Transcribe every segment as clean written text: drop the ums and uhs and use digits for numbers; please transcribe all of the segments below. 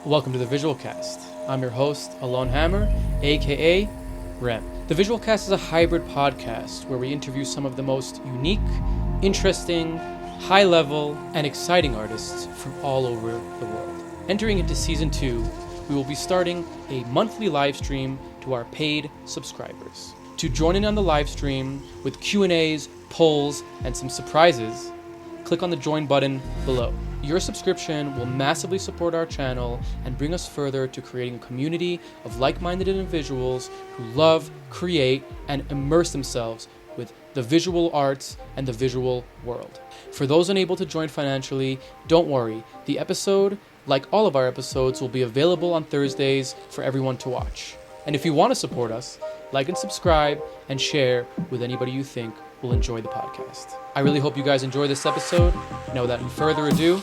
Welcome to the Visual Cast. I'm your host, Alon Hammer, aka Rem. The Visual Cast is a hybrid podcast where we interview some of the most unique, interesting, high-level, and exciting artists from all over the world. Entering into Season 2, we will be starting a monthly live stream to our paid subscribers. To join in on the live stream with Q&As, polls, and some surprises, click on the join button below. Your subscription will massively support our channel and bring us further to creating a community of like-minded individuals who love, create, and immerse themselves with the visual arts and the visual world. For those unable to join financially, don't worry. The episode, like all of our episodes, will be available on Thursdays for everyone to watch. And if you want to support us, like and subscribe and share with anybody you think will enjoy the podcast. I really hope you guys enjoy this episode. Now, without any further ado,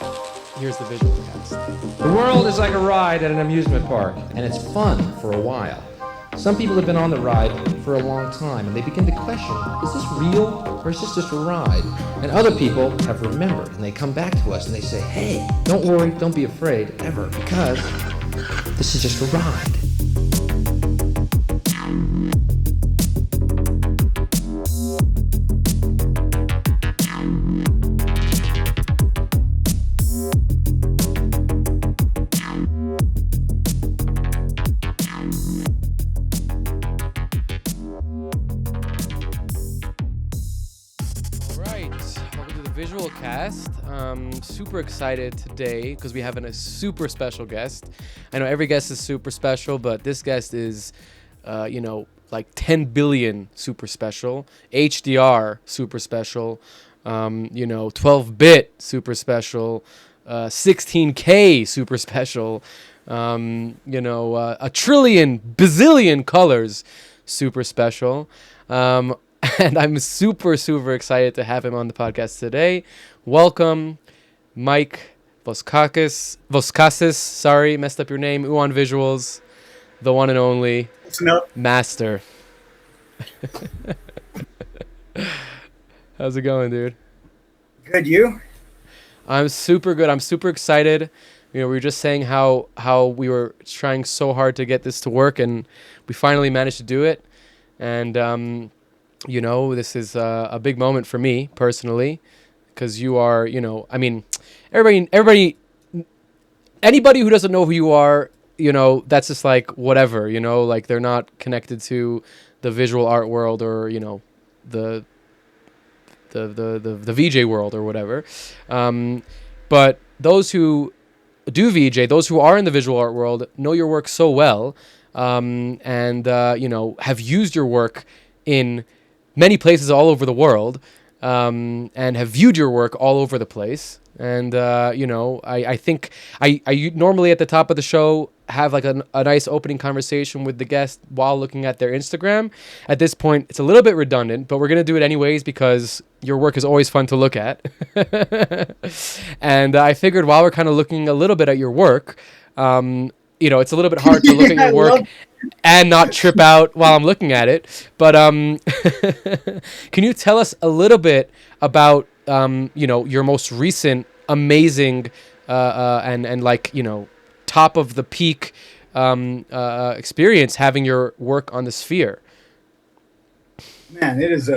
here's the Visual Cast. The world is like a ride at an amusement park, and it's fun for a while. Some people have been on the ride for a long time, and they begin to question, is this real, or is this just a ride? And other people have remembered, and they come back to us, and they say, hey, don't worry, don't be afraid, ever, because this is just a ride. Super excited today because we have a super special guest. I know every guest is super special, but this guest is, like 10 billion super special, HDR super special, 12-bit super special, 16K super special, a trillion, bazillion colors super special. And I'm super, super excited to have him on the podcast today. Welcome, Mike Voskasis. Sorry, messed up your name. UON Visuals, the one and only master. How's it going, dude? Good, you? I'm super good. I'm super excited. We were just saying how we were trying so hard to get this to work, and we finally managed to do it. And this is a big moment for me personally, because you are, anybody who doesn't know who you are, that's just like whatever, like they're not connected to the visual art world or, the VJ world or whatever. But those who do VJ, those who are in the visual art world, know your work so well, and have used your work in many places all over the world, and have viewed your work all over the place. And, I think I normally at the top of the show have like a nice opening conversation with the guest while looking at their Instagram. At this point, it's a little bit redundant, but we're going to do it anyways because your work is always fun to look at. And I figured while we're kind of looking a little bit at your work, it's a little bit hard to look at your work and not trip out while I'm looking at it. But can you tell us a little bit about your most recent amazing and top of the peak experience having your work on the Sphere? Man, it is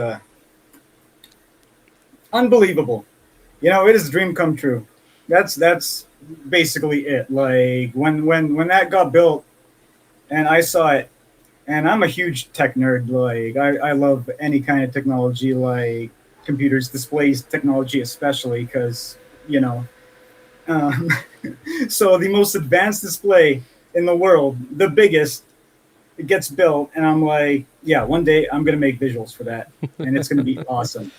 unbelievable. It is a dream come true. That's basically it. Like when that got built and I saw it, and I'm a huge tech nerd. Like I love any kind of technology, like computers, displays, technology, especially because so the most advanced display in the world, the biggest, it gets built, and I'm like, yeah, one day I'm gonna make visuals for that, and it's gonna be awesome.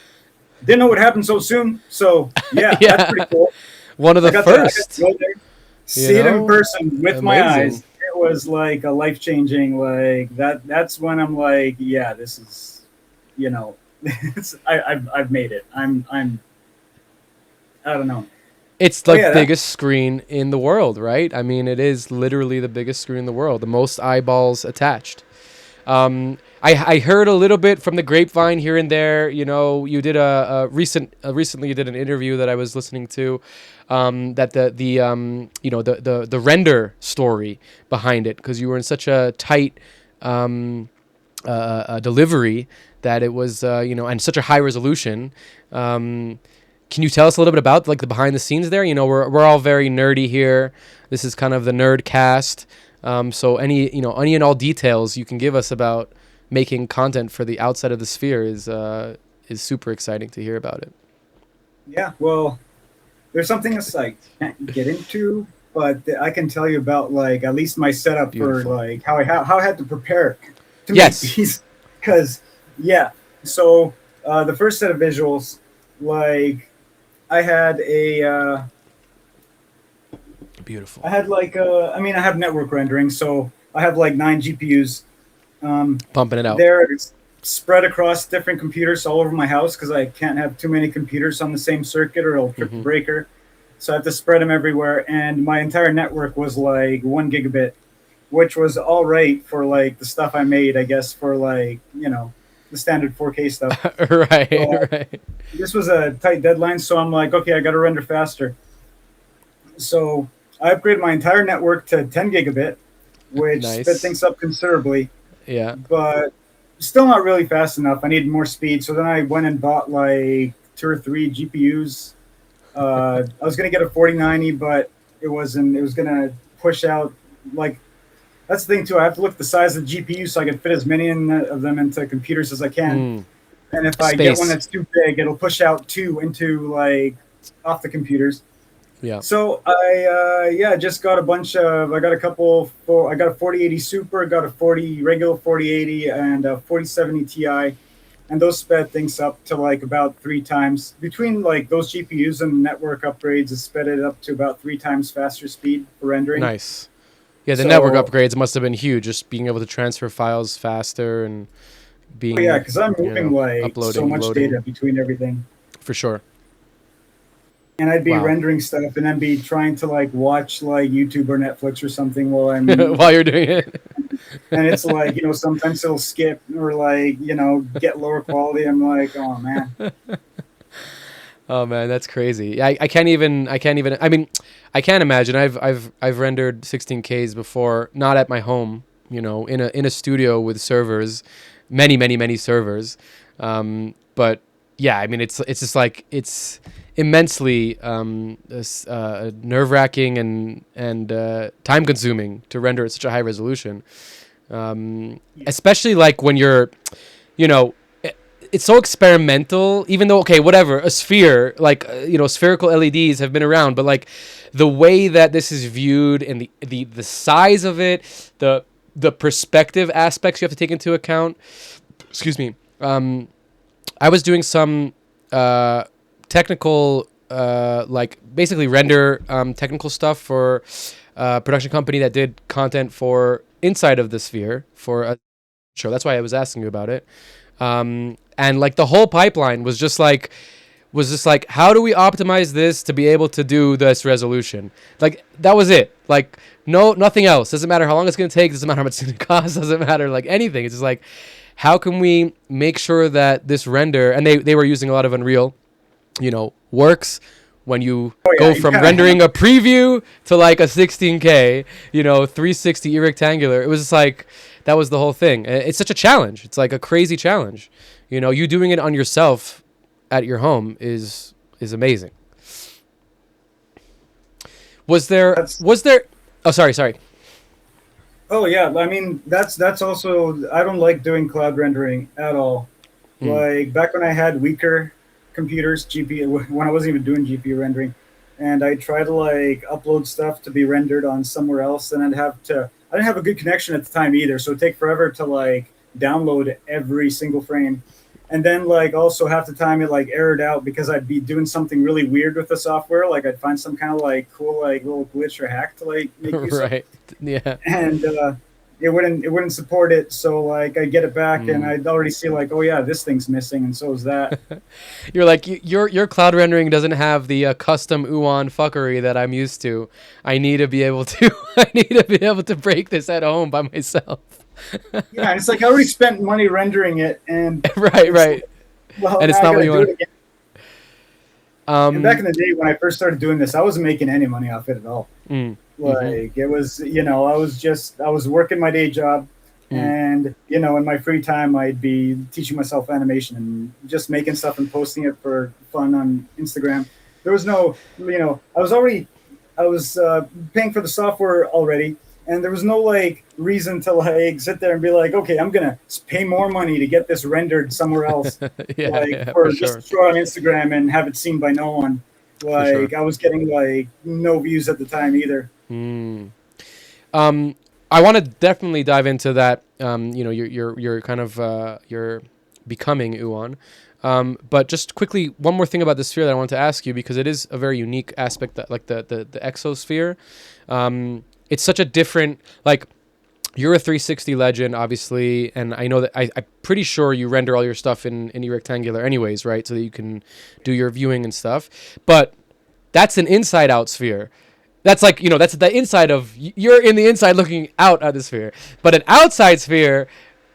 Didn't know it happened so soon, so yeah, Yeah. That's pretty cool. One of the first. Go there, see it in person with my eyes. It was like a life-changing, like that's when I'm like, yeah, this is, I've made it. I don't know. It's the biggest screen in the world, right? I mean, it is literally the biggest screen in the world, the most eyeballs attached. I heard a little bit from the grapevine here and there. You know, you did recently you did an interview that I was listening to, that the render story behind it, because you were in such a tight delivery that it was and such a high resolution. Can you tell us a little bit about like the behind the scenes there? You know, we're all very nerdy here. This is kind of the nerd cast. So any and all details you can give us about making content for the outside of the sphere is super exciting to hear about it. Yeah, well, there's something that's like can't get into, but I can tell you about like at least my setup Beautiful. for like how I had to prepare to Yes. make these. Because yeah, so the first set of visuals, like I had Beautiful. I had like I mean I have network rendering, so I have like 9 GPUs. Pumping it out. They're spread across different computers all over my house because I can't have too many computers on the same circuit or it'll trip the breaker. So I have to spread them everywhere. And my entire network was like 1 gigabit, which was all right for like the stuff I made, I guess, for like, the standard 4K stuff. Right. This was a tight deadline. So I'm like, okay, I got to render faster. So I upgraded my entire network to 10 gigabit, which Nice. sped things up considerably. Yeah. But still not really fast enough. I needed more speed. So then I went and bought like 2 or 3 GPUs. I was going to get a 4090, but it was going to push out like, that's the thing too. I have to look at the size of the GPU so I can fit as many of them into computers as I can. And if I get one that's too big, it'll push out 2 into like off the computers. Yeah. So I just got a bunch of. I got a 4080 Super, got a regular 4080, and a 4070 Ti, and those sped things up to like about 3 times. Between like those GPUs and network upgrades, it sped it up to about 3 times faster speed for rendering. Nice. Yeah, the network upgrades must have been huge. Just being able to transfer files faster and being. Yeah, because I'm moving like so much loading. data between everything. For sure. And I'd be rendering stuff, and then be trying to like watch like YouTube or Netflix or something while I'm while you're doing it. And it's like sometimes it'll skip or like get lower quality. I'm like, oh man. Oh man, that's crazy. I can't even. I mean, I can't imagine. I've rendered 16Ks before, not at my home. In a studio with servers, many servers. But yeah, I mean, it's just like it's immensely nerve-wracking and time consuming to render at such a high resolution, especially like when you're it's so experimental, even though whatever, a sphere, like spherical LEDs have been around, but like the way that this is viewed and the size of it, the perspective aspects you have to take into account. Excuse me. I was doing some technical, like basically render technical stuff for a production company that did content for inside of the sphere for a show. That's why I was asking you about it. And like the whole pipeline was just like, how do we optimize this to be able to do this resolution? Like that was it. Like nothing else. Doesn't matter how long it's going to take. Doesn't matter how much it's going to cost. Doesn't matter like anything. It's just like, how can we make sure that this render, and they were using a lot of Unreal, works when you go from rendering a preview to like a 16K, 360 rectangular. It was just like, that was the whole thing. It's such a challenge. It's like a crazy challenge. You doing it on yourself at your home is amazing. Was there? Oh, sorry. Oh yeah, I mean that's also, I don't like doing cloud rendering at all. Like back when I had weaker computers, GPU, when I wasn't even doing GPU rendering, and I try to like upload stuff to be rendered on somewhere else, and I didn't have a good connection at the time either, so it'd take forever to like download every single frame. And then like also half the time it like errored out because I'd be doing something really weird with the software. Like I'd find some kind of like cool like little glitch or hack to like make use right. Yeah. And it wouldn't support it. So like I get it back and I'd already see like, oh yeah, this thing's missing and so is that. You're like, your cloud rendering doesn't have the custom UON fuckery that I'm used to. I need to be able to break this at home by myself. Yeah, and it's like I already spent money rendering it, and Right, it's right. like, well, And now it's I not what gotta you do it want. again. And back Um, in the day when I first started doing this, I wasn't making any money off it at all. mm-hmm, Like it was, I was working my day job, mm. and in my free time, I'd be teaching myself animation and just making stuff and posting it for fun on Instagram. There was no, I was paying for the software already, and there was no like reason to like sit there and be like, okay, I'm gonna pay more money to get this rendered somewhere else, Yeah, like yeah, for for just sure, to throw it on Instagram and have it seen by no one. for sure. Like I was getting like no views at the time either. Mm. Um, I want to definitely dive into that. You're kind of you're becoming UON. But just quickly, one more thing about the sphere that I wanted to ask you, because it is a very unique aspect, that like the exosphere. It's such a different, like, you're a 360 legend, obviously, and I know that I'm pretty sure you render all your stuff in rectangular anyways, right? So that you can do your viewing and stuff. But that's an inside out sphere. That's like, that's the inside of, you're in the inside looking out at the sphere. But an outside sphere,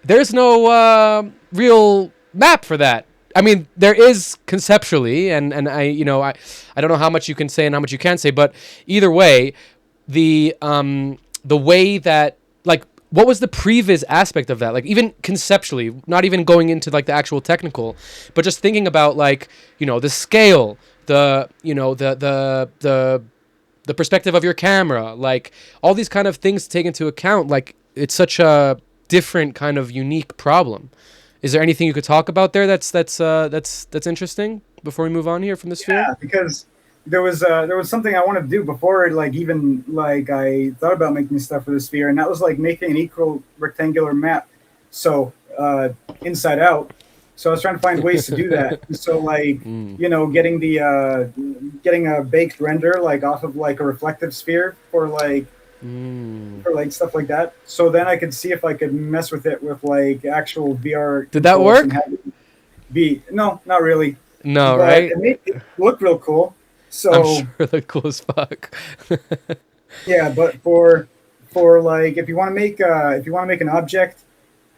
there's no real map for that. I mean, there is conceptually, and I don't know how much you can say and how much you can't say, but either way, the way that, like, what was the previs aspect of that? Like, even conceptually, not even going into like the actual technical, but just thinking about, like, the scale, the perspective of your camera, like all these kind of things to take into account. Like, it's such a different kind of unique problem. Is there anything you could talk about there that's interesting before we move on here from the sphere? Yeah, because there was something I wanted to do before, like even like I thought about making stuff for the sphere, and that was like making an equal rectangular map, so inside out. So I was trying to find ways to do that. So like Mm. getting a baked render like off of like a reflective sphere Mm. for like stuff like that. So then I could see if I could mess with it with like actual VR Did that controls and work? have it be no, not really, No, but right? it made it look real cool. I'm So sure they're cool as fuck. yeah, but for like if you want to make an object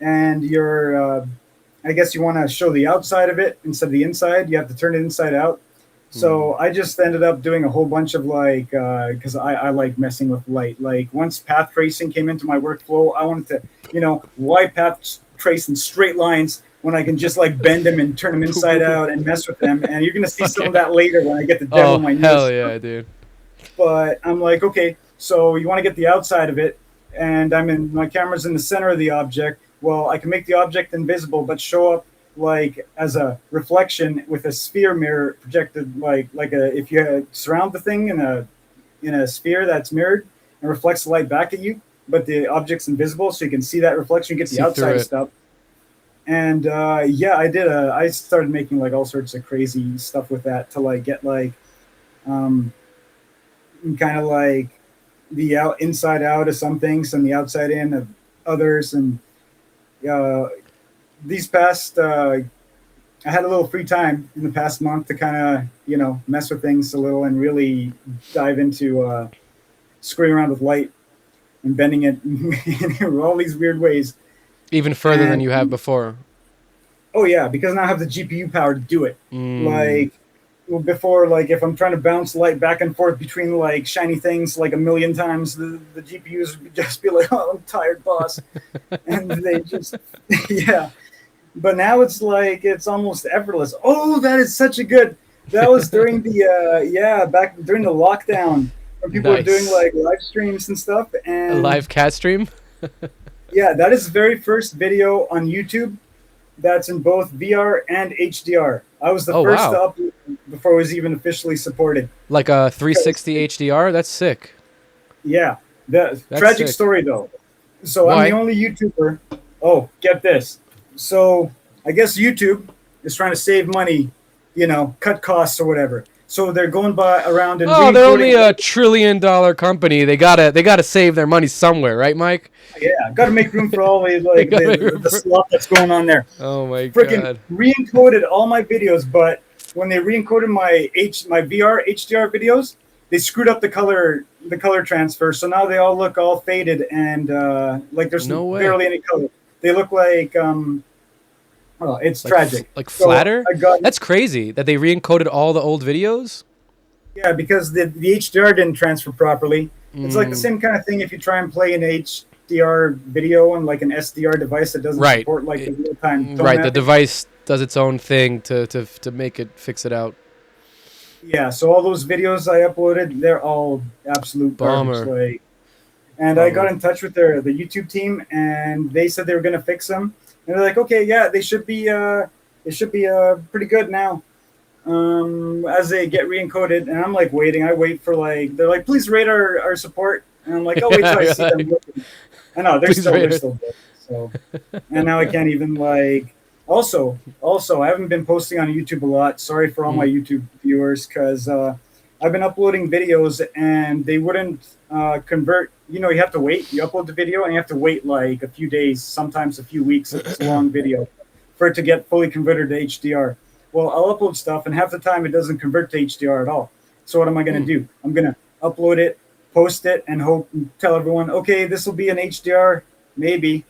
and I guess you want to show the outside of it instead of the inside, you have to turn it inside out. So Mm. I just ended up doing a whole bunch of like because I like messing with light. Like once path tracing came into my workflow, I wanted to why path trace in straight lines when I can just like bend them and turn them inside out and mess with them. And you're gonna see some of Okay. that later when I get the Oh, devil my hell nose. yeah, dude. But I'm like, okay, so you want to get the outside of it, and my camera's in the center of the object. Well, I can make the object invisible, but show up like as a reflection with a sphere mirror projected, like a if you surround the thing in a sphere that's mirrored and reflects the light back at you, but the object's invisible, so you can see that reflection, get the See through outside of it. stuff. And yeah, I started making like all sorts of crazy stuff with that to like get like um, kind of like the inside out of some things and the outside in of others. And uh, these past, I had a little free time in the past month to kind of mess with things a little and really dive into screwing around with light and bending it in all these weird ways. Even further than And you have before. oh yeah, because now I have the GPU power to do it. Mm. Like before, like if I'm trying to bounce light back and forth between like shiny things like a million times, the GPUs would just be like, "Oh, I'm tired, boss," and they just yeah. But now it's like it's almost effortless. Oh, that is such a good. That was during the back during the lockdown when people were doing Nice. like live streams and stuff. A And live cat stream? yeah, that is the very first video on YouTube that's in both VR and HDR. I was the Oh, first to wow. upload before it was even officially supported. Like a 'Cause, 360 HDR? That's sick. yeah, the That's tragic sick. story though. So I'm the Why? only YouTuber. Oh, get this. So I guess YouTube is trying to save money, cut costs or whatever. So they're going by around and Oh, they're only re-encoding. a $1 trillion company. They gotta save their money somewhere, right, Mike? Yeah, got to make room for all the They like gotta make room the for- slop that's going on there. Oh my Freaking god. re-encoded all my videos, but when they re-encoded my VR HDR videos, they screwed up the color transfer, so now they all look all faded and like there's No way. barely any color. They look like oh, it's tragic. Like So flatter? I got, That's crazy that they re-encoded all the old videos. yeah, because the HDR didn't transfer properly. It's like the Mm. same kind of thing if you try and play an HDR video on like an SDR device that doesn't Right. support like the real time tone Right, the mapping. device does its own thing to make it fix it out. Yeah, so all those videos I uploaded, they're all absolute garbage. Bummer. Like, and I got Bummer. in touch with the YouTube team, and they said they were gonna fix them. And they're like, okay, yeah, they should be pretty good now. As they get re-encoded, and I'm like waiting. I wait for like they're like, please rate our support, and I'm like, oh wait till I see them. Looking. I know Please they're rate it. still good. So, and now I can't even like. Also, I haven't been posting on YouTube a lot. Sorry for all my YouTube viewers, because I've been uploading videos and they wouldn't convert. You know, you have to wait. You upload the video and you have to wait like a few days, sometimes a few weeks if it's a long video, for it to get fully converted to HDR. Well, I'll upload stuff, and half the time it doesn't convert to HDR at all. So what am I going to do? I'm going to upload it, post it, and hope and tell everyone, okay, this will be an HDR, maybe.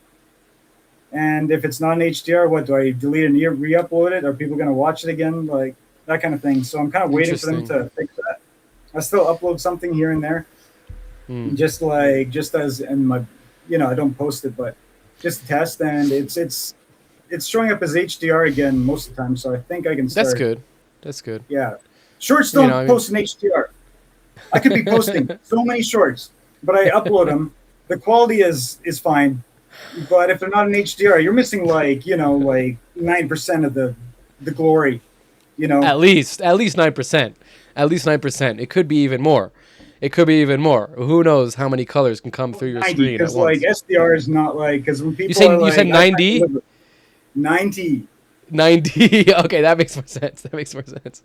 And if it's not an HDR, what do I delete and re-upload it? Are people going to watch it again? Like that kind of thing. So I'm kind of waiting for them to fix that. I still upload something here and there, just as in my, you know, I don't post it, but just to test, and it's showing up as HDR again most of the time. So I think I can start. That's good. That's good. Yeah, shorts don't You know, I mean- post in HDR. I could be posting so many shorts, but I upload them. The quality is fine. But if they're not in HDR, you're missing like 9% of the glory, you know. At least 9%. At least 9%. It could be even more. Who knows how many colors can come through your 90, screen at because once? like SDR is not like, because when people You said 90? 90. 90. Okay, that makes more sense.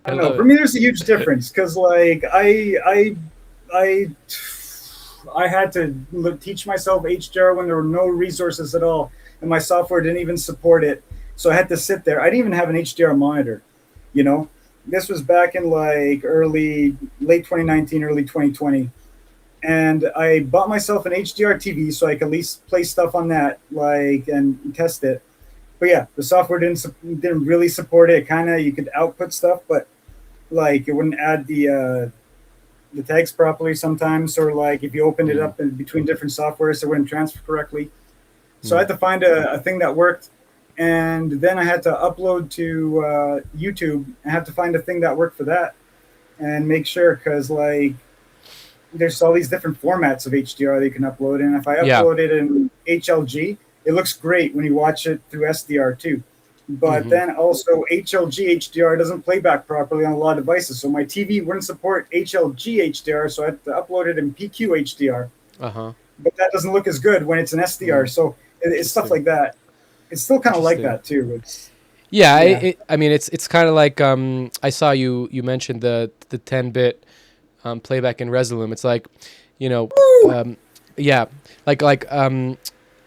I don't know. For me, there's a huge difference because like I had to teach myself HDR when there were no resources at all, and my software didn't even support it. So I had to sit there. I didn't even have an HDR monitor, you know. This was back in like late 2019, early 2020, and I bought myself an HDR TV so I could at least play stuff on that, like, and test it. But yeah, the software didn't really support it. Kind of, you could output stuff, but like it wouldn't add the tags properly sometimes, or like if you opened it up in between different softwares, it wouldn't transfer correctly. So I had to find a thing that worked, and then I had to upload to YouTube. I had to find a thing that worked for that, and make sure, because like there's all these different formats of HDR that you can upload, and if I upload it in HLG, it looks great when you watch it through SDR too. But then also HLG HDR doesn't play back properly on a lot of devices. So my TV wouldn't support HLG HDR, so I had to upload it in PQ HDR. But that doesn't look as good when it's an SDR. So it's stuff like that. It's still kind of like that too. I mean, it's kind of like I saw you mentioned the 10-bit playback in Resolume. It's like, you know,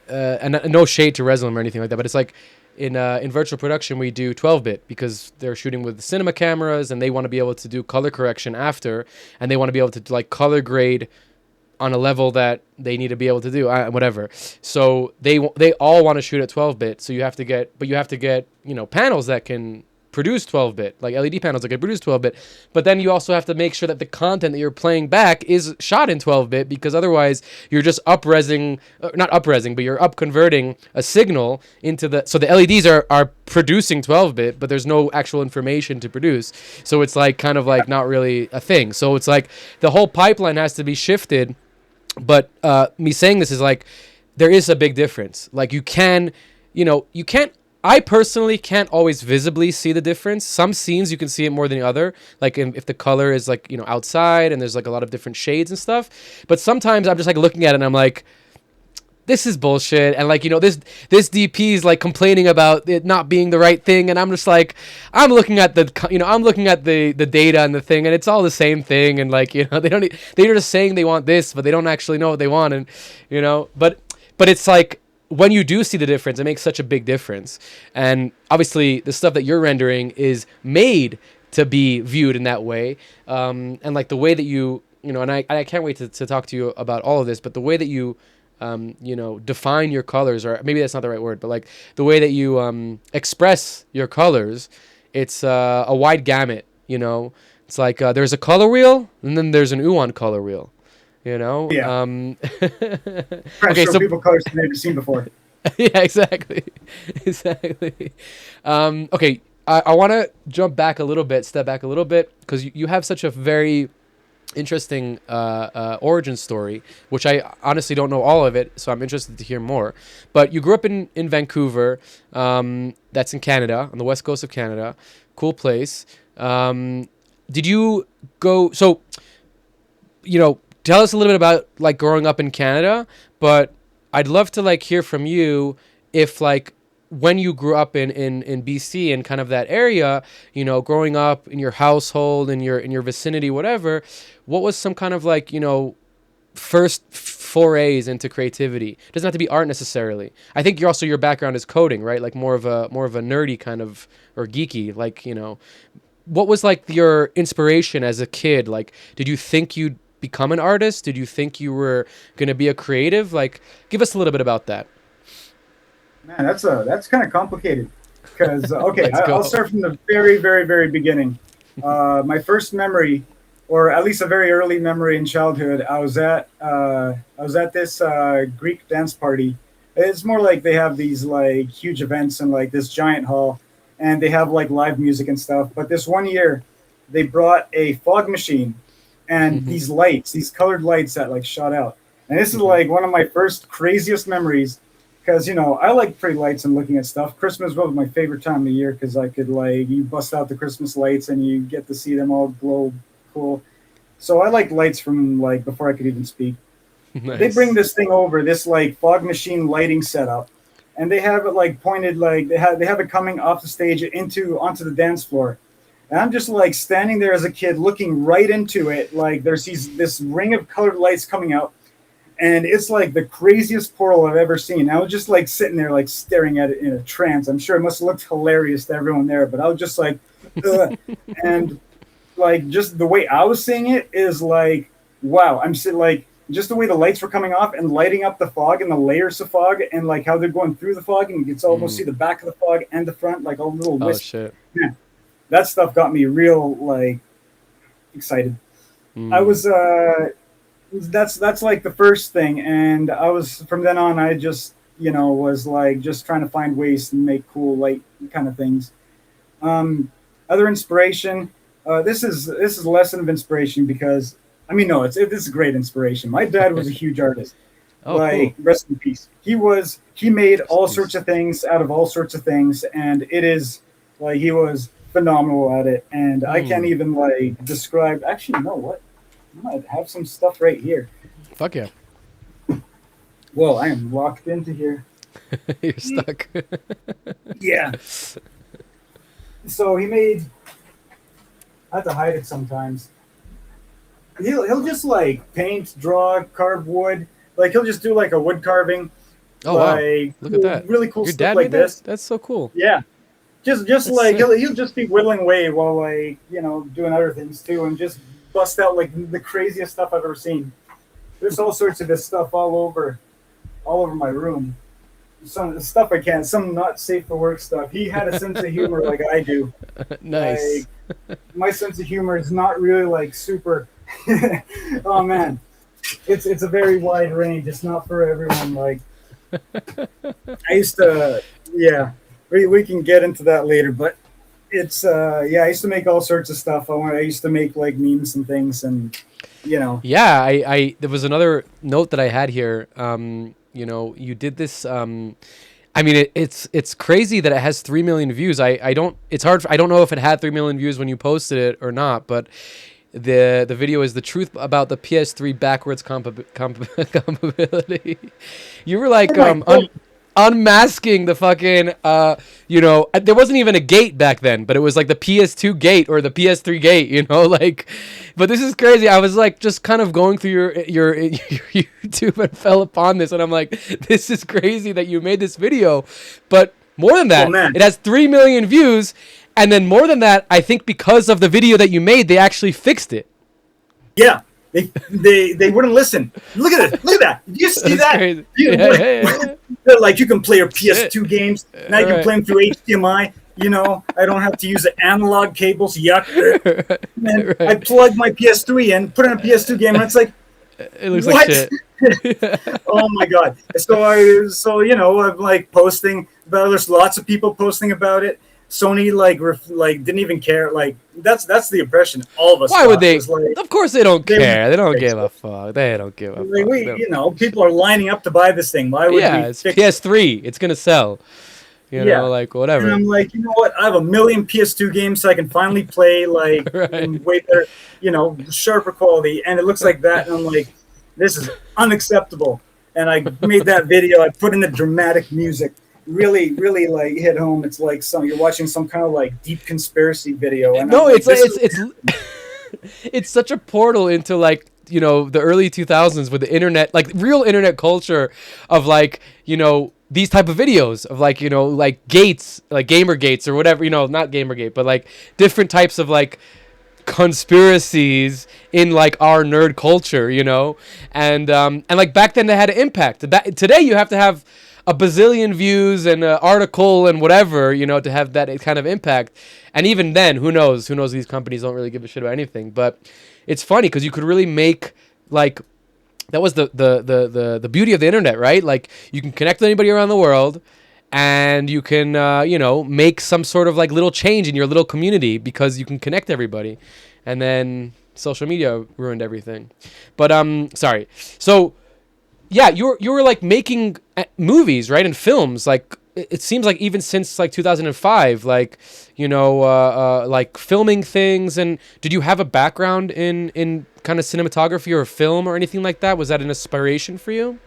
and no shade to Resolume or anything like that, but it's like in virtual production we do 12-bit because they're shooting with the cinema cameras and they want to be able to do color correction after, and they want to be able to like color grade on a level that they need to be able to do whatever. So they all want to shoot at 12-bit. So you have to get panels that can produce 12-bit, like LED panels that can produce 12-bit. But then you also have to make sure that the content that you're playing back is shot in 12-bit, because otherwise you're just not up-resing, but you're up-converting a signal into so the LEDs are producing 12-bit, but there's no actual information to produce. So it's like kind of like not really a thing. So it's like the whole pipeline has to be shifted. But me saying this is like, there is a big difference. Like you can't, I personally can't always visibly see the difference. Some scenes you can see it more than the other, like if the color is like, outside and there's like a lot of different shades and stuff. But sometimes I'm just like looking at it and I'm like, this is bullshit. And like, this DP is like complaining about it not being the right thing. And I'm just like, I'm looking at the data and the thing, and it's all the same thing. And like, they're just saying they want this, but they don't actually know what they want. And, but it's like, when you do see the difference, it makes such a big difference. And obviously the stuff that you're rendering is made to be viewed in that way. And like the way that you you know, and I can't wait to talk to you about all of this, but the way that you, you know, define your colors, or maybe that's not the right word, but like the way that you express your colors, it's a wide gamut, you know. It's like there's a color wheel, and then there's an UON color wheel, you know. Yeah. Trying to Okay, show so people colors they've never seen before. yeah, exactly, exactly. Okay, I want to jump back a little bit, step back a little bit, because you have such a very interesting origin story, which I honestly don't know all of it, so I'm interested to hear more. But you grew up in Vancouver, that's in Canada, on the west coast of Canada. Cool place. Did you go, so, you know, tell us a little bit about like growing up in Canada, but I'd love to like hear from you if like when you grew up in BC and kind of that area, you know, growing up in your household, in your vicinity, whatever, what was some kind of like, you know, first forays into creativity? It doesn't have to be art necessarily. I think you're also, your background is coding, right? Like more of a nerdy kind of, or geeky, like, you know, what was like your inspiration as a kid? Like, did you think you'd become an artist? Did you think you were going to be a creative? Like, give us a little bit about that. Man, that's kind of complicated. Because okay, Let's go. I'll start from the very, very, very beginning. My first memory, or at least a very early memory in childhood, I was at this Greek dance party. It's more like they have these like huge events in like this giant hall, and they have like live music and stuff. But this one year, they brought a fog machine and these lights, these colored lights that like shot out. And this is like one of my first craziest memories, because you know I like pretty lights and looking at stuff. Christmas was my favorite time of the year because I could like you bust out the Christmas lights and you get to see them all glow cool. So I like lights from like before I could even speak. Nice. They bring this thing over, this like fog machine lighting setup, and they have it like pointed, like they have it coming off the stage onto the dance floor. And I'm just like standing there as a kid looking right into it, like there's this ring of colored lights coming out, and it's like the craziest portal I've ever seen. I was just like sitting there like staring at it in a trance. I'm sure it must have looked hilarious to everyone there, but I was just like and like just the way I was seeing it is like, wow, I'm sitting like just the way the lights were coming off and lighting up the fog and the layers of fog and like how they're going through the fog, and you can almost see the back of the fog and the front, like all little wisps. Oh shit. Yeah. That stuff got me real like excited. I was that's like the first thing, and I was from then on I just was like just trying to find ways to make cool light kind of things. Other inspiration, this is less of inspiration because I mean no, this is great inspiration. My dad was a huge artist. Oh, like cool. Rest in peace. He made all sorts of things out of all sorts of things, and it is like he was phenomenal at it, and I can't even like describe. Actually, you know what? I might have some stuff right here. Fuck yeah. Whoa, I am locked into here. You're stuck. Yeah. So he made. I have to hide it sometimes. He'll just like paint, draw, carve wood. Like he'll just do like a wood carving. Oh like, wow! Look at that. Really cool Your stuff dad like made this. That? That's so cool. Yeah. Just like he'll just be whittling away while like doing other things too, and just bust out like the craziest stuff I've ever seen. There's all sorts of this stuff all over my room. Some stuff some not safe for work stuff. He had a sense of humor like I do. Nice. Like, my sense of humor is not really like super. Oh man, it's a very wide range. It's not for everyone. Like I used to, yeah. We can get into that later, but it's I used to make all sorts of stuff. I used to make like memes and things, and Yeah, I there was another note that I had here. You did this. I mean, it's crazy that it has 3 million views. I don't know if it had 3 million views when you posted it or not, but the video is the truth about the PS3 backwards compatibility. You were like unmasking the fucking there wasn't even a gate back then, but it was like the PS2 gate or the PS3 gate, like. But this is crazy. I was like just kind of going through your YouTube and fell upon this, and I'm like, this is crazy that you made this video. But more than that, it has 3 million views, and then more than that, I think because of the video that you made, they actually fixed it. Yeah, They wouldn't listen. Look at it. Look at that. Did you see That's that? crazy. You, Yeah. they're like, you can play your Shit. PS2 games. Now you can Right. play them through HDMI. You know, I don't have to use the analog cables. Yuck. And I Right. plug my PS3 in, put in a PS2 game, and it's like, It looks like what? shit. Oh my god! So you know, I'm like posting about it. There's lots of people posting about it. Sony like didn't even care. Like that's the impression all of us. Why would got, they? was like, Of course they don't they care. They don't fix give it. a fuck. They don't give a Like fuck. we, They don't- you know, people are lining up to buy this thing. Why would Yeah, we it's fix it? PS3. It's gonna sell. You Yeah. know, like And whatever. I'm like, you know what? I have a million PS2 games, so I can finally play like Right. in way better, you know, sharper quality. And it looks like that, and I'm like, this is unacceptable. And I made that video. I put in the dramatic music. Really, really like hit home. It's like you're watching some kind of like deep conspiracy video. And No, I'm it's like this it's it's such a portal into like, you know, the early 2000s with the internet, like real internet culture of like, you know, these type of videos of like, you know, like gates, like gamer gates or whatever, you know, not gamergate, but like different types of like conspiracies in like our nerd culture, you know. And like back then they had an impact. Today you have to have a bazillion views and an article and whatever, you know, to have that kind of impact. And even then, who knows? These companies don't really give a shit about anything. But it's funny because you could really make like, that was the beauty of the internet, right? Like you can connect with anybody around the world, and you can you know, make some sort of like little change in your little community because you can connect everybody. And then social media ruined everything. But sorry. So yeah, you were like making movies, right, and films. Like it seems like even since like 2005, like, you know, like filming things. And did you have a background in kind of cinematography or film or anything like that? Was that an inspiration for you?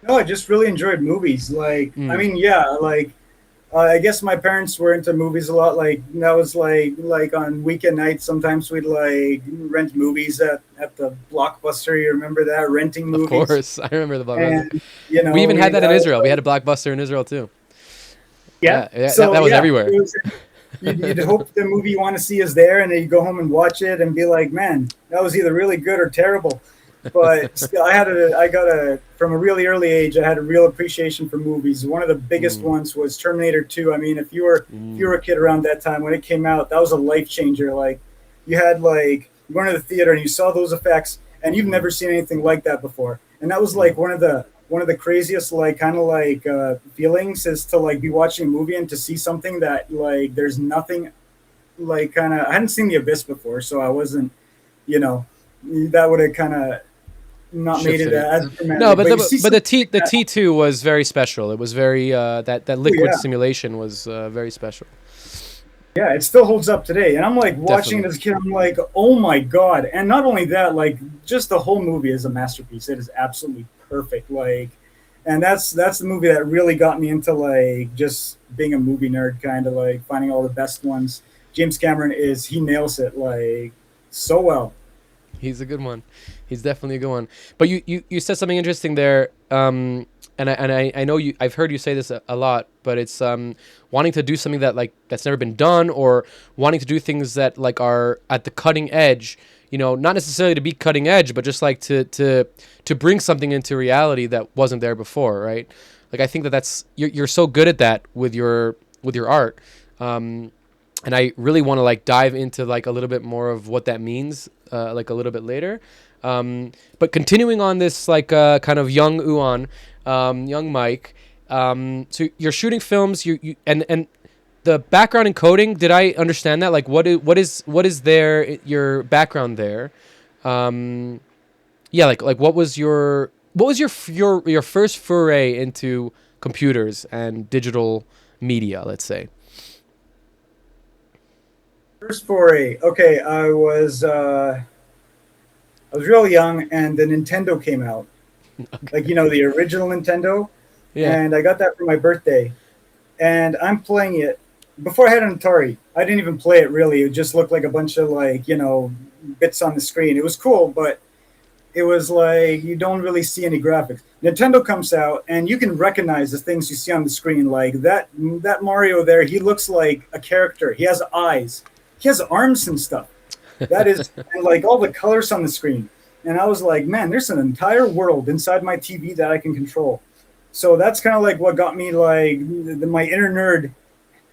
No, I just really enjoyed movies. Like, I Mm. mean, yeah, like I guess my parents were into movies a lot. Like that was like on weekend nights. Sometimes we'd like rent movies at the Blockbuster. You remember that renting Of movies? course, I remember the Blockbuster. And you know, We even had that in Israel. We like, had a Blockbuster in Israel too. yeah. Yeah, So that was yeah, everywhere. it was, you'd hope the movie you want to see is there, and then you go home and watch it and be like, man, that was either really good or terrible. But still, I got a from a really early age. I had a real appreciation for movies. One of the biggest ones was Terminator 2. I mean, if you were a kid around that time when it came out, that was a life changer. Like, you had like you went to the theater and you saw those effects, and you've never seen anything like that before. And that was like one of the craziest like kind of like feelings is to like be watching a movie and to see something that like there's nothing like kind of I hadn't seen The Abyss before, so I wasn't, you know, that would have kind of not made it Shifted it. as dramatic. No, but you see the something that- T2 was very special. It was very that liquid yeah. simulation was very special. yeah, it still holds up today. And I'm like watching Definitely. it as a kid, I'm like, oh my god! And not only that, like just the whole movie is a masterpiece. It is absolutely perfect. Like, and that's the movie that really got me into like just being a movie nerd, kind of like finding all the best ones. James Cameron he nails it like so well. He's a good one. He's definitely a good one. But you said something interesting there. And I know I've heard you say this a lot, but it's wanting to do something that like that's never been done, or wanting to do things that like are at the cutting edge. You know, not necessarily to be cutting edge, but just like to bring something into reality that wasn't there before, right? Like I think that's you're so good at that with your art. And I really want to like dive into like a little bit more of what that means, like a little bit later. But continuing on this like kind of young UON, young Mike. So you're shooting films. You and the background in coding. Did I understand that? Like what is there your background there? Yeah, like what was your first foray into computers and digital media? Let's say. First foray. Okay, I was real young, and the Nintendo came out. Like you know the original Nintendo, Yeah. and I got that for my birthday. And I'm playing it. Before I had an Atari, I didn't even play it really. It just looked like a bunch of like you know bits on the screen. It was cool, but it was like you don't really see any graphics. Nintendo comes out, and you can recognize the things you see on the screen. Like that Mario there, he looks like a character. He has eyes. He has arms and stuff. That is, and like all the colors on the screen. And I was like, man, there's an entire world inside my TV that I can control. So that's kind of like what got me like my inner nerd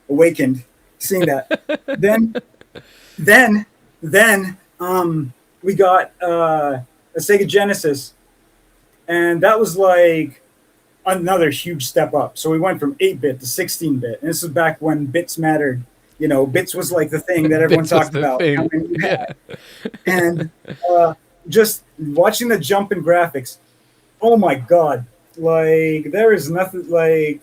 awakened, seeing that. then, then we got a Sega Genesis, and that was like another huge step up. So we went from 8-bit to 16-bit, and this is back when bits mattered. You know, bits was like the thing that everyone Bits was talked the about. thing. How many you Yeah. had. And just watching the jump in graphics, oh my god! Like there is nothing like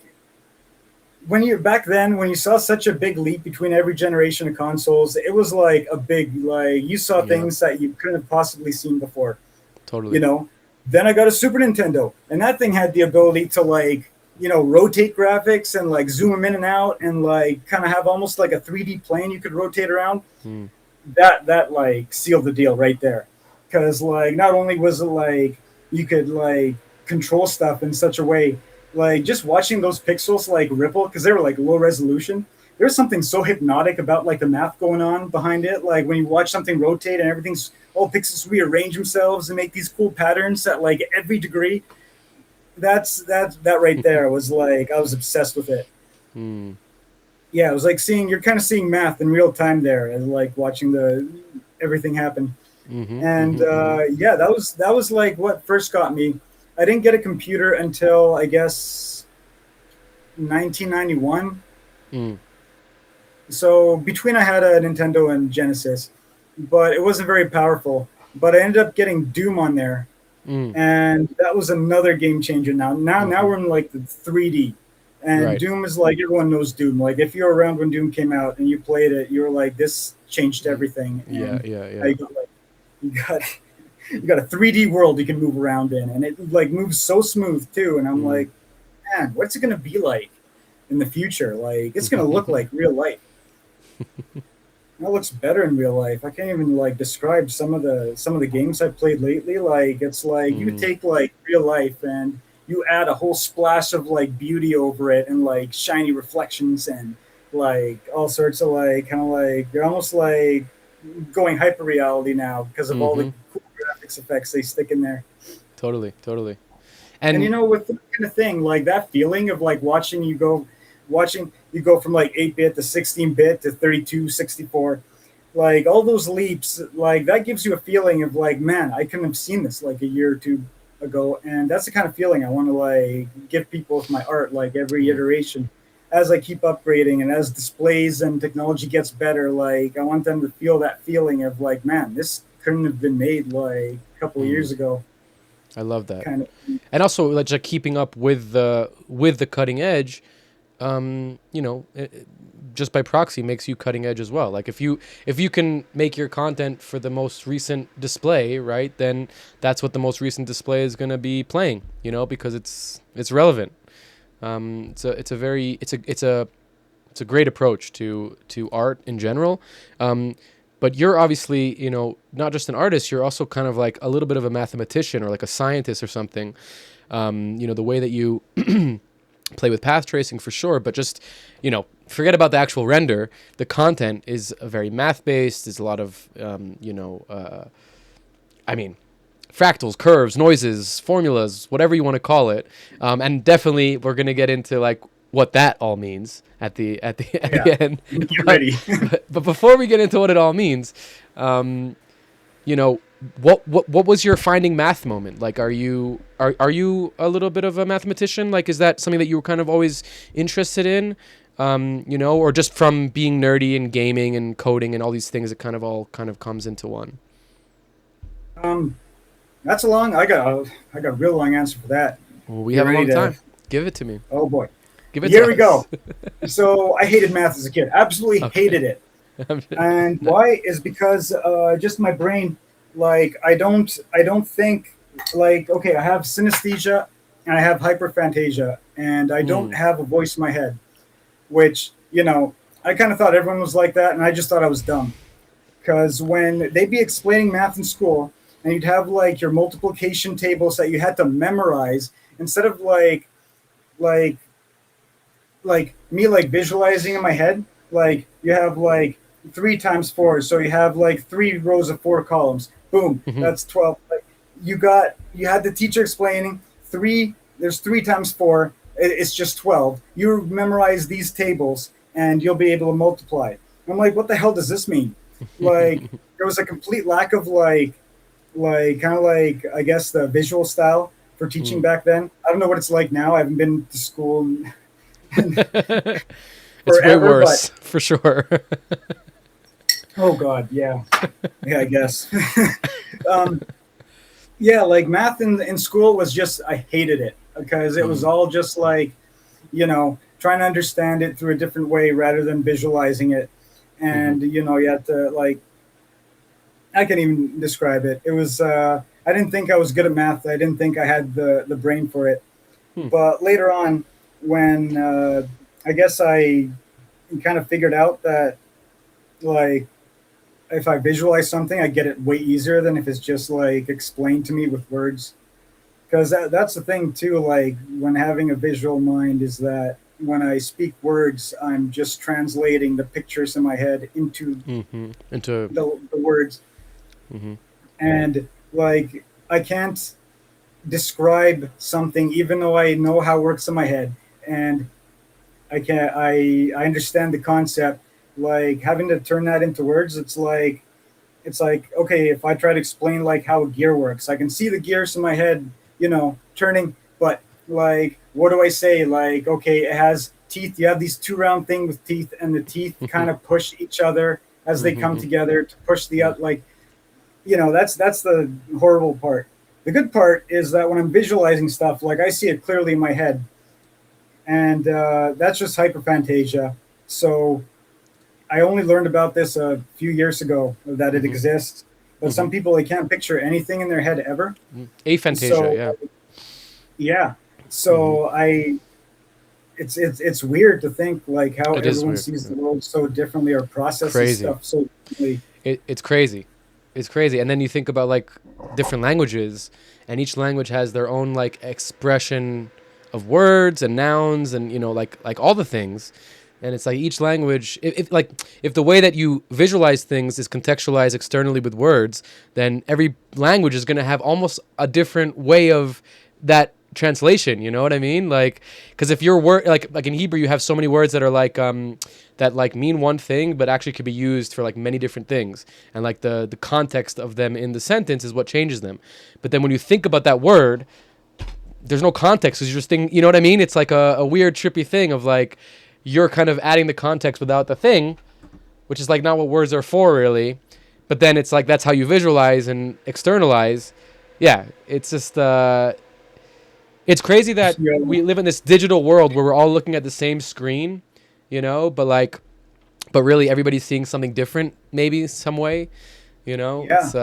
when you back then when you saw such a big leap between every generation of consoles. It was like a big like you saw Yeah. things that you couldn't have possibly seen before. Totally. You know. Then I got a Super Nintendo, and that thing had the ability to like rotate graphics and like zoom them in and out and like kind of have almost like a 3D plane you could rotate around. Mm. That like sealed the deal right there, because like not only was it like you could like control stuff in such a way, like just watching those pixels like ripple because they were like low resolution. There's something so hypnotic about like the math going on behind it. Like when you watch something rotate and everything's all pixels rearrange themselves and make these cool patterns at like every degree. That right there was like I was obsessed with it. Mm. Yeah, it was like you're kind of seeing math in real time there and like watching the everything happen. Mm-hmm, And mm-hmm. yeah, that was like what first got me. I didn't get a computer until I guess 1991. Mm. So between I had a Nintendo and Genesis, but it wasn't very powerful. But I ended up getting Doom on there, Mm. and that was another game changer. Now Mm-hmm. we're in like the 3D, and Right. Doom is like everyone knows Doom. Like if you were around when Doom came out and you played it, you were like, this changed everything. Yeah, And yeah, I yeah. got, like, you got you got a 3D world you can move around in, and it like moves so smooth too. And I'm Mm. like, man, what's it gonna be like in the future? Like it's gonna look like real life. That looks better in real life. I can't even like describe some of the games I've played lately. Like it's like you Mm. take like real life and you add a whole splash of like beauty over it and like shiny reflections and like all sorts of like kind of like you're almost like going hyper reality now because of all the Mm-hmm. cool graphics effects they stick in there. Totally, totally. And And with that kind of thing, like that feeling of like watching you go from like 8-bit to 16-bit to 32, 64, like all those leaps, like that gives you a feeling of like, man, I couldn't have seen this like a year or two ago. And that's the kind of feeling I want to like give people with my art, like every mm, iteration. As I keep upgrading and as displays and technology gets better, like I want them to feel that feeling of like, man, this couldn't have been made like a couple of mm, years ago, I love that. kind of. And also like just keeping up with the cutting edge, just by proxy makes you cutting edge as well. Like if you can make your content for the most recent display, right, then that's what the most recent display is going to be playing, because it's relevant. It's a great approach to art in general. But you're obviously, not just an artist, you're also kind of like a little bit of a mathematician or like a scientist or something. The way that you play with path tracing for sure, but just, forget about the actual render. The content is very math based. There's a lot of, fractals, curves, noises, formulas, whatever you want to call it. And definitely we're going to get into like what that all means at the Yeah, the end. get But, ready. but before we get into what it all means, what was your finding math moment? Like, are you a little bit of a mathematician? Like, is that something that you were kind of always interested in? Or just from being nerdy and gaming and coding and all these things, it kind of comes into one. Um, that's a long. I got a real long answer for that. Well, we You have a ready long to? time. Give it to me. Oh boy. Give it Here to we us. go. So I hated math as a kid. Absolutely Okay. hated it. And why is because just my brain, like I don't think like okay, I have synesthesia and I have hyperphantasia and I don't Mm, have a voice in my head, which I kind of thought everyone was like that, and I just thought I was dumb. Because when they'd be explaining math in school, and you'd have like your multiplication tables that you had to memorize instead of like me like visualizing in my head, like you have like 3 times 4, so you have like 3 rows of 4 columns. Boom, mhm, that's 12. Like you had the teacher explaining there's 3 times 4, it's just 12. You memorize these tables and you'll be able to multiply. I'm like, what the hell does this mean? Like, there was a complete lack of like kind of like, I guess, the visual style for teaching back then. I don't know what it's like now. I haven't been to school in It's way forever, worse, but for sure. oh god, yeah, yeah, I guess. um, yeah, like math in school was just, I hated it because it was all just like, trying to understand it through a different way rather than visualizing it. And you had to, like, I can't even describe it. It was I didn't think I was good at math. I didn't think I had the brain for it. But later on, when I guess I kind of figured out that, like, if I visualize something, I get it way easier than if it's just like explained to me with words. Because that's the thing too. Like, when having a visual mind, is that when I speak words, I'm just translating the pictures in my head into Into the words. And like, I can't describe something even though I know how it works in my head, and I understand the concept. Like, having to turn that into words, it's like, okay, if I try to explain like how a gear works, I can see the gears in my head, turning, but like, what do I say? Like, okay, it has teeth. You have these 2 round things with teeth, and the teeth kind of push each other as they come together to push the out. Like, that's the horrible part. The good part is that when I'm visualizing stuff, like, I see it clearly in my head, and that's just hyperphantasia. So I only learned about this a few years ago, that it exists. But some people, they can't picture anything in their head ever. aphantasia, So yeah. yeah, so it's weird to think like how It is everyone weird. sees the world so differently or processes Crazy. stuff so differently. It's crazy. It's crazy. And then you think about like different languages, and each language has their own like expression of words and nouns, and like all the things. And it's like each language, if the way that you visualize things is contextualized externally with words, then every language is going to have almost a different way of that translation. You know what I mean? Like, because if your word, like in Hebrew, you have so many words that are like that like mean one thing, but actually could be used for like many different things, and like the context of them in the sentence is what changes them. But then when you think about that word, there's no context. It's just thing. You know what I mean? It's like a weird trippy thing of like, you're kind of adding the context without the thing, which is like not what words are for really. But then it's like, that's how you visualize and externalize. Yeah, it's just it's crazy that Yeah. we live in this digital world where we're all looking at the same screen, but really everybody's seeing something different, maybe some way, Yeah. It's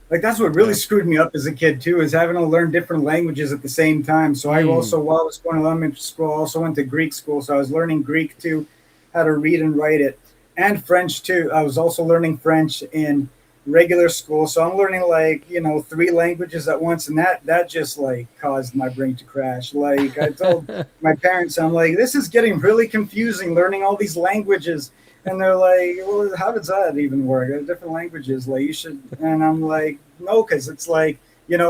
Like, that's what really yeah. screwed me up as a kid too, is having to learn different languages at the same time. So I also, while I was going to elementary school, I also went to Greek school. So I was learning Greek too, how to read and write it, and French too. I was also learning French in regular school. So I'm learning, like, 3 languages at once, and that just like caused my brain to crash. Like, I told my parents, I'm like, this is getting really confusing learning all these languages. And they're like, well, how does that even work? They're different languages. Like, you should. And I'm like, no, because it's like,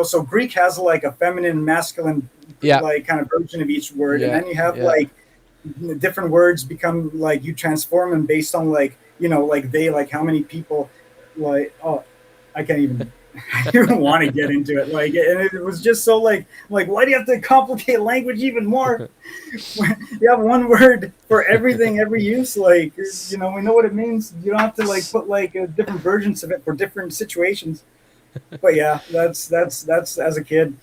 so Greek has like a feminine and masculine, Yeah. like, kind of version of each word. Yeah. And then you have Yeah. like different words become, like, you transform them based on, like, like they, like how many people, like, oh, I can't even. I don't even want to get into it. Like, and it was just so like, why do you have to complicate language even more? You have one word for everything, every use. Like, we know what it means. You don't have to like put like different versions of it for different situations. But yeah, that's as a kid.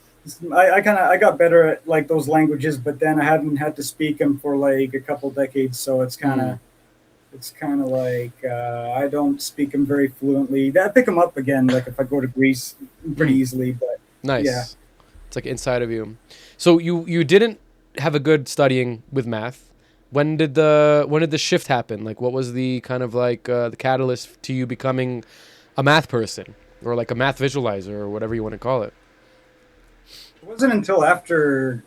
I got better at like those languages, but then I haven't had to speak them for like a couple decades. So it's kind of. It's kind of like I don't speak them very fluently. I pick them up again, like if I go to Greece, pretty easily. But Nice. yeah. It's like inside of you. So you didn't have a good studying with math. When did the shift happen? Like, what was the kind of like the catalyst to you becoming a math person, or like a math visualizer, or whatever you want to call it? It wasn't until after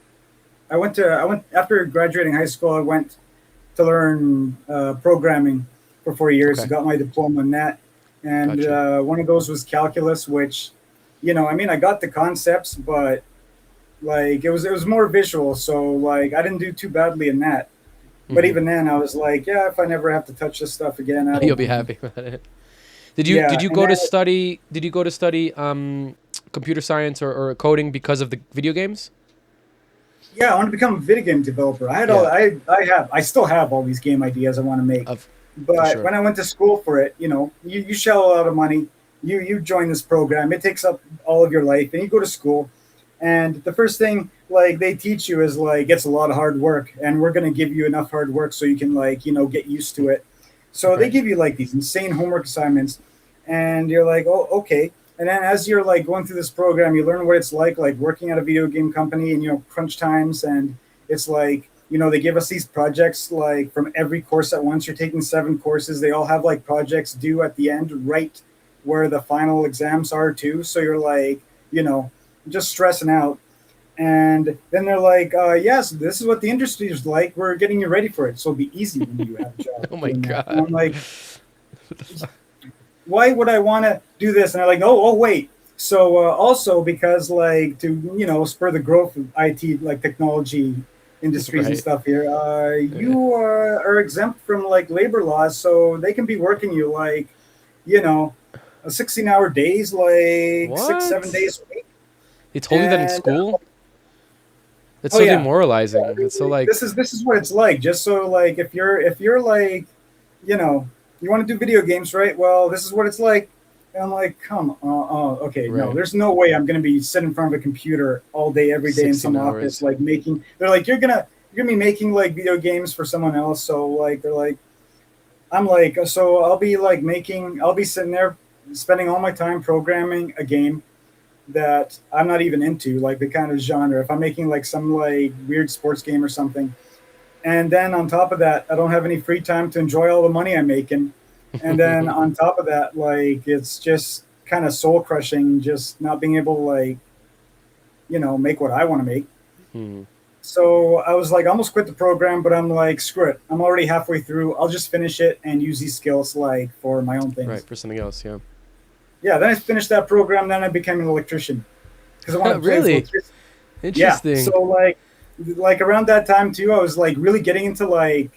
I went after graduating high school. I went to learn programming for 4 years. Okay. Got my diploma in that, and Gotcha. one of those was calculus, which I mean, I got the concepts, but like it was more visual, so like I didn't do too badly in that. But Hmm. even then, I was like, yeah, if I never have to touch this stuff again, I You'll don't be mind. happy with it. Did Yeah, you and go then to study? Did you go to study computer science or coding because of the video games? yeah, I want to become a video game developer. I had all Yeah, I still have all these game ideas I want to make. of for But sure. when I went to school for it, you shell a lot of money, you join this program, it takes up all of your life, and you go to school, and the first thing like they teach you is like it's a lot of hard work, and we're gonna give you enough hard work so you can like get used to it. So they Right. give you like these insane homework assignments, and you're like, oh, okay. And then as you're like going through this program, you learn what it's like working at a video game company and crunch times, and it's like they give us these projects like from every course at once. You're taking 7 courses. They all have like projects due at the end, right where the final exams are too. So you're like, you know, just stressing out. And then they're like, yes, this is what the industry is like. We're getting you ready for it. So it'll be easy when you have a job Oh my doing that. And god. I'm like, why would I want to do this? And they're like, oh, wait. So also because like to spur the growth of IT like technology industries and Right. stuff here, Yeah. you are exempt from like labor laws, so they can be working you like you know 16-hour days, like six, 7 days What? a week. They told you that in And school? That's oh so yeah, demoralizing. It's so like, this is what it's like. Just so like if you're like you know you want to do video games, right? Well, this is what it's like. And I'm like, come on, okay, no, right, there's no way I'm gonna be sitting in front of a computer all day, every day in 16 some office, hours. like making. They're like, you're gonna be making like video games for someone else. So like, they're like, I'm like, so I'll be sitting there spending all my time programming a game that I'm not even into, like the kind of genre. If I'm making like some like weird sports game or something, and then on top of that, I don't have any free time to enjoy all the money I'm making. And then on top of that, like it's just kind of soul crushing, just not being able to like, make what I want to make. Hmm. So I was like almost quit the program, but I'm like, screw it. I'm already halfway through. I'll just finish it and use these skills like for my own Right, things. for something else, yeah. Yeah, then I finished that program, then I became an electrician because I wanted to play with Really? electricity. Yeah. Interesting. So like around that time too, I was like really getting into like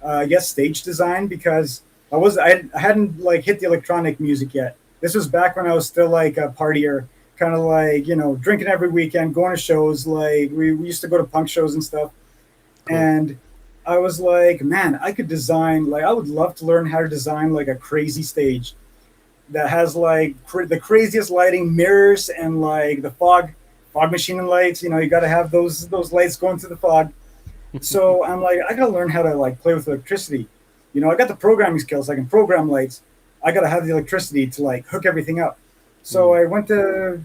I guess stage design because I hadn't like hit the electronic music yet. This was back when I was still like a partier, kind of like drinking every weekend, going to shows. Like we used to go to punk shows and stuff, Cool. and I was like, man, I could design. Like I would love to learn how to design like a crazy stage that has like the craziest lighting, mirrors, and like the fog machine and lights. You got to have those lights going through the fog. So I'm like, I gotta learn how to like play with electricity. I got the programming skills. I can program lights. I gotta have the electricity to like hook everything up. So Hmm. I went to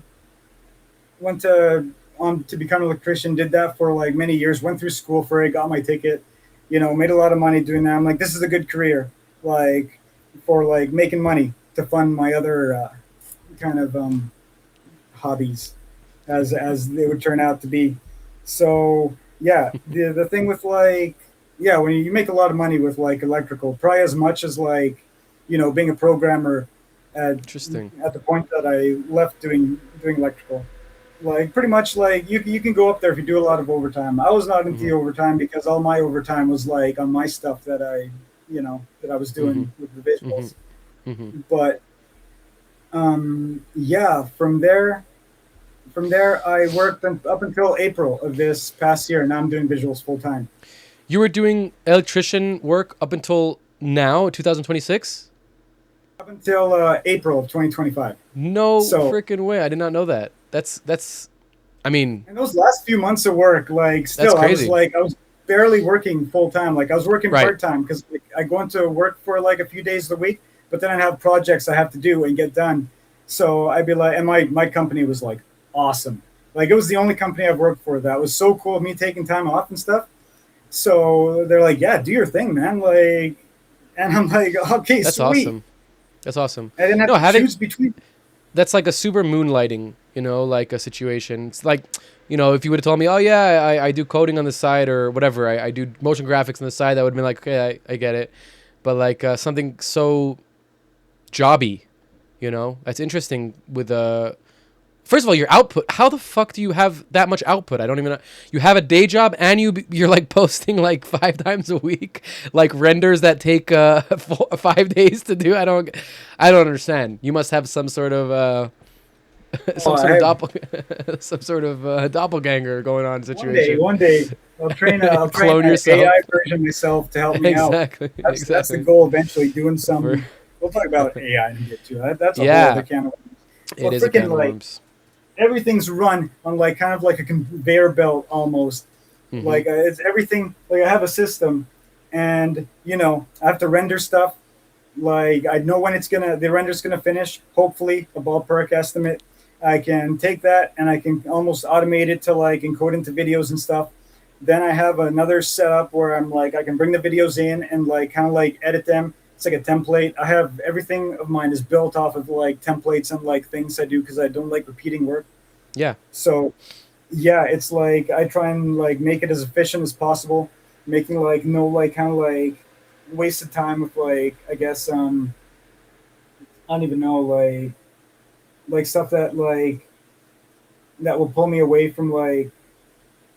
become an electrician. Did that for like many years. Went through school for it. Got my ticket. Made a lot of money doing that. I'm like, this is a good career. Like for like making money to fund my other kind of hobbies, as they would turn out to be. So yeah, the thing with like yeah, when you make a lot of money with like electrical, probably as much as like being a programmer at Interesting. at the point that I left doing electrical. Like pretty much like you can go up there if you do a lot of overtime. I was not into Hmm. the overtime because all my overtime was like on my stuff that I was Hmm. doing with the Hmm. visuals. Hmm. But yeah, from there I worked up until April of this past year. Now I'm doing visuals full time. You were doing electrician work up until now, 2026? Up until April of 2025. No So freaking way. I did not know that. I mean, in those last few months of work, like that's still crazy. I was barely working full time. Like I was working Right. part time because I go into work for like a few days of the week, but then I have projects I have to do and get done. So I'd be like, and my company was like awesome. Like it was the only company I've worked for that was so cool. Me taking time off and stuff. So they're like, yeah, do your thing, man. Like, and I'm like, okay, That's sweet. awesome. That's awesome. I didn't have No, to having choose between. that's like a super moonlighting, like a situation. It's like, if you would have told me, oh yeah, I do coding on the side or whatever, I do motion graphics on the side, that would have been like, okay, I get it. But like something so jobby, that's interesting with First of all, your output. How the fuck do you have that much output? I don't even know. You have a day job and you're like posting like 5 times a week, like renders that take 5 days to do. I don't understand. You must have some sort of some sort of doppelganger going on situation. One day, I'll train Clone an yourself. AI version of myself to help me out. That's the goal eventually. Doing some. We'll talk about AI in a bit too. That's a whole other can of worms. It is a can of worms. Everything's run on like kind of like a conveyor belt almost. Like it's everything. Like I have a system, and I have to render stuff. Like I know when the render's gonna finish. Hopefully, a ballpark estimate. I can take that and I can almost automate it to like encode into videos and stuff. Then I have another setup where I'm like I can bring the videos in and like kind of like edit them. It's like a template. I have everything of mine is built off of like templates and like things I do because I don't like repeating work. Yeah. So, yeah, it's like I try and like make it as efficient as possible, making like no like kind of like wasted time with like I guess I don't even know like stuff that like that will pull me away from like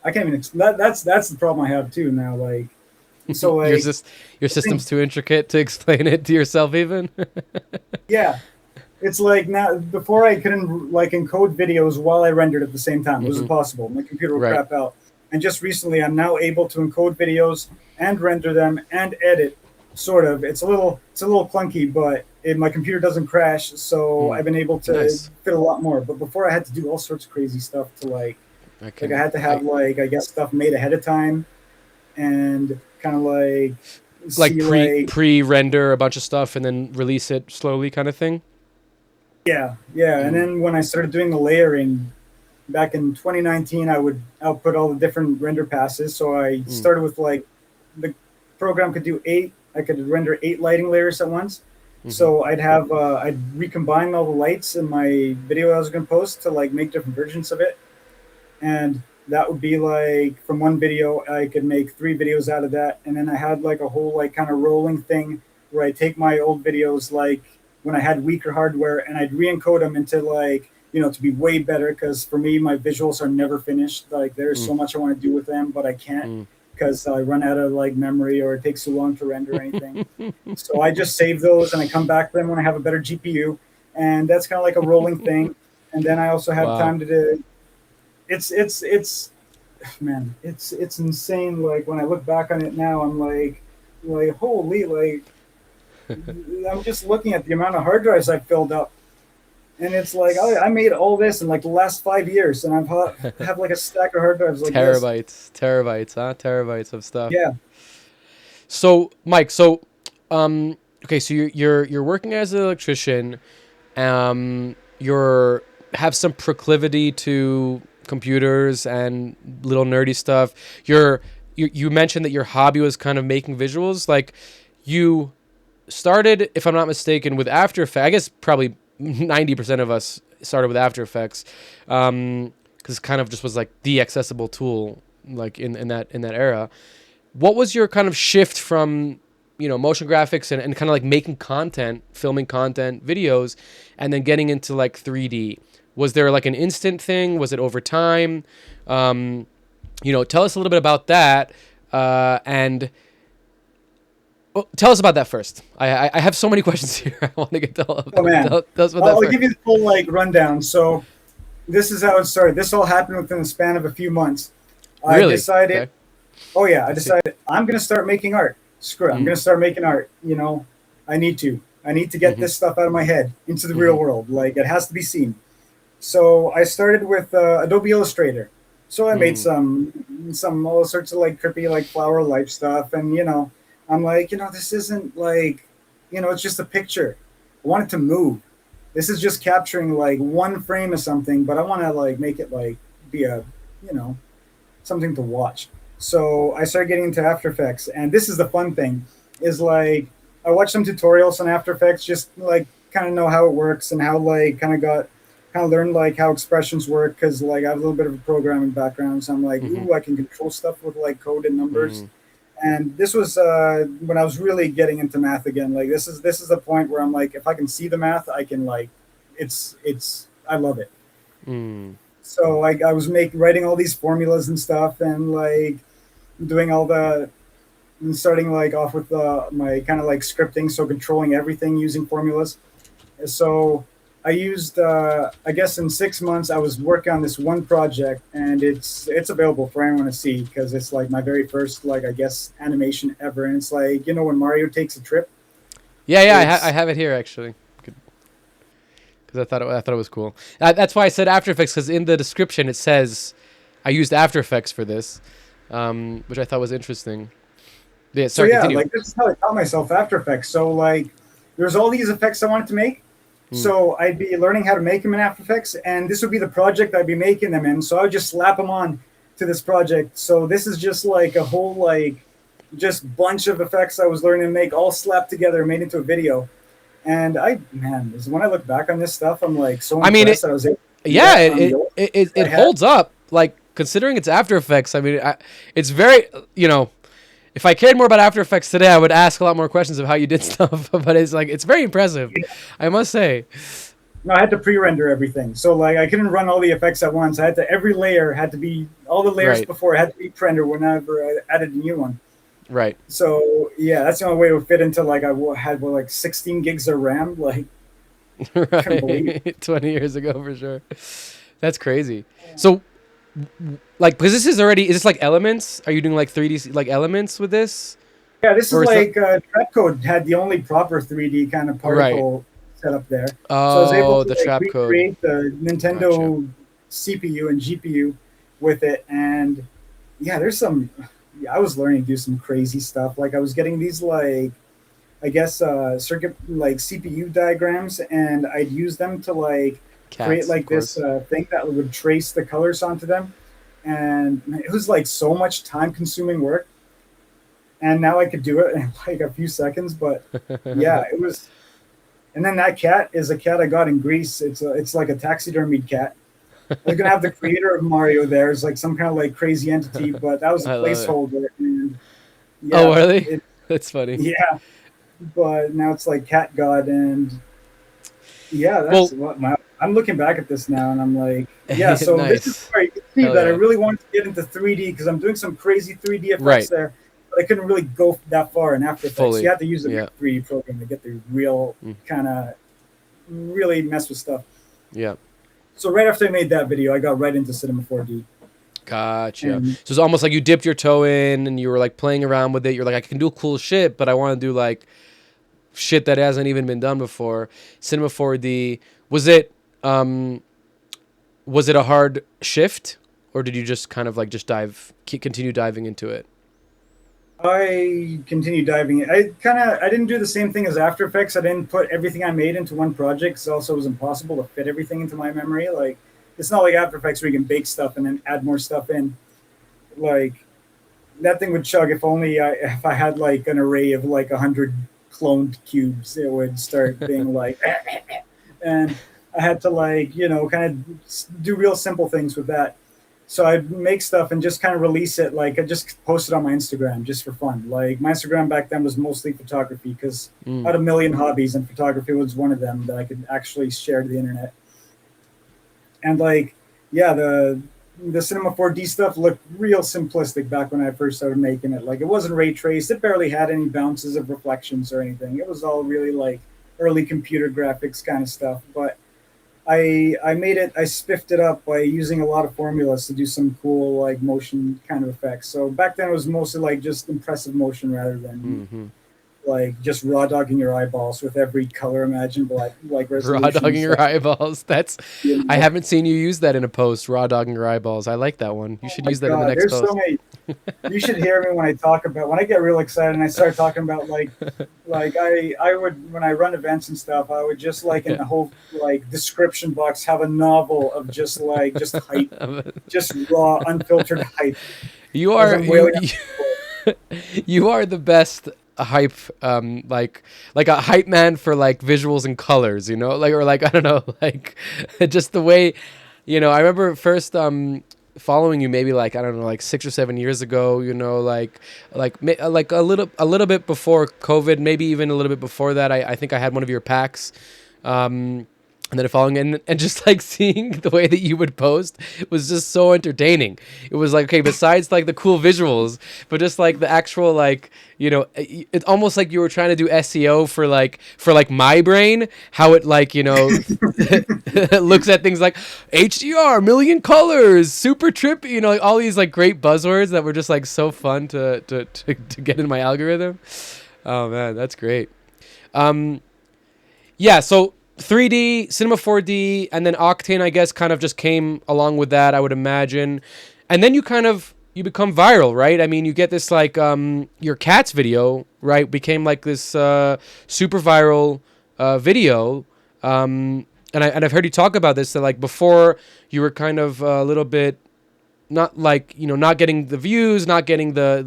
I can't even that's the problem I have too now like. So like your system's too intricate to explain it to yourself even. Yeah, it's like now before I couldn't like encode videos while I rendered at the same time. It wasn't possible. My computer would crap out. And just recently, I'm now able to encode videos and render them and edit. Sort of. It's a little clunky, but my computer doesn't crash, so I've been able to fit a lot more. But before, I had to do all sorts of crazy stuff to like I had to have I guess stuff made ahead of time, and kind of like pre-render a bunch of stuff and then release it slowly kind of thing. Yeah. And then when I started doing the layering back in 2019, I would output all the different render passes. So I started with like the program could do 8. I could render 8 lighting layers at once. So I'd recombine all the lights in my video I was going to post to like make different versions of it. And that would be like from one video, I could make 3 videos out of that. And then I had like a whole like kind of rolling thing where I take my old videos, like when I had weaker hardware, and I'd re-encode them into like, to be way better. Cause for me, my visuals are never finished. Like there's so much I want to do with them, but I can't because I run out of like memory or it takes too long to render anything. So I just save those and I come back to them when I have a better GPU. And that's kind of like a rolling thing. And then I also have time to do. It's insane. Like when I look back on it now, I'm like holy, like I'm just looking at the amount of hard drives I filled up, and it's like I made all this in like the last 5 years, and I have like a stack of hard drives like terabytes of stuff. Yeah. So Mike, okay, so you're working as an electrician, you're have some proclivity to computers and little nerdy stuff. You mentioned that your hobby was kind of making visuals. Like you started, if I'm not mistaken, with After Effects. I guess probably 90% of us started with After Effects, because it kind of just was like the accessible tool, like in that era. What was your kind of shift from motion graphics and kind of like making content, filming content, videos, and then getting into like 3D? Was there like an instant thing? Was it over time? Tell us a little bit about that, and tell us about that first. I have so many questions here. I want to get to all of them. Oh man, tell us about that I'll first. give you the full like rundown. So this is how it started. This all happened within the span of a few months. Really? I decided. Okay. Oh yeah, I decided I'm gonna start making art. Screw it, I'm gonna start making art. I need to get this stuff out of my head into the real world. Like it has to be seen. So I started with Adobe Illustrator. So I made some all sorts of like trippy like flower life stuff, and I'm like, this isn't like, it's just a picture. I want it to move. This is just capturing like one frame of something, but I want to like make it like be a, something to watch. So I started getting into After Effects, and this is the fun thing, is like I watched some tutorials on After Effects, just like kind of know how it works and how like kind of learned like how expressions work, because like I have a little bit of a programming background, so I'm like, ooh, I can control stuff with like code and numbers. And this was when I was really getting into math again. Like this is the point where I'm like, if I can see the math, I can like, I love it. So like I was writing all these formulas and stuff, and like doing all the and starting like off with my kind of like scripting, so controlling everything using formulas. So I used, I guess in 6 months, I was working on this one project, and it's available for anyone to see because it's like my very first, like I guess, animation ever. And it's like, you know, when Mario takes a trip. Yeah, I have it here actually. Because I thought it was cool. That's why I said After Effects, because in the description it says I used After Effects for this, which I thought was interesting. Yeah, So sorry, yeah, continue. like this is how I taught myself After Effects. So like, there's all these effects I wanted to make. So I'd be learning how to make them in After Effects, and this would be the project I'd be making them in. So I would just slap them on to this project. So this is just like a whole like just bunch of effects I was learning to make, all slapped together, made into a video. And when I look back on this stuff, I'm like so impressed that I was able to do yeah, that on the old it holds up. Like considering it's After Effects, I mean, it's very, you know, if I cared more about After Effects today, I would ask a lot more questions of how you did stuff. But it's like it's very impressive, I must say. No, I had to pre-render everything, so like I couldn't run all the effects at once. I had to every layer had to be all the layers Right. before had to be pre-rendered whenever I added a new one. Right. So yeah, that's the only way it would fit into like had like 16 gigs of RAM. Like, couldn't believe it. Right. 20 years ago for sure. That's crazy. So, like, because this is already, is this like Elements? Are you doing like 3D like Elements with this? Yeah, this is Or is like Trapcode had the only proper 3D kind of particle setup there. So I was Oh, able to the like, trap code. recreate the Nintendo CPU and GPU with it, and yeah, I was learning to do some crazy stuff. Like I was getting these like I guess circuit like CPU diagrams, and I'd use them to like create Cats, like of this course. thing that would trace the colors onto them, and it was like so much time consuming work. And now I could do it in like a few seconds, but yeah, it was. And then that cat is a cat I got in Greece. It's like a taxidermied cat. I was gonna have the creator of Mario there as like some kind of like crazy entity, but that was a I love it. placeholder. And yeah, Oh, really? That's funny. yeah, but now it's like Cat God, and yeah, that's I'm looking back at this now, and I'm like, yeah. So this is Nice. where you can see Hell that I yeah. really wanted to get into 3D because I'm doing some crazy 3D effects Right. there, but I couldn't really go that far in After Effects. Fully. So you have to use a Yeah. 3D program to get the real kind of really mess with stuff. Yeah. So right after I made that video, I got right into Cinema 4D. Gotcha. And So it's almost like you dipped your toe in and you were like playing around with it. You're like, I can do cool shit, but I want to do like shit that hasn't even been done before. Cinema 4D. Was it a hard shift, or did you just kind of like just continue diving into it? I continued diving in. I didn't do the same thing as After Effects. I didn't put everything I made into one project because also it was impossible to fit everything into my memory. Like it's not like After Effects where you can bake stuff and then add more stuff in. Like that thing would chug if if I had like an array of like 100 cloned cubes, it would start being like, and I had to like kind of do real simple things with that. So I'd make stuff and just kind of release it. Like I just posted on my Instagram just for fun. Like my Instagram back then was mostly photography because I had a million hobbies and photography was one of them that I could actually share to the internet. And like, yeah, the Cinema 4D stuff looked real simplistic back when I first started making it. Like it wasn't ray traced. It barely had any bounces of reflections or anything. It was all really like early computer graphics kind of stuff. But I made it, I spiffed it up by using a lot of formulas to do some cool like motion kind of effects. So back then it was mostly like just impressive motion rather than like just raw dogging your eyeballs with every color imaginable, like resolution. Raw dogging your eyeballs. That's You I know? haven't seen you use that in a post. Raw dogging your eyeballs. I like that one. You should use that in the next There's post. so many. You should hear me when I get real excited and I start talking about like I would when I run events and stuff, I would just like in the whole like description box have a novel of just hype, just raw unfiltered hype. You As are I'm wailing you are the best hype like a hype man for like visuals and colors, like or like I don't know, like just the way I remember first following you maybe like I don't know like 6 or 7 years ago, like a little bit before COVID, maybe even a little bit before that. I think I had one of your packs and then following, and just like seeing the way that you would post was just so entertaining. It was like, okay, besides like the cool visuals, but just like the actual, like, you know, it's almost like you were trying to do SEO for like my brain, how it, like, you know, looks at things like HDR, million colors, super trippy, you know, like all these like great buzzwords that were just like so fun to get in my algorithm. Oh man, that's great. Yeah, so 3D, Cinema 4D, and then Octane, I guess, kind of just came along with that, I would imagine. And then you become viral, right? I mean, you get this, like, your cats video, right, became like this super viral video. And I've heard you talk about this, that like before you were kind of a little bit not, like, you know, not getting the views, not getting the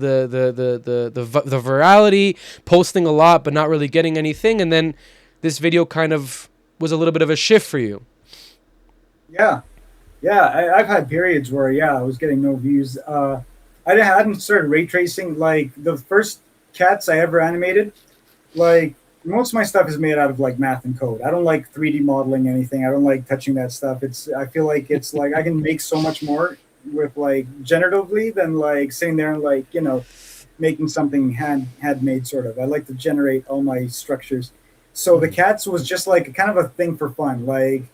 virality, posting a lot but not really getting anything, and then this video kind of was a little bit of a shift for you. Yeah, I've had periods where I was getting no views. Hadn't started ray tracing. Like the first cats I ever animated, like most of my stuff is made out of like math and code. I don't like 3D modeling anything. I don't like touching that stuff. I feel like it's like I can make so much more with like generatively than like sitting there and like, you know, making something handmade sort of. I like to generate all my structures. So the cats was just like kind of a thing for fun. Like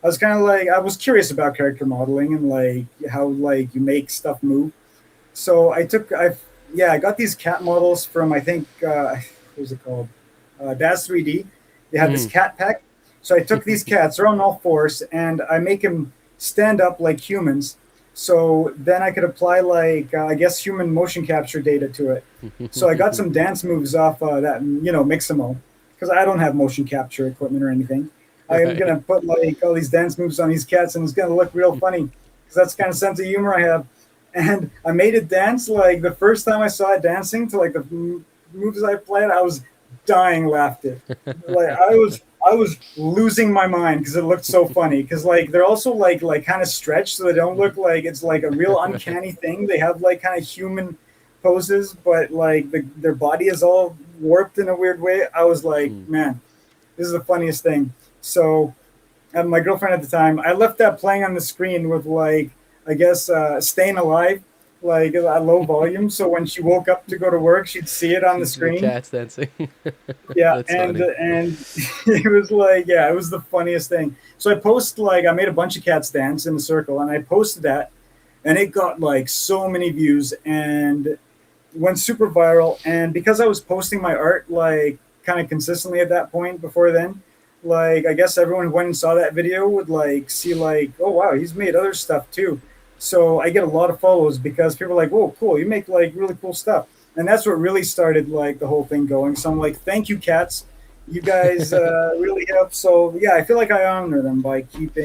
I was kind of like, I was curious about character modeling and like how like you make stuff move. So I got these cat models from, I think, what was it called? Daz 3D. They had this cat pack. So I took these cats, they're on all fours, and I make them stand up like humans. So then I could apply like, I guess, human motion capture data to it. So I got some dance moves off that, you know, Mixamo, because I don't have motion capture equipment or anything. I'm going to put like all these dance moves on these cats, and it's going to look real funny because that's the kind of sense of humor I have. And I made it dance. Like the first time I saw it dancing to like the moves I played, I was dying laughter. Like I was losing my mind because it looked so funny. Because like they're also like kind of stretched, so they don't look like it's like a real uncanny thing. They have like kind of human poses, but like their body is all warped in a weird way. I was like, man, this is the funniest thing. So my girlfriend at the time, I left that playing on the screen with like, I guess, Staying Alive, like at low volume. So when she woke up to go to work, she'd see it on the screen. Cats dancing. Yeah, and it was like, it was the funniest thing. So I made a bunch of cats dance in a circle, and I posted that, and it got like so many views and went super viral. And because I was posting my art like kind of consistently at that point before then, like I guess everyone who went and saw that video would like see like, oh wow, he's made other stuff too. So I get a lot of follows because people are like, whoa, cool, you make like really cool stuff. And that's what really started like the whole thing going. So I'm like, thank you, cats. You guys really help. So yeah, I feel like I honor them by I keep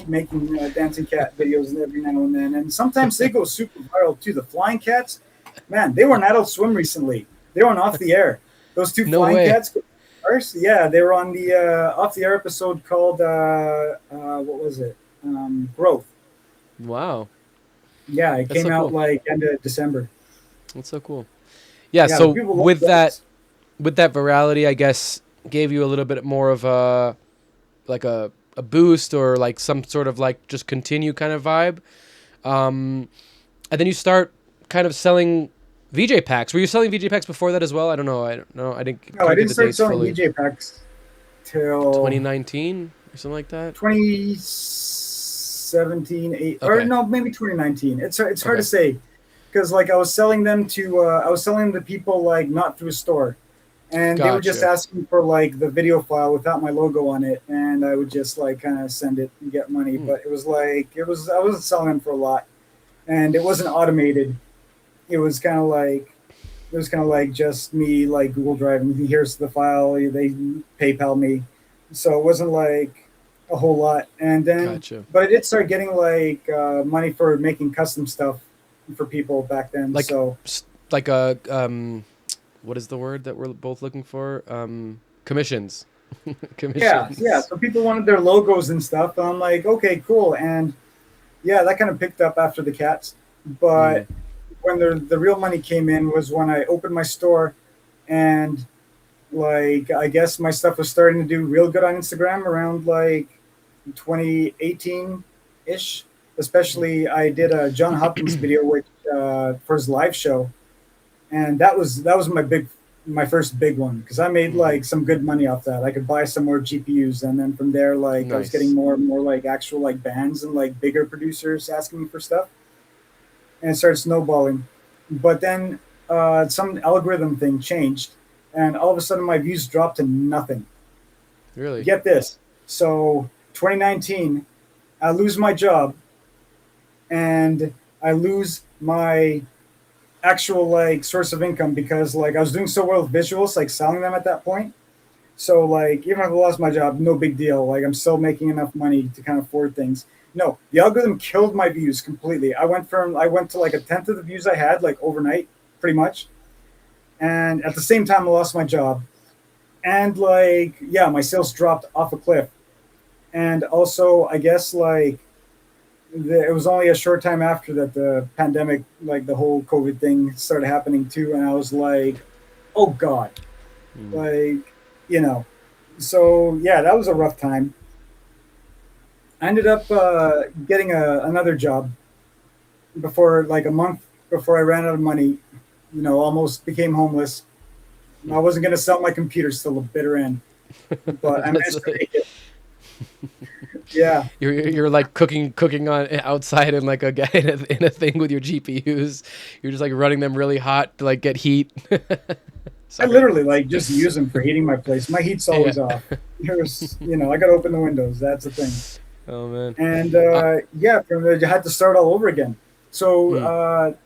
making dancing cat videos every now and then. And sometimes they go super viral too. The flying cats, man, they were on Adult Swim recently. They were on Off the Air. Those two flying cats. Yeah, they were on the Off the Air episode called what was it? Growth. Wow. Yeah, it came out like end of December. That's so cool. Yeah, so with that virality, I guess, gave you a little bit more of a boost or like some sort of like just continue kind of vibe. And then you start kind of selling VJ packs. Were you selling VJ packs before that as well? I don't know. I didn't. No, I didn't start selling VJ packs till 2019 or something like that. 2017, or no, maybe 2019. It's hard to say because like I was selling them to people like not through a store, and they were just asking for like the video file without my logo on it, and I would just like kind of send it and get money. But I wasn't selling them for a lot, and it wasn't automated. It was kind of like just me like Google Drive and here's the file. They PayPal me, so it wasn't like a whole lot. And then, but I did start getting like money for making custom stuff for people back then. Like a what is the word that we're both looking for? Commissions. Commissions. Yeah. So people wanted their logos and stuff. I'm like, okay, cool. And yeah, that kind of picked up after the cats, but. When the real money came in was when I opened my store, and like I guess my stuff was starting to do real good on Instagram around like 2018 ish. Especially, I did a John Hopkins video which for his live show, and that was my first big one because I made like some good money off that. I could buy some more GPUs, and then from there, like I was getting Nice. more and more like actual like bands and like bigger producers asking me for stuff, and it started snowballing. But then some algorithm thing changed, and all of a sudden my views dropped to nothing. Really? Get this. So 2019, I lose my job and I lose my actual like source of income because like I was doing so well with visuals, like selling them at that point. So like even if I lost my job, no big deal. Like I'm still making enough money to kind of afford things. No, the algorithm killed my views completely. I went to like a tenth of the views I had like overnight, pretty much. And at the same time, I lost my job. And like yeah, my sales dropped off a cliff. And also, I guess like it was only a short time after that the pandemic, like the whole COVID thing, started happening too, and I was like, "Oh God!" Mm. Like, you know. So yeah, that was a rough time. I ended up getting another job before, like a month before I ran out of money. Almost became homeless. I wasn't gonna sell my computer till the bitter end, but I That's managed to make it. Yeah. you're like cooking on outside in like in a thing with your GPUs. You're just like running them really hot to like get heat. I Sorry. literally like just use them for heating my place. My heat's Yeah. always off. I got to open the windows. That's the thing. Oh man. And Uh, yeah, from there, you had to start all over again. So mm,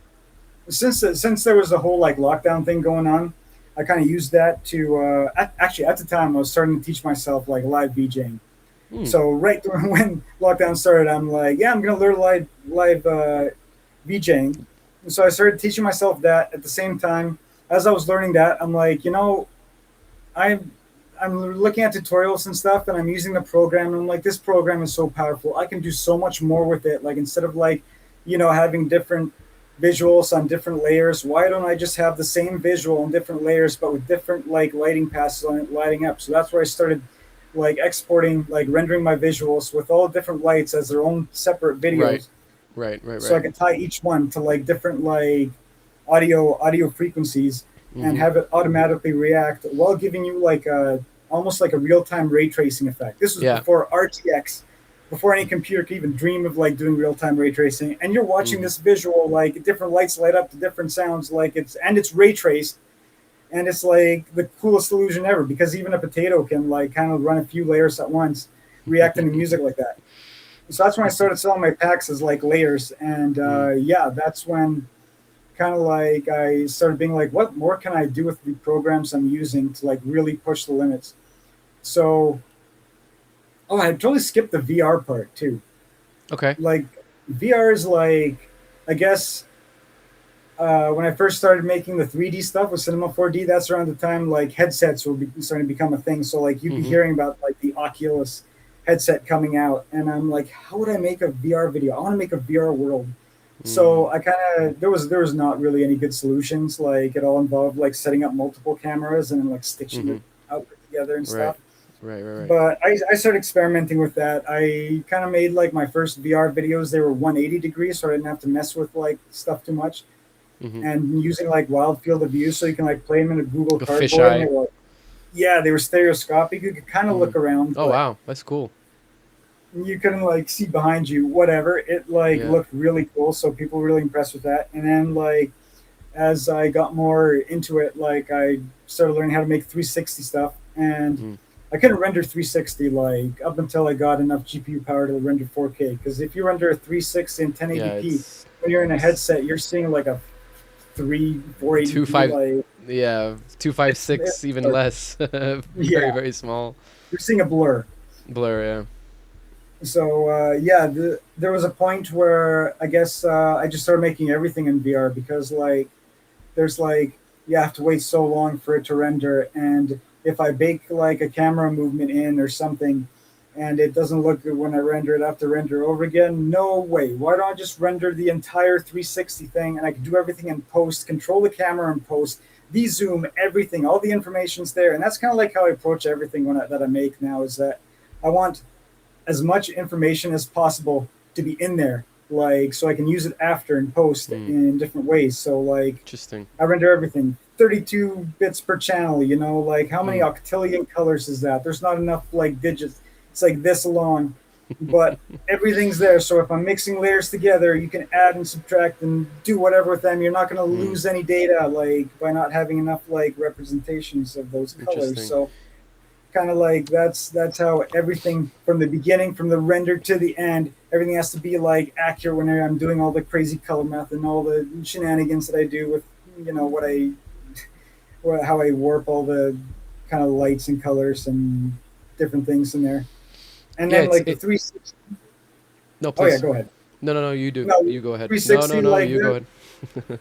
since there was the whole like lockdown thing going on, I kind of used that to actually at the time I was starting to teach myself like live VJing. mm, So right when lockdown started, I'm like, yeah, I'm gonna learn live VJing. And so I started teaching myself that at the same time as I was learning that. I'm like, I'm I'm looking at tutorials and stuff, and I'm using the program. And I'm like, this program is so powerful. I can do so much more with it. Like instead of like, having different visuals on different layers, why don't I just have the same visual on different layers, but with different like lighting passes on it, lighting up? So that's where I started like exporting, like rendering my visuals with all different lights as their own separate right. videos, Right. Right. so I Right. can tie each one to like different like audio frequencies and Hmm. have it automatically react while giving you like a almost like a real-time ray tracing effect. This was Yeah. before RTX, before any computer could even dream of like doing real-time ray tracing. And you're watching Hmm. this visual, like different lights light up to different sounds, like it's ray traced, and it's like the coolest illusion ever because even a potato can like kind of run a few layers at once, reacting to music like that. So that's when I started selling my packs as like layers, and Mm. yeah, that's when kind of like I started being like, what more can I do with the programs I'm using to like really push the limits? So, oh, I totally skipped the VR part too. Okay. Like, VR is like, I guess when I first started making the 3D stuff with Cinema 4D, that's around the time like headsets were starting to become a thing. So like you'd be Hmm. hearing about like the Oculus headset coming out, and I'm like, how would I make a VR video? I want to make a VR world. Mm. So I kind of there was not really any good solutions. Like it all involved like setting up multiple cameras and then like stitching Hmm. it out together and Right. stuff. Right. Right. Right. But I started experimenting with that. I kind of made like my first VR videos. They were 180 degrees, so I didn't have to mess with like stuff too much. Hmm. And using like wild field of view, so you can like play them in a Google Like a Cardboard. And fisheye. yeah, they were stereoscopic. You could kind of Hmm. look around, Oh but wow, that's cool. you couldn't like see behind you. Whatever. It like Yeah. looked really cool, so people were really impressed with that. And then like as I got more into it, like I started learning how to make 360 stuff, and Mm. I couldn't render 360 like up until I got enough GPU power to render 4K. Because if you render 360 in Yeah. 1080p, It's when you're in a it's headset, you're seeing like a two 480p. five. Like Yeah, two five it's six, even less. Very yeah, very small you're seeing a blur. blur. Yeah. So yeah, there was a point where I guess I just started making everything in VR because like there's like you have to wait so long for it to render, and if I bake like a camera movement in or something and it doesn't look good when I render it, I have to render over again. No way. Why don't I just render the entire 360 thing and I can do everything in post, control the camera in post, de-zoom everything, all the information's there. And that's kind of like how I approach everything that I make now is that I want as much information as possible to be in there, like so I can use it after and post in different ways. So like Interesting. I render everything 32 bits per channel, you know, like how many octillion colors is that? There's not enough like digits. It's like this long, but everything's there. So if I'm mixing layers together, you can add and subtract and do whatever with them. You're not going to lose any data like by not having enough like representations of those colors. So kind of like that's how everything from the beginning, from the render to the end, everything has to be like accurate when I'm doing all the crazy color math and all the shenanigans that I do with, you know, how I warp all the kind of lights and colors and different things in there. And then like the 360. No, please. Oh yeah, go ahead. No, you do. No, You go ahead. 360, No, like you go that. ahead.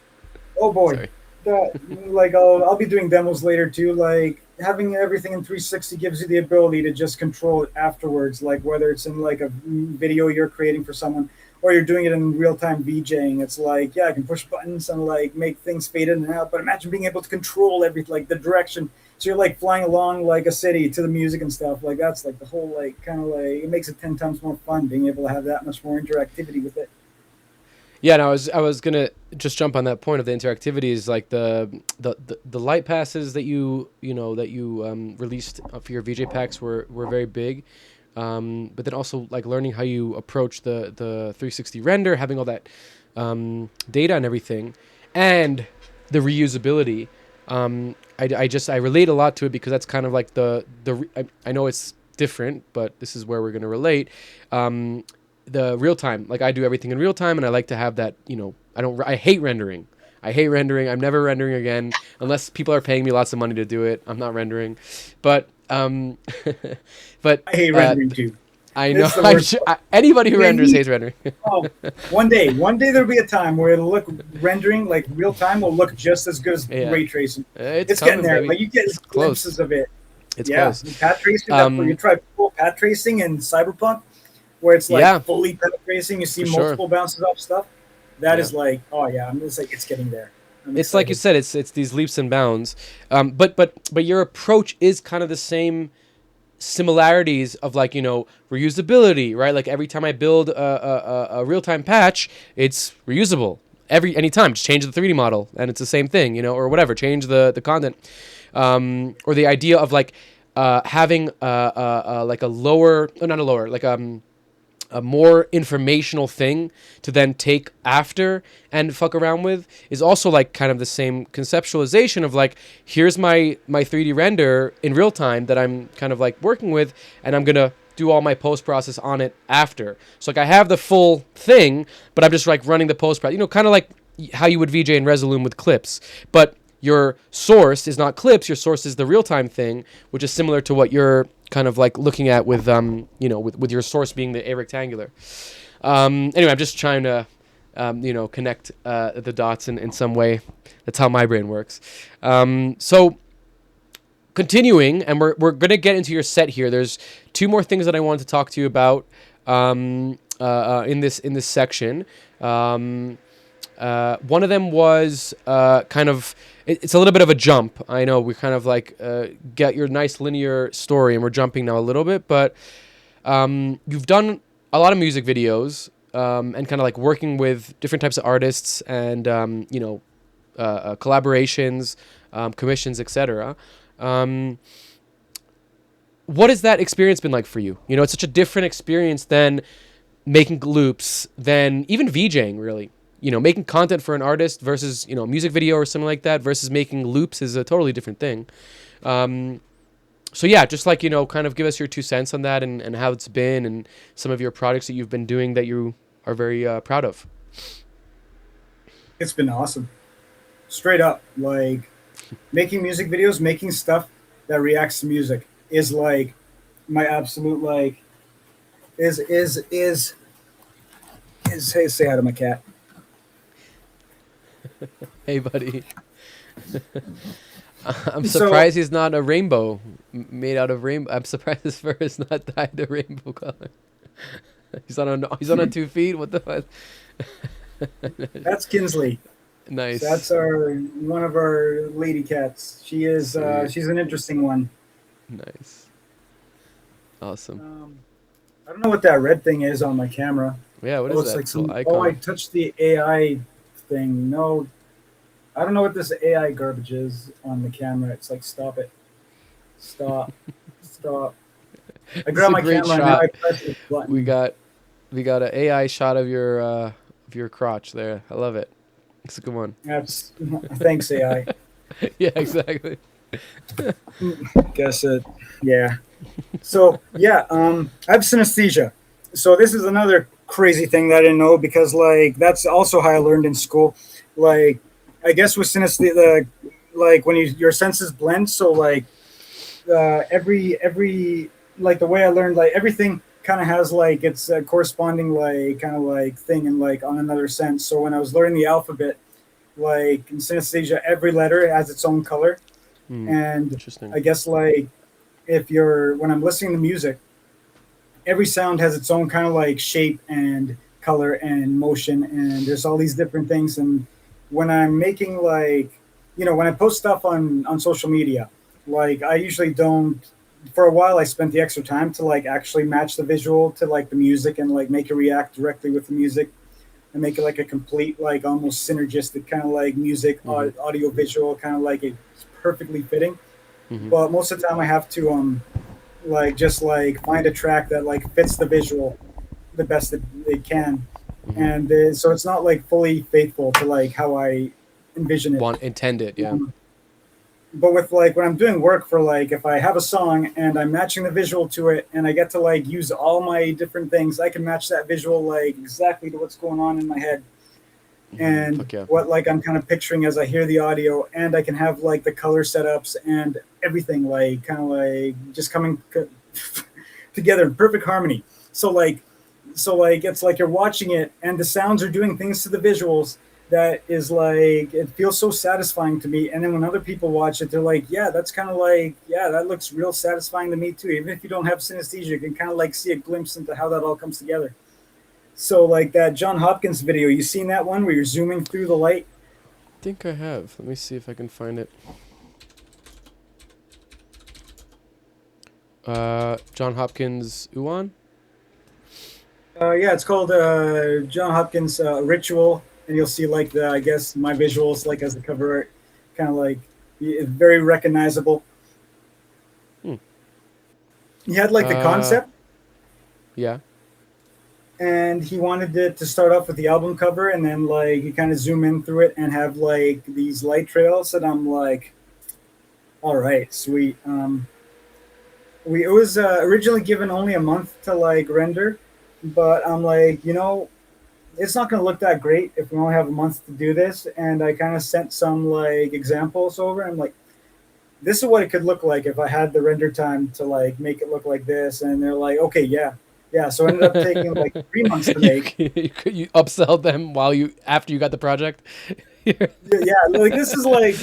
Oh boy. Sorry. Like I'll be doing demos later too. Like having everything in 360 gives you the ability to just control it afterwards. Like whether it's in like a video you're creating for someone or you're doing it in real time VJing. It's like, yeah, I can push buttons and like make things fade in and out. But imagine being able to control everything, like the direction. So you're like flying along like a city to the music and stuff. Like that's like the whole like kind of like it makes it 10 times more fun being able to have that much more interactivity with it. Yeah, and I was gonna just jump on that point of the interactivity is like the light passes that you released for your VJ packs were very big, but then also like learning how you approach the 360 render, having all that data and everything, and the reusability. I relate a lot to it because that's kind of like I know it's different, but this is where we're gonna relate. The real time, like I do everything in real time, and I like to have that. You know, I hate rendering. I'm never rendering again unless people are paying me lots of money to do it. I'm not rendering, but but I hate rendering too. I know. Anybody who renders hates rendering. Oh, one day there'll be a time where it'll look rendering like real time will look just as good as ray tracing. It's getting there. Baby. Like you get glimpses of it. It's close. Pat tracing. Where you try full pat tracing in Cyberpunk, where it's like fully pat tracing. You see multiple bounces off stuff. That is like, oh yeah, I'm just like it's getting there. It's like you said, it's these leaps and bounds. But your approach is kind of the same similarities of like, you know, reusability, right? Like every time I build a real-time patch, it's reusable anytime. Just change the 3D model and it's the same thing, you know, or whatever. Change the content, or the idea of like having like a more informational thing to then take after and fuck around with is also like kind of the same conceptualization of like, here's my 3D render in real time that I'm kind of like working with, and I'm gonna do all my post process on it after. So like I have the full thing, but I'm just like running the post process, you know, kind of like how you would VJ in Resolume with clips, but your source is not clips, your source is the real time thing, which is similar to what you're kind of like looking at with you know, with your source being the A rectangular. Anyway, I'm just trying to you know, connect the dots in some way. That's how my brain works. So continuing, and we're gonna get into your set here. There's two more things that I wanted to talk to you about in this section. One of them was kind of, it's a little bit of a jump. I know we kind of like get your nice linear story, and we're jumping now a little bit, but you've done a lot of music videos and kind of like working with different types of artists and you know, collaborations, commissions, etc. What has that experience been like for you? You know, it's such a different experience than making loops, than even VJing, really. You know, making content for an artist versus, you know, a music video or something like that versus making loops is a totally different thing. So yeah, just like, you know, kind of give us your 2 cents on that and how it's been and some of your projects that you've been doing that you are very proud of. It's been awesome. Straight up, like making music videos, making stuff that reacts to music is like my absolute like is hey, say hi to my cat. Hey, buddy. I'm surprised he's not a rainbow made out of rainbow. I'm surprised his fur is not dyed a rainbow color. He's on 2 feet. What the fuck? That's Kinsley. Nice. So that's one of our lady cats. She is she's an interesting one. Nice. Awesome. I don't know what that red thing is on my camera. Yeah, what It is looks that like little some. icon? Oh, I touched the AI thing. No, I don't know what this AI garbage is on the camera. It's like, stop it, stop, stop. I This is grab a my great camera and now shot. I press this We button. got we got an AI shot of your crotch there. I love it. It's a good one. That's thanks AI. Yeah, exactly. Guess it. Yeah. So yeah, I have synesthesia. So this is another crazy thing that I didn't know because like that's also how I learned in school. Like I guess with synesthesia, like when your senses blend. So like every like the way I learned, like everything kind of has like its corresponding like kind of like thing and like on another sense. So when I was learning the alphabet, like in synesthesia, every letter has its own color, Hmm. and Interesting. I guess like if you're when I'm listening to music, every sound has its own kind of like shape and color and motion, and there's all these different things. And when I'm making like, when I post stuff on social media, like I usually don't. For a while, I spent the extra time to like actually match the visual to like the music and like make it react directly with the music and make it like a complete like almost synergistic kind of like music Mm-hmm. audio visual kind of like it's perfectly fitting. Mm-hmm. But most of the time, I have to like just like find a track that like fits the visual the best that it can, Mm-hmm. and so it's not like fully faithful to like how I envision it. Want intend it, yeah. But with like when I'm doing work for like if I have a song and I'm matching the visual to it and I get to like use all my different things, I can match that visual like exactly to what's going on in my head Mm-hmm. and Fuck yeah. what like I'm kind of picturing as I hear the audio, and I can have like the color setups and everything like kind of like just coming together in perfect harmony. So like it's like you're watching it and the sounds are doing things to the visuals that is like it feels so satisfying to me. And then when other people watch it, they're like, yeah, that's kind of like, yeah, that looks real satisfying to me too. Even if you don't have synesthesia, you can kind of like see a glimpse into how that all comes together. So like that John Hopkins video, you seen that one where you're zooming through the light? I think I have. Let me see if I can find it. John Hopkins UON? Yeah, it's called John Hopkins Ritual, and you'll see like the I guess my visuals like as the cover art, kind of like very recognizable. Hmm. He had like the Uh concept, yeah. and he wanted it to start off with the album cover, and then like you kind of zoom in through it and have like these light trails, and I'm like, all right, sweet. We it was originally given only a month to like render, but I'm like, it's not going to look that great if we only have a month to do this. And I kind of sent some like examples over. I'm like, this is what it could look like if I had the render time to like make it look like this. And they're like, okay, yeah, yeah. So it ended up taking like 3 months to make. You upsell them after you got the project. Yeah, like this is like.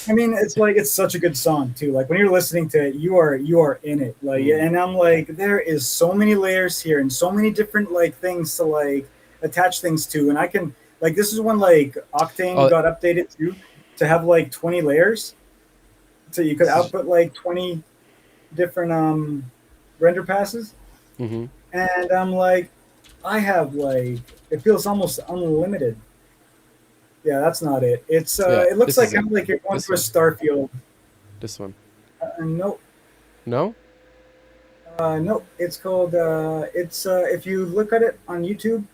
I mean, it's like it's such a good song too. Like when you're listening to it, you are in it. Like, Mm. and I'm like, there is so many layers here and so many different like things to like attach things to, and I can like this is when like Octane Oh, got updated too to have like 20 layers, so you could this is. output like 20 different render passes, Mm-hmm. and I'm like, I have like it feels almost unlimited. Yeah, that's not it. It's Yeah, it looks this like is it. kind of like you're going This through a one. star field. This one. No, No? no, it's called it's if you look at it on YouTube,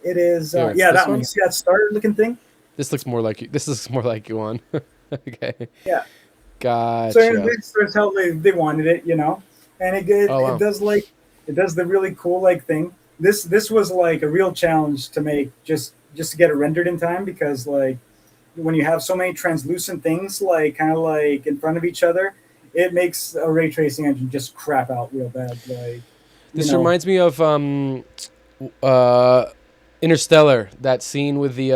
it is Here, yeah, this that one. You one? see that star looking thing? This looks more like you. This looks more like you on. Okay. Yeah. So Gotcha. that's how they wanted it. And Oh it wow. does like it does the really cool like thing. This was like a real challenge to make just to get it rendered in time because like when you have so many translucent things like kind of like in front of each other, it makes a ray tracing engine just crap out real bad. Like, you This know, reminds me of uh Interstellar, that scene with the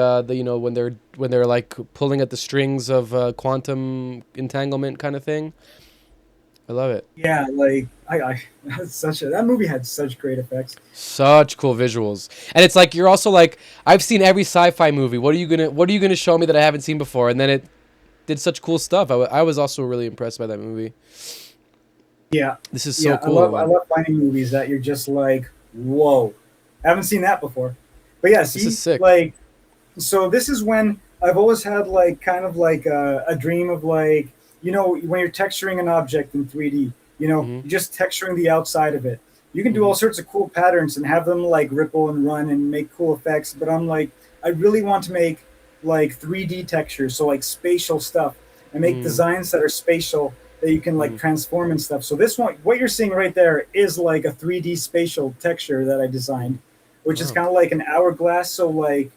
when they're like pulling at the strings of quantum entanglement kind of thing. I love it. yeah, like I that's such a that movie had such great effects. Such cool visuals. And it's like you're also like, I've seen every sci-fi movie. What are you gonna show me that I haven't seen before? And then it did such cool stuff. I was also really impressed by that movie. Yeah, This is so yeah. cool. I love finding movies that you're just like, whoa, I haven't seen that before. But yeah, This is see, sick. like, so this is when I've always had like kind of like a dream of like, when you're texturing an object in 3D, Mm-hmm. you're just texturing the outside of it. You can do Mm-hmm. all sorts of cool patterns and have them like ripple and run and make cool effects. But I'm like, I really want to make like 3D textures, so like spatial stuff, and make Mm-hmm. designs that are spatial that you can like transform and stuff. So this one, what you're seeing right there, is like a 3D spatial texture that I designed, which is Wow. kind of like an hourglass. So like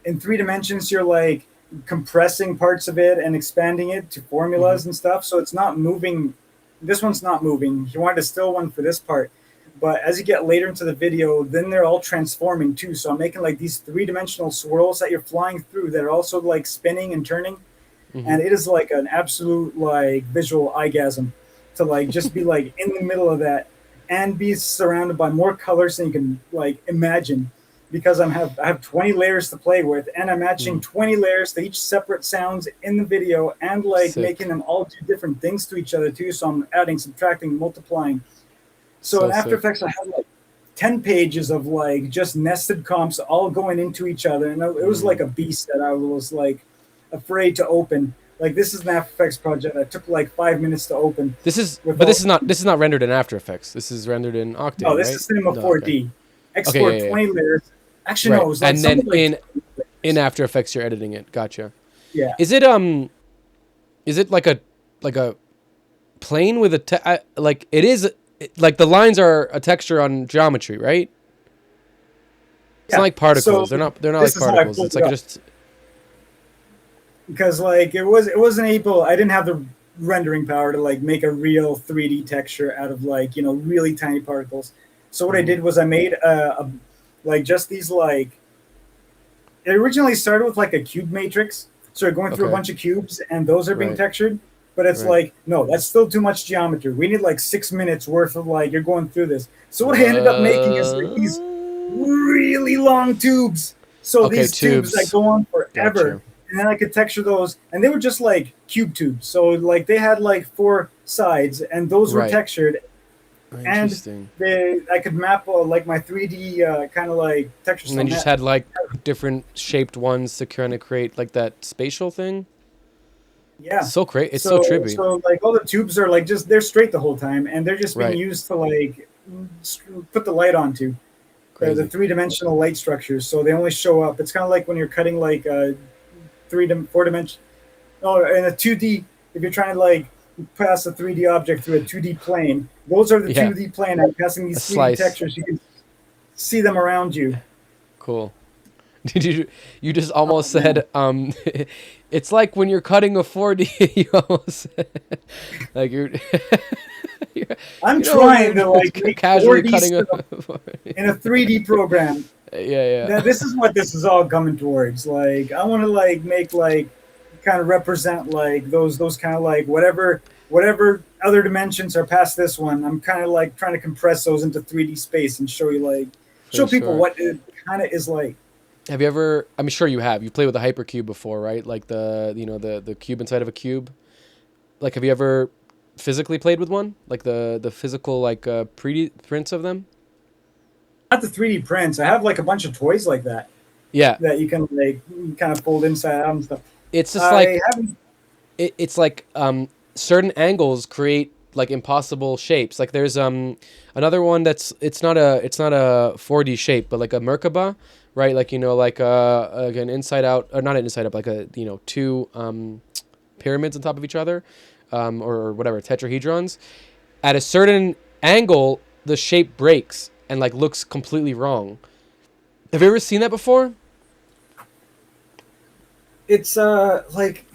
in 3 dimensions, you're like compressing parts of it and expanding it to Mm-hmm. formulas and stuff. So it's not moving. This one's not moving. You wanted a still one for this part. But as you get later into the video, then they're all transforming too. So I'm making like these 3 dimensional swirls that you're flying through that are also like spinning and turning. Mm-hmm. And it is like an absolute like visual orgasm to like just be like in the middle of that and be surrounded by more colors than you can like imagine, because I have 20 layers to play with, and I'm matching Mm. 20 layers to each separate sounds in the video, and like Sick. making them all do different things to each other too. So I'm adding, subtracting, multiplying. So So in After sick. Effects, I have like 10 pages of like just nested comps all going into each other. And it was like Mm. a beast that I was like afraid to open. Like this is an After Effects project that took like 5 minutes to open. With But all this is not rendered in After Effects. This is rendered in No, Octane, this right? is Cinema No, okay. 4D. Okay, Export yeah, yeah, 20 layers. yeah. Actually, no, Right. it was like And then something like in After Effects you're editing it. Gotcha. yeah. Is it like a plane with a like it is like the lines are a texture on geometry, right? It's Yeah. not like particles. So They're not like this is how I particles. pulled It's it like up. just Because like it wasn't able, I didn't have the rendering power to like make a real 3D texture out of like really tiny particles. So what I Mhm. did was I made like just these like, it originally started with like a cube matrix, so going through a Okay. bunch of cubes and those are being Right. textured. But it's Right. like, no, that's still too much geometry. We need like 6 minutes worth of like, you're going through this. So what I ended up making is like these really long tubes. So Okay, these tubes that tubes. go on forever. Gotcha. And then I could texture those, and they were just like cube tubes. So like they had like 4 sides, and those were Right. textured, and Interesting. I could map like my 3D kind of like texture. And then you just had like different shaped ones to kind of create like that spatial thing. yeah. So great. It's so trippy. So like all the tubes are like just they're straight the whole time, and they're just being Right. used to like put the light onto. They're the Crazy. 3 dimensional light structures, so they only show up. It's kind of like when you're cutting like 4 dimension. Oh, in a 2D, if you're trying to like pass a 3D object through a 2D plane, those are the Yeah. 2D plane. And passing A these 3D slice. textures, you can see them around you. Cool. Did you just almost man. said it's like when you're cutting a 4D you almost said, like you're I'm you know, trying you're to like just make casually 4D cutting a stuff in a 3D program. yeah. Now, this is what this is all coming towards. Like, I want to like make like kind of represent like those kind of like whatever other dimensions are past this one. I'm kind of like trying to compress those into 3D space and show you like show For people sure. what it kind of is like. Have you ever, I'm sure you have. You played with a hypercube before, right? Like the cube inside of a cube. Like have you ever physically played with one? Like the physical like prints of them? Not the 3D prints. I have like a bunch of toys like that Yeah. that you can like kind of fold inside out and stuff. It's just I like haven't. it's like certain angles create like impossible shapes. Like there's another one that's it's not a 4D shape, but like a Merkaba, right? Like like an inside out, or not an inside out, like a two pyramids on top of each other, or whatever, tetrahedrons. At a certain angle, the shape breaks and like looks completely wrong. Have you ever seen that before? It's like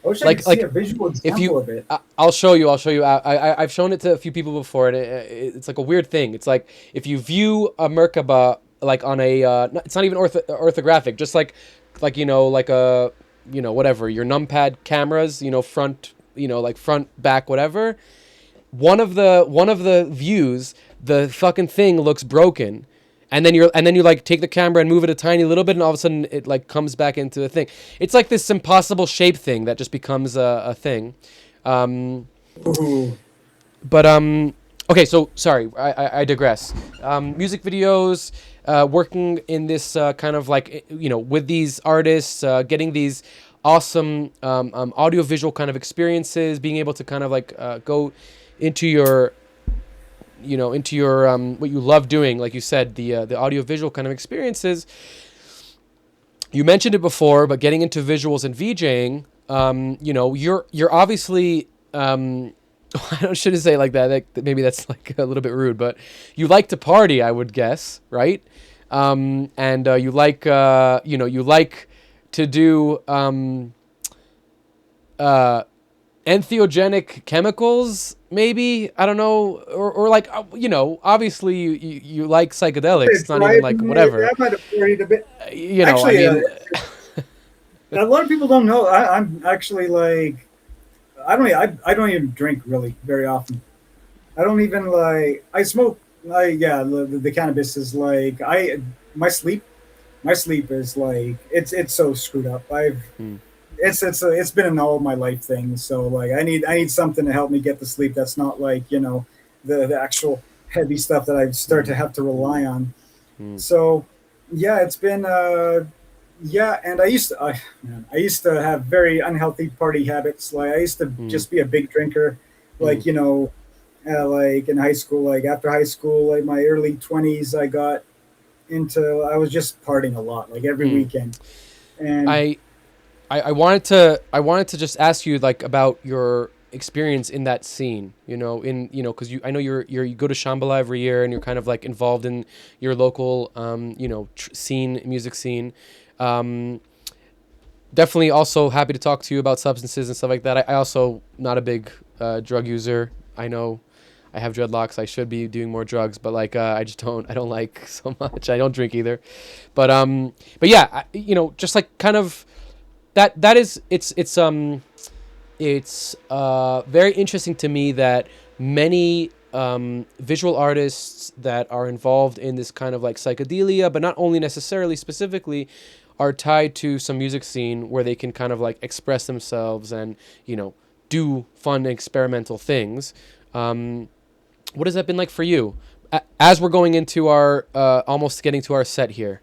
I wish I Like could see a visual example of it. I'll show you. I've shown it to a few people before, and it's like a weird thing. It's like if you view a Merkaba like on a, it's not even orthographic, just like like a whatever your numpad cameras, front, like front, back, whatever. One of the views, the fucking thing looks broken. And then you like take the camera and move it a tiny little bit, and all of a sudden it like comes back into a thing. It's like this impossible shape thing that just becomes a thing. Ooh. But okay, so sorry, I digress. Music videos, working in this kind of like, with these artists, getting these awesome audiovisual kind of experiences, being able to kind of like go into your what you love doing, like you said, the audiovisual kind of experiences. You mentioned it before, but getting into visuals and VJing, you're obviously I shouldn't say it like that. Maybe that's like a little bit rude, but you like to party, I would guess, right? And you like you like to do entheogenic chemicals, maybe, I don't know, or like obviously you like psychedelics. It's not even like whatever. I might have partied a bit. Actually, I mean, a lot of people don't know. I'm actually like, I don't even drink really very often. I don't even like. I smoke. The cannabis is like my sleep. My sleep is like it's so screwed up. It's been an all my life thing. So like I need something to help me get to sleep. That's not like the actual heavy stuff that I start to have to rely on. So yeah, it's been and I used to have very unhealthy party habits. Like I used to just be a big drinker, like like in high school, like after high school, like my early 20s, I was just partying a lot, like every weekend. And I wanted to just ask you like about your experience in that scene, because I know you go to Shambhala every year and you're kind of like involved in your local music scene. Definitely also happy to talk to you about substances and stuff like that. I also not a big drug user. I know I have dreadlocks. I should be doing more drugs, but like I don't like so much. I don't drink either. But yeah, just like kind of it's very interesting to me that many visual artists that are involved in this kind of like psychedelia, but not only necessarily specifically, are tied to some music scene where they can kind of like express themselves and do fun experimental things. What has that been like for you as we're going into our almost getting to our set here?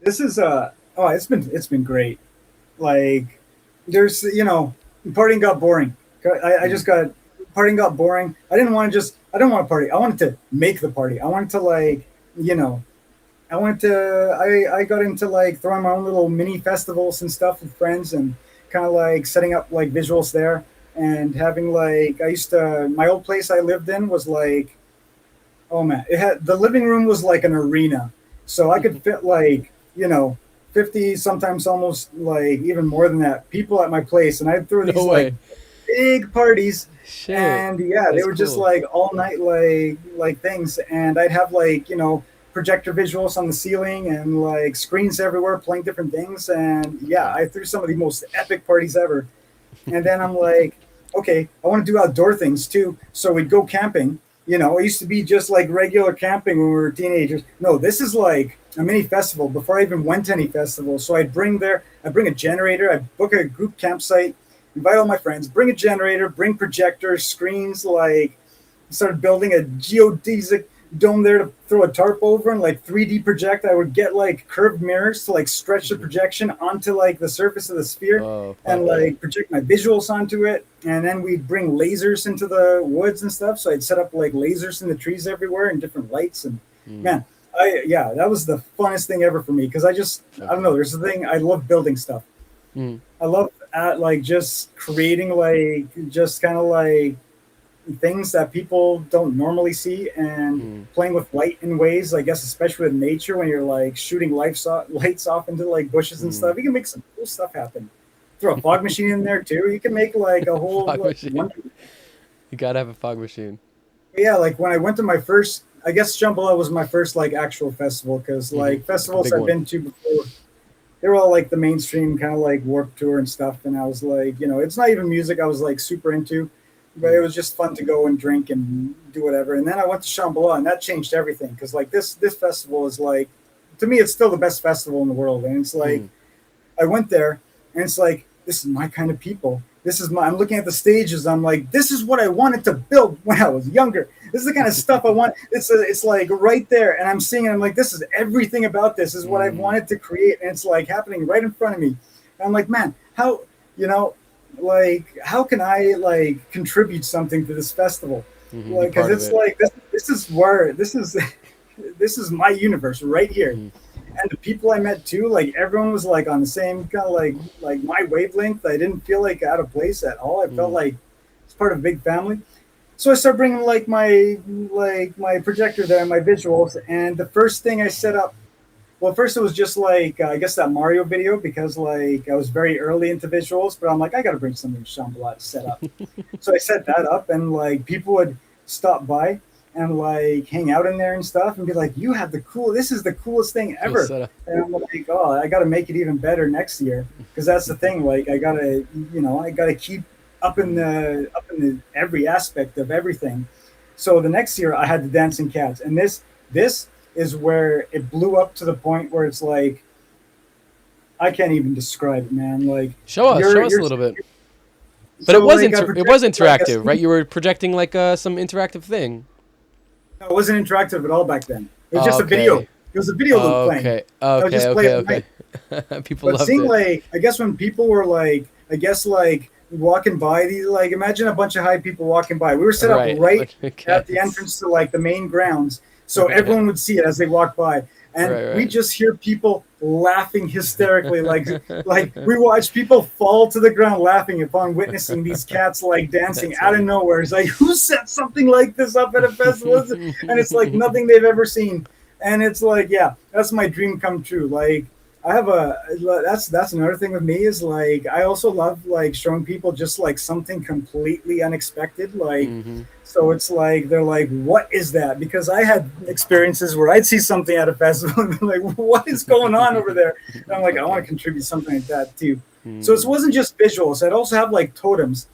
this is it's been great. Like there's partying got boring. I just got partying got boring. I didn't want to party. I wanted to make the party. I wanted to I got into like throwing my own little mini festivals and stuff with friends and kind of like setting up like visuals there and having like my old place I lived in was like, oh man, the living room was like an arena. So I could fit like, 50, sometimes almost like even more than that people at my place. And I'd throw these like big parties. Shit. And yeah, they were just like all night, like things. And I'd have like, projector visuals on the ceiling and like screens everywhere playing different things. And yeah, I threw some of the most epic parties ever. And then I'm like, okay, I want to do outdoor things too. So we'd go camping. It used to be just like regular camping when we were teenagers. No, this is like a mini festival before I even went to any festival. So I'd bring a generator, I'd book a group campsite, invite all my friends, bring a generator, bring projectors, screens, like started building a geodesic dome there to throw a tarp over and like 3D project. I would get like curved mirrors to like stretch the projection onto like the surface of the sphere and like project my visuals onto it. And then we'd bring lasers into the woods and stuff. So I'd set up like lasers in the trees everywhere and different lights. And man, that was the funnest thing ever for me. Cause I don't know, there's a thing, I love building stuff. I love like just creating like just kind of like things that people don't normally see and playing with light in ways, I guess, especially with nature when you're like shooting lights off into like bushes and stuff. You can make some cool stuff happen. Throw a fog machine in there too. You can make like a whole you gotta have a fog machine. Yeah, like when I went to my first, I guess Shambhala was my first like actual festival because like festivals I've been to before, they were all like the mainstream kind of like Warped Tour and stuff, and I was like, it's not even music I was like super into. But it was just fun to go and drink and do whatever. And then I went to Shambhala, and that changed everything. Because like this festival is like, to me, it's still the best festival in the world. And it's like, I went there, and it's like, this is my kind of people. I'm looking at the stages. I'm like, this is what I wanted to build when I was younger. This is the kind of stuff I want. It's like right there. And I'm seeing it. I'm like, this is everything about this. This is what I wanted to create. And it's like happening right in front of me. And I'm like, man, how, like, how can I like contribute something to this festival? Like, cause it's like, this is where, this is my universe right here. And the people I met too, like everyone was like on the same kind of like my wavelength. I didn't feel like out of place at all. I felt like it's part of a big family. So I started bringing like my projector there and my visuals. And the first thing I set up, well, first it was just like I guess that Mario video, because like I was very early into visuals, but I'm like, I got to bring something Shambhala to set up. So I set that up, and like people would stop by and like hang out in there and stuff and be like, you have this is the coolest thing ever. And I'm like, oh, I got to make it even better next year. Cause that's the thing. Like I gotta keep up in the every aspect of everything. So the next year I had the dancing cats, and this is where it blew up to the point where it's like, I can't even describe it, man. Like show us a little bit. But so it was it was interactive, right? You were projecting like some interactive thing. No, it wasn't interactive at all back then. It was just a video. It was a video loop playing. Okay. People loved seeing it. Like, I guess when people were like, walking by these, like, imagine a bunch of high people walking by. We were set up right at the entrance to like the main grounds, so everyone would see it as they walked by. And we just hear people laughing hysterically, like we watch people fall to the ground laughing upon witnessing these cats like dancing out of nowhere. It's like, who set something like this up at a festival? And it's like nothing they've ever seen. And it's like, yeah, that's my dream come true. Like I have that's another thing with me is like I also love like showing people just like something completely unexpected, like so it's like they're like, what is that? Because I had experiences where I'd see something at a festival and be like, what is going on over there? And I'm like, I want to contribute something like that too. So it wasn't just visuals. I'd also have like totems.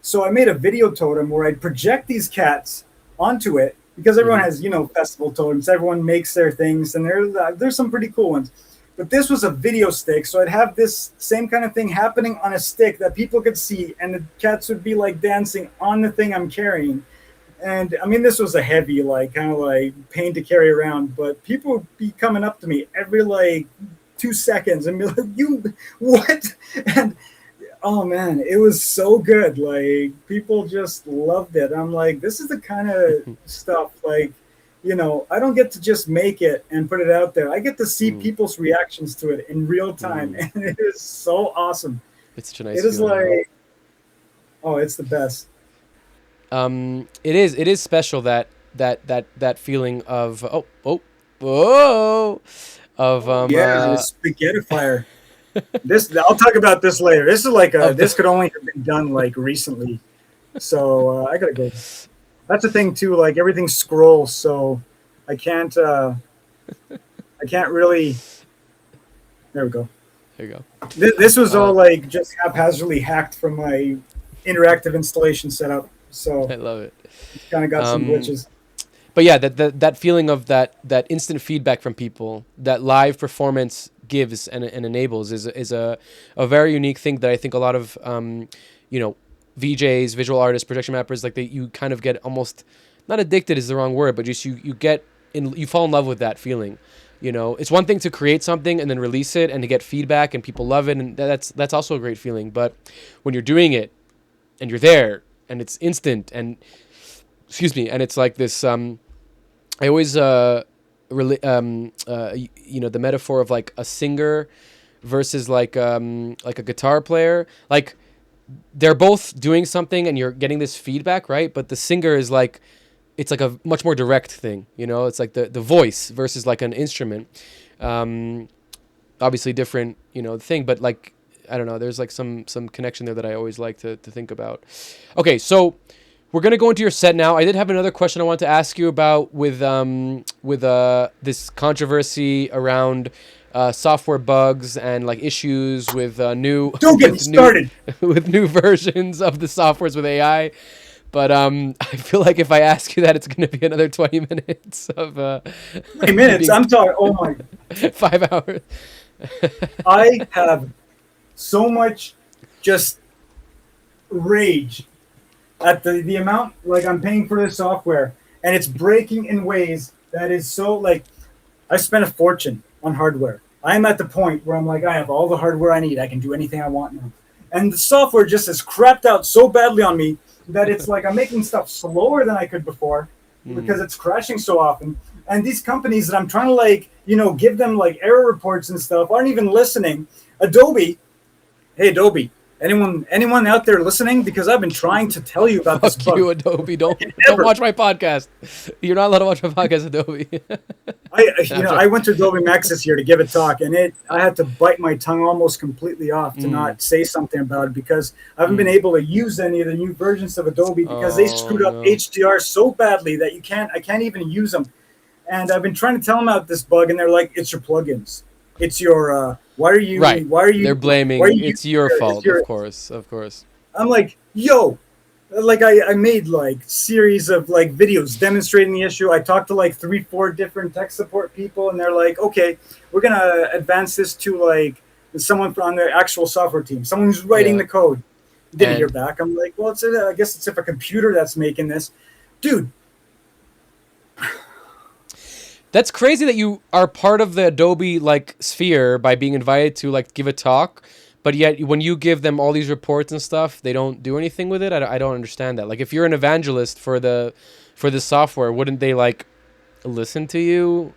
So I made a video totem where I'd project these cats onto it, because everyone has festival totems. Everyone makes their things, and there's some pretty cool ones. But this was a video stick, so I'd have this same kind of thing happening on a stick that people could see, and the cats would be like dancing on the thing I'm carrying. And I mean, this was a heavy, like kind of like pain to carry around, but people would be coming up to me every like 2 seconds and be like, "You what?" And oh man, it was so good. Like people just loved it. I'm like, this is the kind of stuff like. I don't get to just make it and put it out there. I get to see people's reactions to it in real time, and it is so awesome. It's such a nice. It is like, oh, it's the best. It is special that feeling of spaghetti fire. I'll talk about this later. This is like this could only have been done like recently, so I gotta go. That's the thing too. Like everything scrolls, so I can't really. There we go. There you go. This was all like just haphazardly hacked from my interactive installation setup. So I love it. Kind of got some glitches. But yeah, that feeling of that instant feedback from people that live performance gives and enables is a very unique thing that I think a lot of VJs, visual artists, projection mappers, like you kind of get almost, not addicted is the wrong word, but just you fall in love with that feeling. It's one thing to create something and then release it and to get feedback and people love it, and that's also a great feeling. But when you're doing it and you're there and it's instant and and it's like this. I always the metaphor of like a singer versus like a guitar player, like. They're both doing something and you're getting this feedback, right? But the singer is like, it's like a much more direct thing, it's like the voice versus like an instrument. Obviously different, thing, but like, I don't know, there's like some connection there that I always like to think about. Okay. So we're going to go into your set now. I did have another question I want to ask you about with this controversy around software bugs and like issues with new with new versions of the softwares with AI. But I feel like if I ask you that, it's going to be another 20 minutes of 20 minutes. I'm talking. Oh my, 5 hours. I have so much just rage at the amount like I'm paying for this software, and it's breaking in ways that is so like I spent a fortune on hardware. I'm at the point where I'm like, I have all the hardware I need. I can do anything I want now. And the software just has crapped out so badly on me that it's like I'm making stuff slower than I could before because it's crashing so often. And these companies that I'm trying to like, give them like error reports and stuff aren't even listening. Adobe, hey Adobe, anyone out there listening? Because I've been trying to tell you about this Fuck bug. you, Adobe. Don't watch my podcast. You're not allowed to watch my podcast, Adobe. I went to Adobe Max this year to give a talk, and I had to bite my tongue almost completely off to not say something about it because I haven't been able to use any of the new versions of Adobe because they screwed up HDR so badly that I can't even use them. And I've been trying to tell them about this bug, and they're like, "It's your plugins. It's your why are you right? Why are you? They're blaming. It's your fault, of course. I'm like, yo, like I made like series of like videos demonstrating the issue. I talked to like 3-4 different tech support people, and they're like, okay, we're gonna advance this to like someone on the actual software team, someone who's writing the code. Didn't hear back. I'm like, well, I guess it's if a computer that's making this, dude. That's crazy that you are part of the Adobe like sphere by being invited to like give a talk, but yet when you give them all these reports and stuff, they don't do anything with it. I don't understand that. Like if you're an evangelist for the software, wouldn't they like listen to you?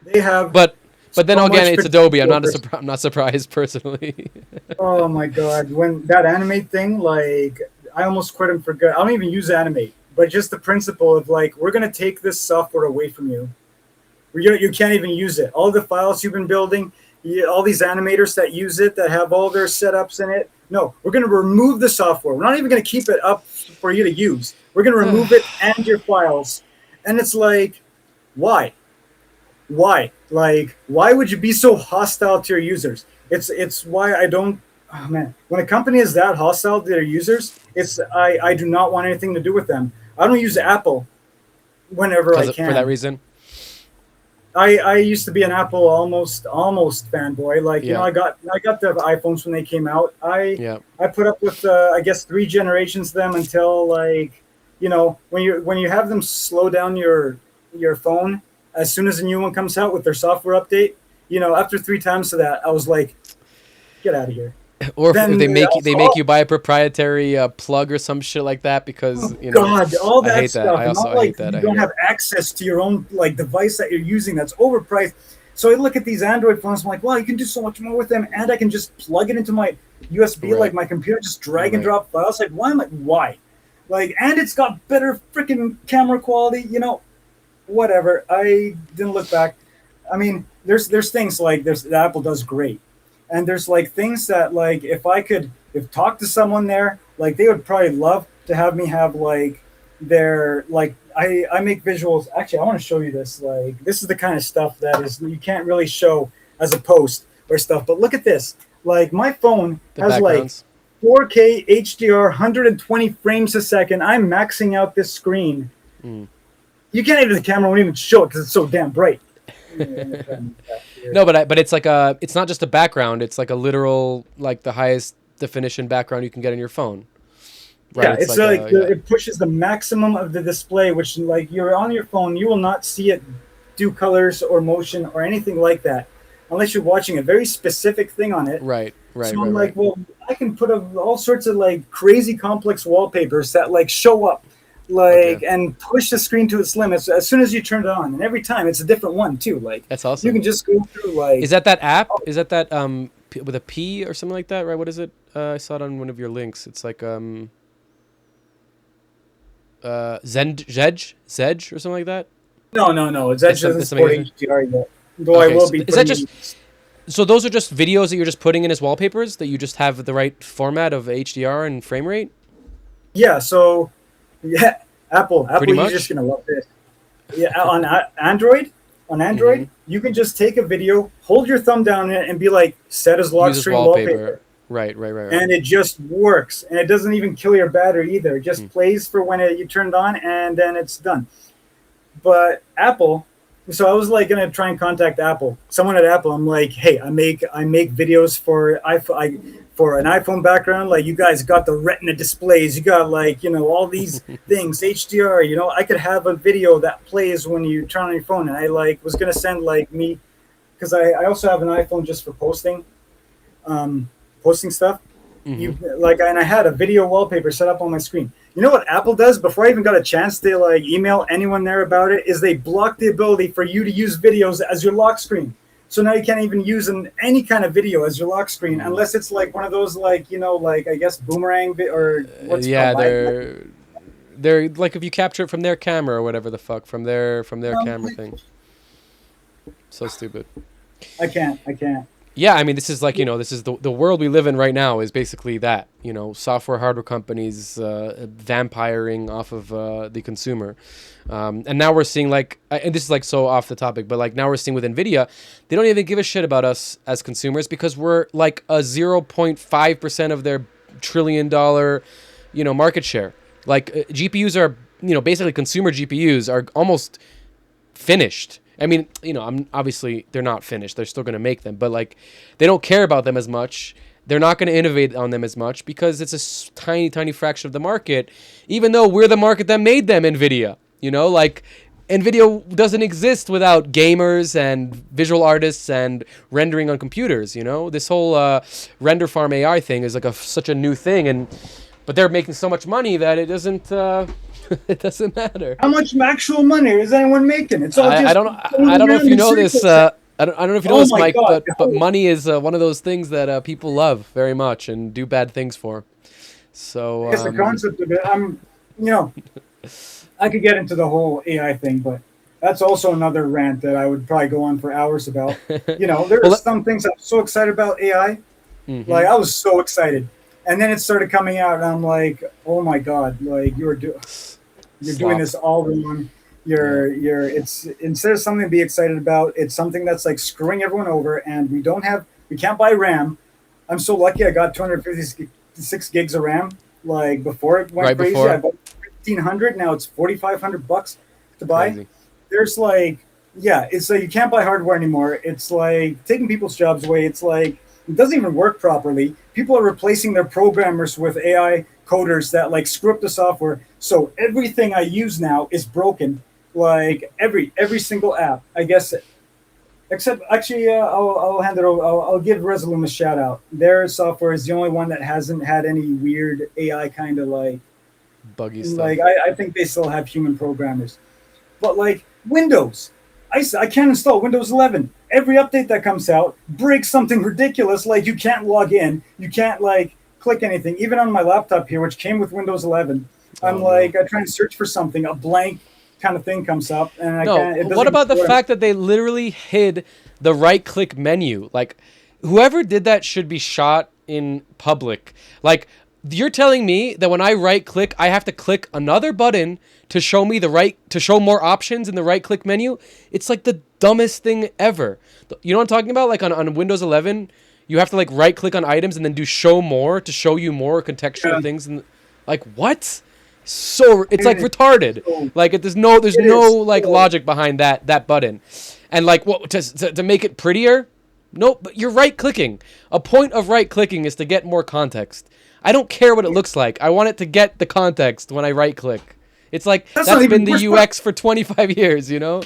They have, but then so again, it's Adobe. I'm not surprised personally. Oh my god, when that animate thing, like I almost quit and forgot. I don't even use animate. But just the principle of like, we're going to take this software away from you. You can't even use it. All the files you've been building, all these animators that use it, that have all their setups in it. No, we're going to remove the software. We're not even going to keep it up for you to use. We're going to remove it and your files. And it's like, why? Like, why would you be so hostile to your users? It's why I don't. Oh man, when a company is that hostile to their users, I do not want anything to do with them. I don't use Apple whenever I can. For that reason? I used to be an Apple almost fanboy. Like, I got the iPhones when they came out. I put up with I guess 3 generations of them until like, when you have them slow down your phone as soon as a new one comes out with their software update, after 3 times of that, I was like, get out of here. Or if they make you buy a proprietary plug or some shit like that because God, all that I hate stuff. that. I hate that. You don't have access to your own like device that you're using that's overpriced. So I look at these Android phones. I'm like, well, you can do so much more with them, and I can just plug it into my USB like my computer, just drag and drop files. Like, why? Like, and it's got better freaking camera quality. Whatever. I didn't look back. I mean, there's things like that Apple does great. And there's like things that like if talk to someone there, like they would probably love to have me have like their like I make visuals. Actually, I want to show you this. Like this is the kind of stuff that is you can't really show as a post or stuff. But look at this. Like my phone has like 4K HDR, 120 frames a second. I'm maxing out this screen. You can't even the camera won't even show it because it's so damn bright. No, but it's like it's not just a background. It's like a literal, like the highest definition background you can get on your phone. Right? Yeah, it's like it pushes the maximum of the display, which like you're on your phone, you will not see it do colors or motion or anything like that, unless you're watching a very specific thing on it. Right. So I'm like, well, I can put all sorts of like crazy complex wallpapers that like show up. And push the screen to its limits as soon as you turn it on, and every time it's a different one too. Like that's awesome. You can just go through like. Is that app? Is that with a P or something like that? Right? What is it? I saw it on one of your links. It's like Zedge or something like that. No. It's actually doesn't support HDR yet. Though I will be. Is that just? So those are just videos that you're just putting in as wallpapers that you just have the right format of HDR and frame rate. Yeah. So. Yeah, Apple, you're just gonna love this. Yeah, on Android, you can just take a video, hold your thumb down in it, and be like, set as lock screen wallpaper. Right. And it just works, and it doesn't even kill your battery either. It just plays for when you turn it on, and then it's done. But Apple, So I was like gonna try and contact Apple. Someone at Apple. I'm like, hey, I make videos for for an iPhone background. Like you guys got the Retina displays. You got like all these things HDR. I could have a video that plays when you turn on your phone. And I like was gonna send like me because I also have an iPhone just for posting stuff. Mm-hmm. And I had a video wallpaper set up on my screen. You know what Apple does before I even got a chance to like email anyone there about it is they block the ability for you to use videos as your lock screen. So now you can't even use any kind of video as your lock screen unless it's like one of those like like I guess boomerang or what's Yeah, called. they're like if you capture it from their camera or whatever the fuck from their camera thing. So stupid. I can't. Yeah, I mean, this is like, this is the world we live in right now is basically that, software, hardware companies vampiring off of the consumer. And now we're seeing like, and this is like so off the topic, but like now we're seeing with NVIDIA, they don't even give a shit about us as consumers because we're like a 0.5% of their $1 trillion, market share. Like GPUs are, basically consumer GPUs are almost finished. I mean, I'm obviously they're not finished. They're still going to make them, but like they don't care about them as much. They're not going to innovate on them as much because it's a tiny, tiny fraction of the market, even though we're the market that made them, NVIDIA. Like NVIDIA doesn't exist without gamers and visual artists and rendering on computers. This whole render farm AI thing is like such a new thing, but they're making so much money that it doesn't. It doesn't matter. How much actual money is anyone making? It's all I don't know if you know this. I don't know if you know this, Mike, God, but money is one of those things that people love very much and do bad things for. So it's the concept of it. I could get into the whole AI thing, but that's also another rant that I would probably go on for hours about. There are some things I'm so excited about AI. Mm-hmm. Like I was so excited, and then it started coming out, and I'm like, oh my God, like you're doing this all wrong. It's instead of something to be excited about, it's something that's like screwing everyone over, and we can't buy RAM. I'm so lucky I got 256 gigs of RAM. Like before it went crazy, I bought 1,500. Now it's $4,500 to buy. Crazy. There's like, it's like you can't buy hardware anymore. It's like taking people's jobs away. It's like it doesn't even work properly. People are replacing their programmers with AI coders that like screw up the software. So everything I use now is broken. Like every single app, I guess. Except actually, I'll hand it over. I'll give Resolume a shout out. Their software is the only one that hasn't had any weird AI kind of like buggy stuff. Like I think they still have human programmers, but like Windows, I can't install Windows 11. Every update that comes out breaks something ridiculous. Like you can't log in, you can't like click anything. Even on my laptop here, which came with Windows 11, I try and search for something, a blank kind of thing comes up, and I can't. What about the fact that they literally hid the right-click menu? Like, whoever did that should be shot in public. Like, you're telling me that when I right-click, I have to click another button to show me to show more options in the right-click menu? It's like the dumbest thing ever. You know what I'm talking about? Like on Windows 11, you have to like right-click on items and then do show more to show you more contextual things. And like, what? So it's like retarded. Like there's no like logic behind that button. And like what to make it prettier? Nope, but you're right-clicking. A point of right-clicking is to get more context. I don't care what it looks like. I want it to get the context when I right-click. It's like that's been the UX for 25 years, you know?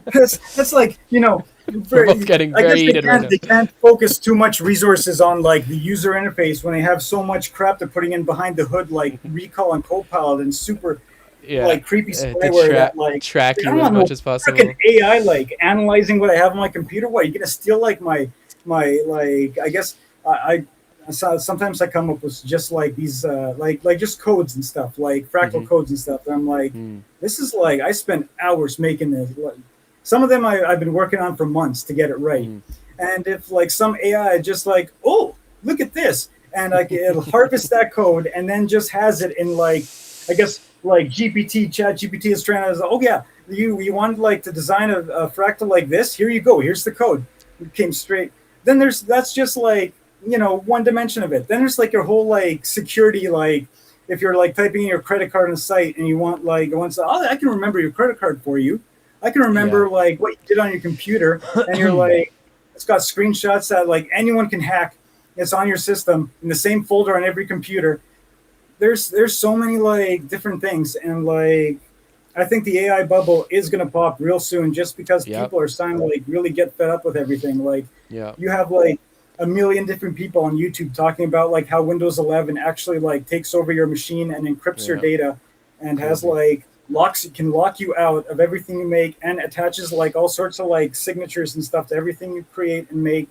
That's like, you know, we're both getting very heated right now. They can't focus too much resources on like the user interface when they have so much crap they're putting in behind the hood, like Recall and Copilot and super like creepy spyware that like track you as much as possible. Fucking AI like analyzing what I have on my computer. What, are you gonna steal like my like? I guess I sometimes I come up with just like these like just codes and stuff, like fractal codes and stuff. And I'm like, this is like I spent hours making this. Some of them I've been working on for months to get it right. And if like some AI just like, oh, look at this, and like it'll harvest that code and then just has it in like, I guess like ChatGPT is trying to, oh yeah, you wanted like to design a fractal like this. Here you go. Here's the code. It came straight. Then that's just like, you know, one dimension of it. Then there's like your whole like security, like if you're like typing in your credit card on a site and you want like I can remember your credit card for you. I can remember like what you did on your computer, and you're like, it's got screenshots that like anyone can hack. It's on your system in the same folder on every computer. There's so many like different things, and like I think the AI bubble is gonna pop real soon, just because people are starting to like really get fed up with everything. Like you have like a million different people on YouTube talking about like how Windows 11 actually like takes over your machine and encrypts your data, and has like can lock you out of everything you make, and attaches like all sorts of like signatures and stuff to everything you create and make.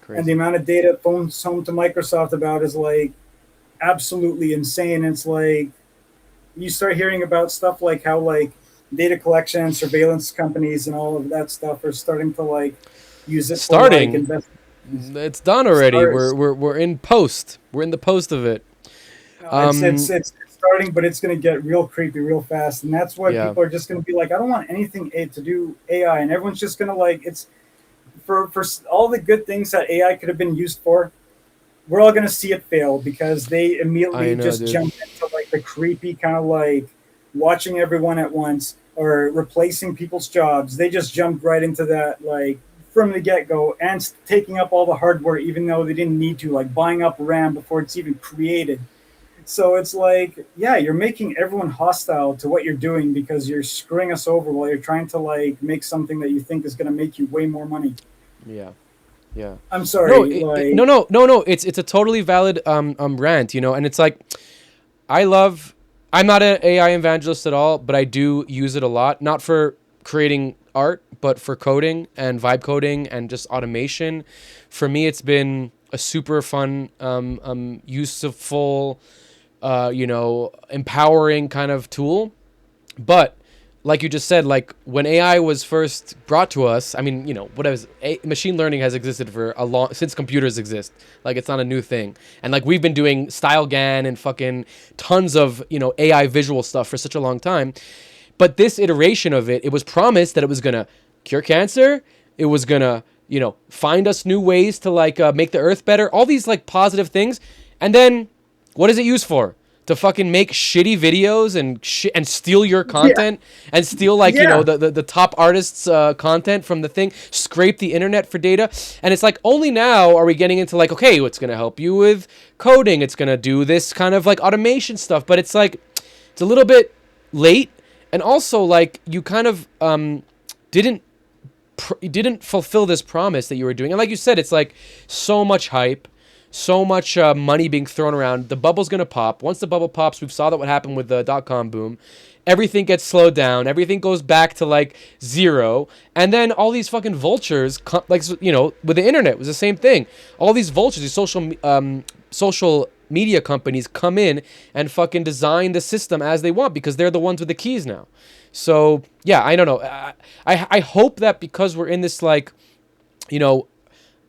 And the amount of data it phones home to Microsoft about is like absolutely insane. It's like you start hearing about stuff like how like data collection and surveillance companies and all of that stuff are starting to like use it starting for, like, it's done already. We're in post. We're in the post of it. It's starting, but it's going to get real creepy real fast, and that's why people are just going to be like, I don't want anything to do AI, and everyone's just going to like, it's for all the good things that AI could have been used for, we're all going to see it fail, because they immediately jump into like the creepy kind of like watching everyone at once or replacing people's jobs. They just jumped right into that like from the get-go, and taking up all the hardware even though they didn't need to, like buying up RAM before it's even created. So it's like, you're making everyone hostile to what you're doing, because you're screwing us over while you're trying to like make something that you think is going to make you way more money. Yeah. I'm sorry. No. It's a totally valid rant, you know, and it's like, I'm not an AI evangelist at all, but I do use it a lot, not for creating art, but for coding and vibe coding and just automation. For me, it's been a super fun, useful, empowering kind of tool. But like you just said, like when AI was first brought to us, I mean, machine learning has existed for since computers exist. Like it's not a new thing. And like we've been doing StyleGAN and fucking tons of, AI visual stuff for such a long time. But this iteration of it was promised that it was going to cure cancer. It was going to, find us new ways to like make the earth better. All these like positive things. And then what is it used for? To fucking make shitty videos and steal your content and steal like the top artists' content from the thing, scrape the internet for data. And it's like only now are we getting into like, okay, it's gonna help you with coding, it's gonna do this kind of like automation stuff, but it's like it's a little bit late. And also like you kind of didn't fulfill this promise that you were doing. And like you said, it's like so much hype, so much money being thrown around. The bubble's going to pop. Once the bubble pops, we've saw that what happened with the dot-com boom. Everything gets slowed down. Everything goes back to like zero. And then all these fucking vultures, with the internet, it was the same thing. All these vultures, these social media companies come in and fucking design the system as they want, because they're the ones with the keys now. So, yeah, I don't know. I hope that because we're in this like, you're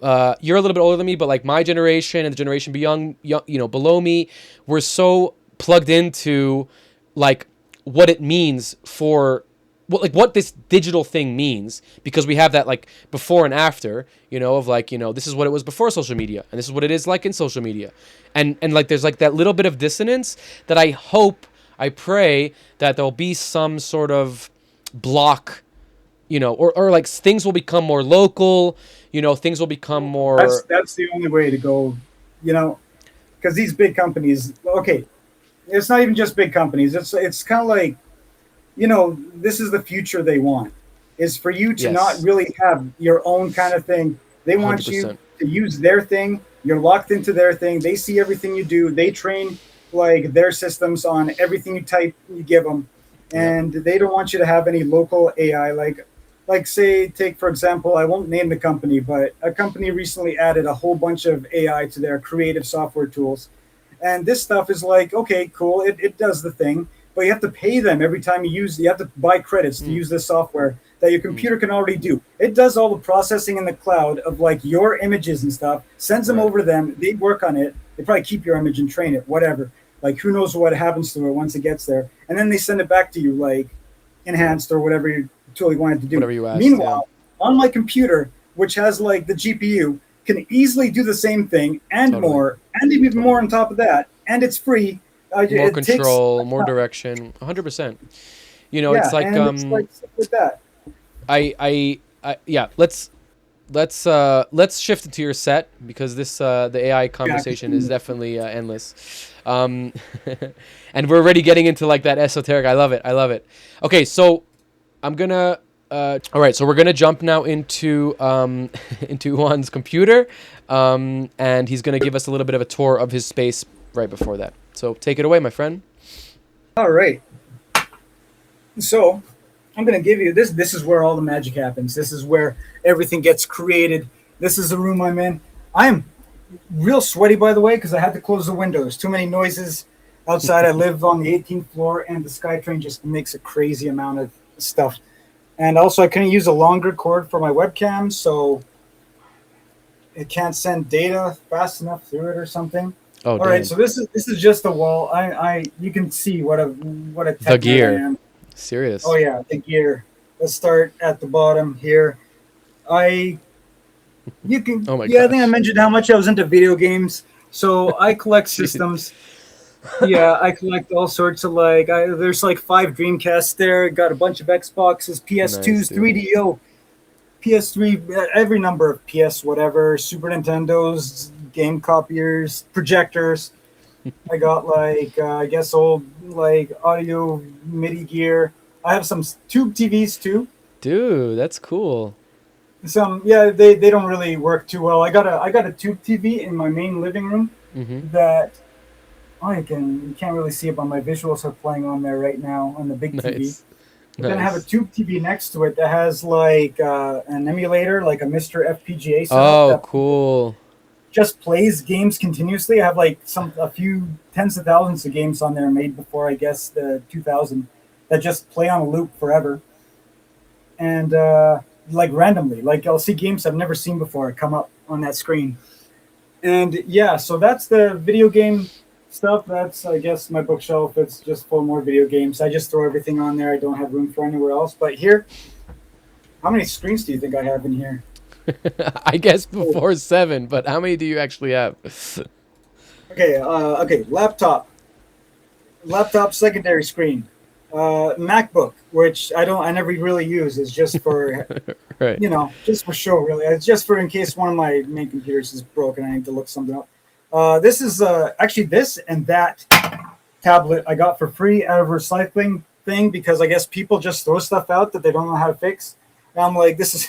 a little bit older than me, but like my generation and the generation beyond, below me, we're so plugged into like what it means for what this digital thing means, because we have that like before and after, of like, this is what it was before social media and this is what it is like in social media. And like, there's like that little bit of dissonance that I pray that there'll be some sort of block, or like things will become more local, things will become more. That's the only way to go, because these big companies, okay, it's not even just big companies. It's kind of like, this is the future they want, is for you to not really have your own kind of thing. They want 100%. You to use their thing. You're locked into their thing. They see everything you do. They train like their systems on everything you give them. And they don't want you to have any local AI. Like say, take for example, I won't name the company, but a company recently added a whole bunch of AI to their creative software tools. And this stuff is like, okay, cool. It does the thing, but you have to pay them every time you have to buy credits to use this software that your computer can already do. It does all the processing in the cloud of like your images and stuff, sends them over to them. They work on it. They probably keep your image and train it, whatever. Like who knows what happens to it once it gets there. And then they send it back to you like enhanced or whatever you totally wanted to do. Whatever you asked, Meanwhile, on my computer, which has like the GPU, can easily do the same thing and more, and even more on top of that. And it's free. More control, more direction, 100%. It's like it's like stuff like that. Yeah. Let's shift into your set because this the AI conversation is definitely endless, and we're already getting into like that esoteric. I love it. I love it. Okay, so I'm gonna. All right, so we're gonna jump now into into Juan's computer, and he's gonna give us a little bit of a tour of his space right before that. So take it away, my friend. All right. So I'm going to give you this. This is where all the magic happens. This is where everything gets created. This is the room I'm in. I'm real sweaty, by the way, because I had to close the windows. Too many noises outside. I live on the 18th floor, and the SkyTrain just makes a crazy amount of stuff. And also, I couldn't use a longer cord for my webcam, so it can't send data fast enough through it or something. Oh, all right. So this is just the wall. You can see what a the gear. I am. Serious. Oh yeah, the gear. Let's start at the bottom here. You can. Oh my yeah, gosh. I think I mentioned how much I was into video games. So I collect systems. Yeah, I collect all sorts of there's like 5 Dreamcasts there. Got a bunch of Xboxes, PS2s, Nice, 3DO, PS3, every number of PS whatever, Super Nintendos, game copiers, projectors. I got I guess old audio MIDI gear. I have some tube TVs too. Dude, that's cool. They don't really work too well. I got a tube TV in my main living room that you can't really see it, but my visuals are playing on there right now on the big TV. Then I have a tube TV next to it that has an emulator, like a Mr. FPGA setup. Oh, cool. Just plays games continuously. I have a few tens of thousands of games on there made before I guess the 2000 that just play on a loop forever. And randomly, I'll see games I've never seen before come up on that screen. And yeah, so that's the video game stuff. That's I guess my bookshelf. It's just full of more video games. I just throw everything on there. I don't have room for anywhere else. But here, how many screens do you think I have in here? I guess before 7, but how many do you actually have? Okay, laptop secondary screen, MacBook, which I never really use. It's just for right. Just for show really. It's just for in case one of my main computers is broken, I need to look something up. This is actually this and that tablet I got for free out of a recycling thing because I guess people just throw stuff out that they don't know how to fix. And I'm like, this is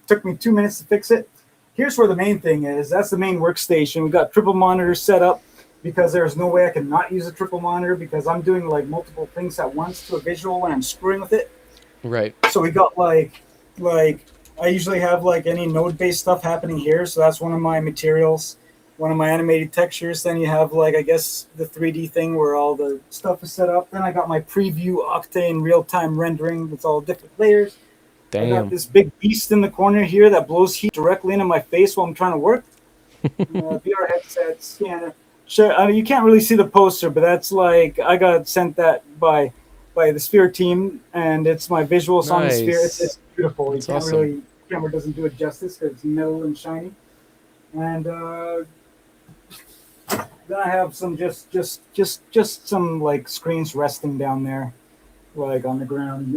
took me 2 minutes to fix it. Here's where the main thing is. That's the main workstation. We got triple monitors set up because there's no way I can not use a triple monitor because I'm doing multiple things at once to a visual when I'm screwing with it. Right. So we got I usually have any node-based stuff happening here. So that's one of my materials, one of my animated textures. Then you have I guess the 3D thing where all the stuff is set up. Then I got my preview Octane real-time rendering with all different layers. Damn. I got this big beast in the corner here that blows heat directly into my face while I'm trying to work. VR headset scanner. Sure, you can't really see the poster, but that's I got sent that by the Sphere team, and it's my visuals on the Sphere. It's beautiful. That's awesome. Camera doesn't do it justice because it's metal and shiny. And then I have some just some screens resting down there. On the ground.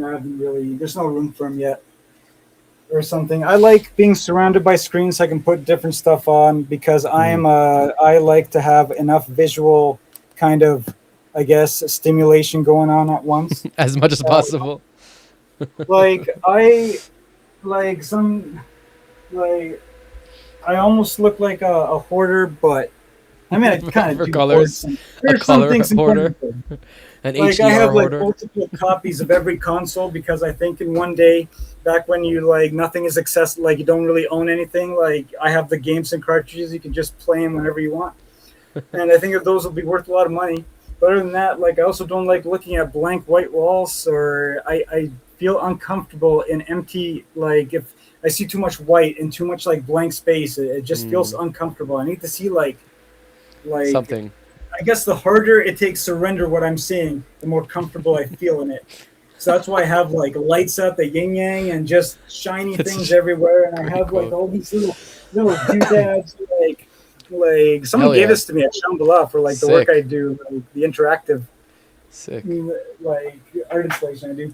There's no room for them yet or something. I like being surrounded by screens I can put different stuff on because I like to have enough visual kind of, I guess, stimulation going on at once. As much as possible. I almost look like a hoarder, but I mean, I kind of for do colors. A color hoarder. An HDR I have hoarder. Multiple copies of every console because I think in one day, back when you nothing is accessible, you don't really own anything. I have the games and cartridges, you can just play them whenever you want, and I think that those will be worth a lot of money. But other than that, I also don't like looking at blank white walls, or I feel uncomfortable in empty. If I see too much white and too much blank space, it just feels uncomfortable. I need to see something. I guess the harder it takes to render what I'm seeing, the more comfortable I feel in it. So that's why I have lights up, the yin yang, and just shiny things everywhere. And I have all these little doodads. Someone gave this to me at Shambhala for the work I do, the interactive Sick. art installation I do.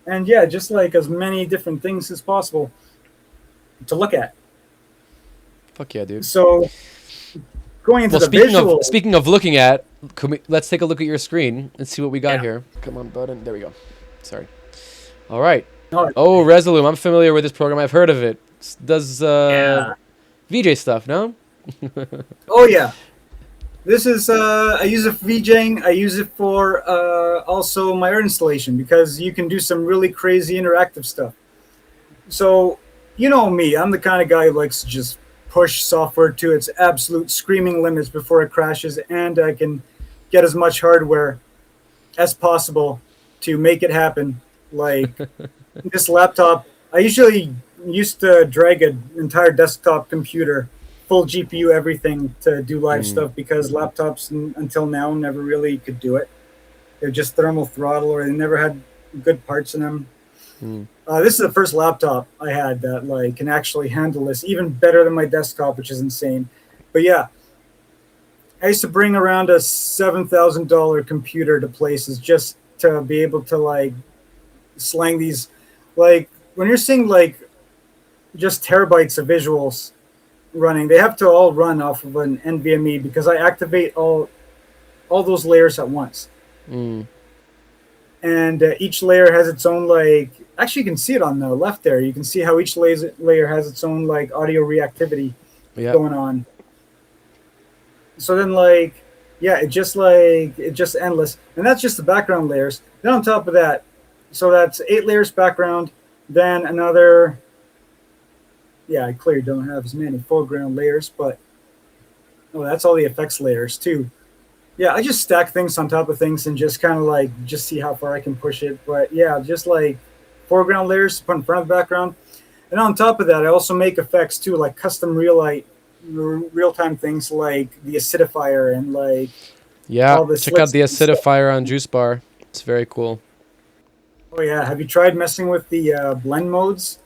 and yeah, just like as many different things as possible to look at. Fuck yeah, dude. So going into Well, the visual, speaking of looking at, let's take a look at your screen and see what we got yeah. here. Come on, button. There we go. Sorry. All right. Oh, Oh, Resolume. I'm familiar with this program. I've heard of it. Does yeah. VJ stuff? No. Oh yeah. This is I use it for VJing. I use it for also my art installation because you can do some really crazy interactive stuff. So you know me, I'm the kind of guy who likes to just push software to its absolute screaming limits before it crashes, and I can get as much hardware as possible to make it happen. Like this laptop, I usually used to drag an entire desktop computer, full GPU, everything to do live stuff because laptops until now never really could do it. They're just thermal throttle or they never had good parts in them. This is the first laptop I had that like can actually handle this, even better than my desktop, which is insane. But yeah, I used to bring around a $7,000 computer to places just to be able to like slang these, like when you're seeing like just terabytes of visuals running, they have to all run off of an NVMe because I activate all those layers at once. And each layer has its own like. Actually, you can see it on the left there. You can see how each layer has its own like audio reactivity going on. So then, like, yeah, it's just endless, and that's just the background layers. Then on top of that, so that's 8 layers background. Then another. Yeah, I clearly don't have as many foreground layers, but that's all the effects layers too. Yeah, I just stack things on top of things and just kind of like just see how far I can push it. But yeah, just like foreground layers to put in front of the background. And on top of that, I also make effects too, like custom real-time things like the acidifier and like all the check out the slits and stuff. acidifier on Juice Bar. It's very cool. Oh yeah, have you tried messing with the blend modes?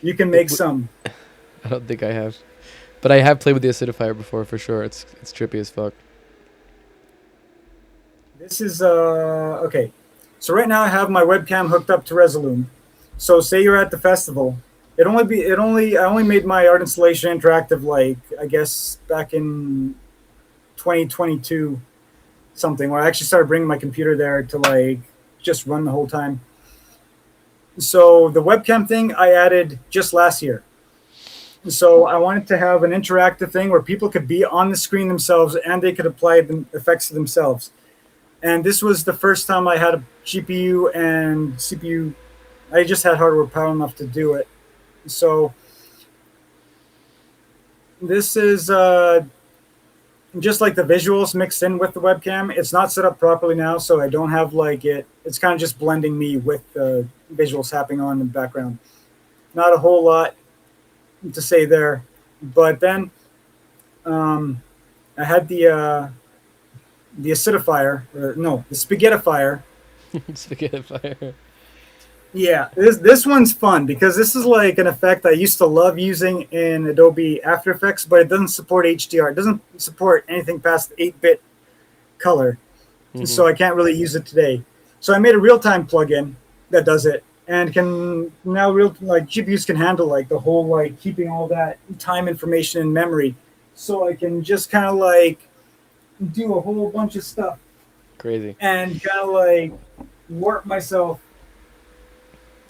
You can make some. I don't think I have, but I have played with the acidifier before for sure. It's trippy as fuck. This is okay. So right now I have my webcam hooked up to Resolume. So say you're at the festival. I only made my art installation interactive like I guess back in 2022 something where I actually started bringing my computer there to like just run the whole time. So the webcam thing I added just last year. So I wanted to have an interactive thing where people could be on the screen themselves and they could apply the effects to themselves. And this was the first time I had a GPU and CPU. I just had hardware power enough to do it. So this is just like the visuals mixed in with the webcam. It's not set up properly now, so I don't have like it. It's kind of just blending me with the visuals happening on in the background. Not a whole lot to say there. But then I had the acidifier, the spaghettifier. Spaghettifier. Yeah, this one's fun because this is like an effect I used to love using in Adobe After Effects, but it doesn't support HDR. It doesn't support anything past 8-bit color, so I can't really use it today. So I made a real-time plugin that does it, and can now GPUs can handle like the whole like keeping all that time information in memory, so I can just kind of like do a whole bunch of stuff. Crazy. And kind of like warp myself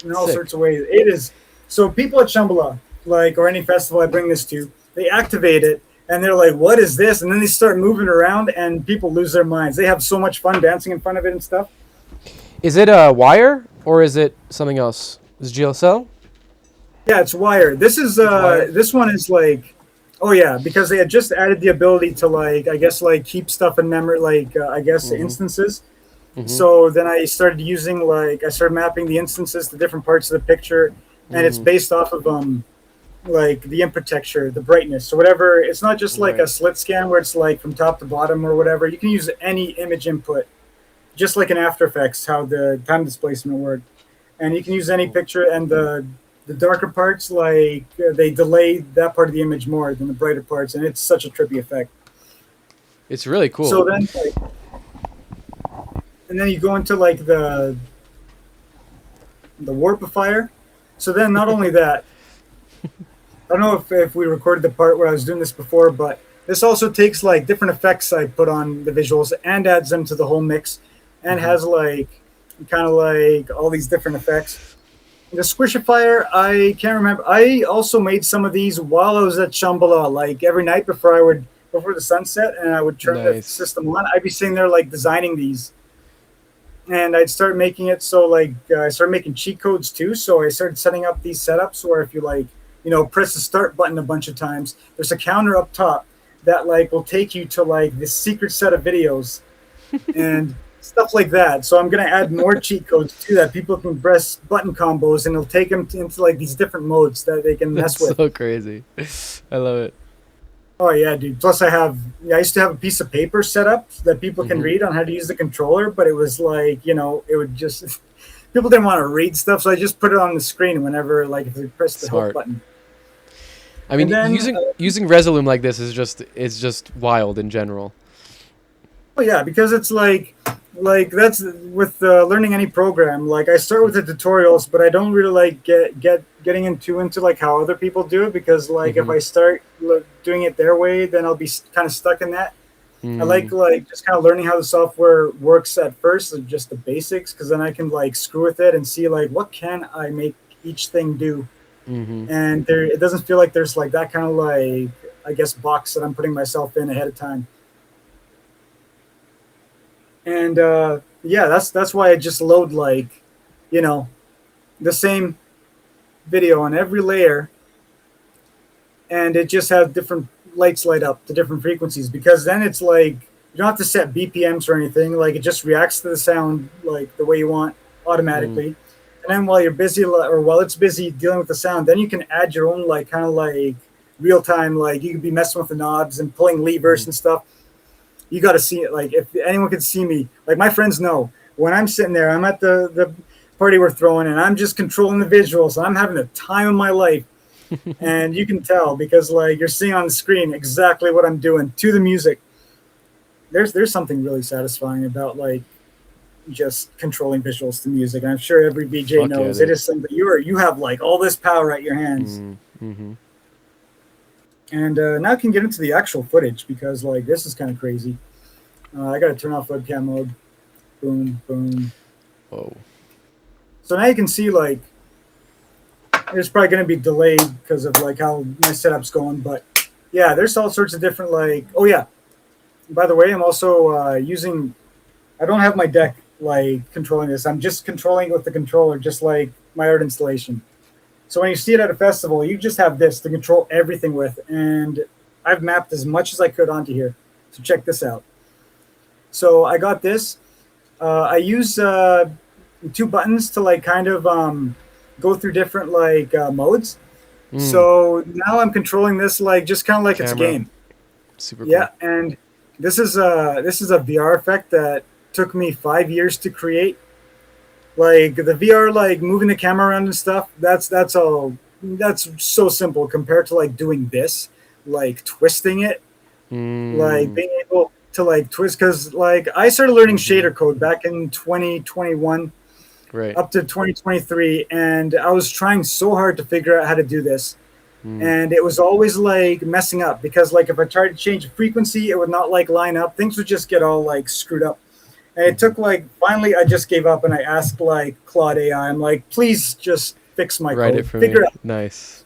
in all Sick. sorts of ways. It is so people at Shambhala, like or any festival I bring this to, they activate it and they're like, "What is this?" And then they start moving around, and people lose their minds. They have so much fun dancing in front of it and stuff. Is it a wire or is it something else? Is it GLSL? Yeah, it's wired. This is this one is like, oh yeah, because they had just added the ability to like I guess like keep stuff in memory, like I guess instances. So then I started mapping the instances to different parts of the picture, and it's based off of like the input texture, the brightness, so whatever. It's not just like a slit scan where it's like from top to bottom or whatever. You can use any image input, just like in After Effects, how the time displacement worked, and you can use any picture. And the darker parts, like they delay that part of the image more than the brighter parts, and it's such a trippy effect. It's really cool. So then, and then you go into like the the warpifier. So then not only that, I don't know if we recorded the part where I was doing this before, but this also takes like different effects I put on the visuals and adds them to the whole mix, and has like kind of like all these different effects. The Squishifier, I can't remember. I also made some of these while I was at Shambhala, like every night before the sunset, and I would turn the Nice. system on. I'd be sitting there like designing these, and I'd start making it so like I started making cheat codes too. So I started setting up these setups where if you like, press the start button a bunch of times, there's a counter up top that like will take you to like this secret set of videos and stuff like that. So I'm gonna add more cheat codes to that. People can press button combos and it'll take them into like these different modes that they can mess That's with. so crazy. I love it. Oh yeah, dude. Plus I used to have a piece of paper set up that people can read on how to use the controller, but it was like, it would just people didn't want to read stuff, so I just put it on the screen whenever like if they press the help Smart. button. I mean, And then, using Resolume like this is just wild in general. Oh yeah, because it's like that's with learning any program. Like I start with the tutorials, but I don't really like getting into like how other people do it, because like if I start doing it their way, then I'll be kind of stuck in that. I like just kind of learning how the software works at first, like just the basics, because then I can like screw with it and see like what can I make each thing do. And it doesn't feel like there's like that kind of like, I guess, box that I'm putting myself in ahead of time. And yeah, that's why I just load like, the same video on every layer, and it just has different lights light up to different frequencies, because then it's like you don't have to set BPMs or anything. Like it just reacts to the sound like the way you want automatically. And then while you're busy, or while it's busy dealing with the sound, then you can add your own like kind of like real time, like you could be messing with the knobs and pulling levers and stuff. You got to see it. Like if anyone could see me, like my friends know when I'm sitting there, I'm at the party we're throwing, and I'm just controlling the visuals. I'm having the time of my life, and you can tell because like you're seeing on the screen exactly what I'm doing to the music. There's something really satisfying about like just controlling visuals to music. And I'm sure every VJ knows it is something you have like all this power at your hands. And now I can get into the actual footage, because like this is kind of crazy. I got to turn off webcam mode. Boom, boom. Whoa. So now you can see like it's probably going to be delayed because of like how my setup's going. But yeah, there's all sorts of different like, oh yeah. By the way, I'm also using, I don't have my deck like controlling this. I'm just controlling it with the controller, just like my art installation. So when you see it at a festival, you just have this to control everything with. And I've mapped as much as I could onto here. So check this out. So I got this. I use 2 buttons to like kind of go through different like modes. So now I'm controlling this like just kind of like it's a game. Super cool. Yeah, and this is a VR effect that took me 5 years to create. Like the VR, like moving the camera around and stuff, that's so simple compared to like doing this, like twisting it, like being able to like twist. Because like I started learning shader code back in 2021, right up to 2023, and I was trying so hard to figure out how to do this. And it was always like messing up, because like if I tried to change the frequency, it would not like line up. Things would just get all like screwed up. And it took like, finally I just gave up and I asked like Claude AI, I'm like, please just fix my Write code, it for figure me. it out. Nice.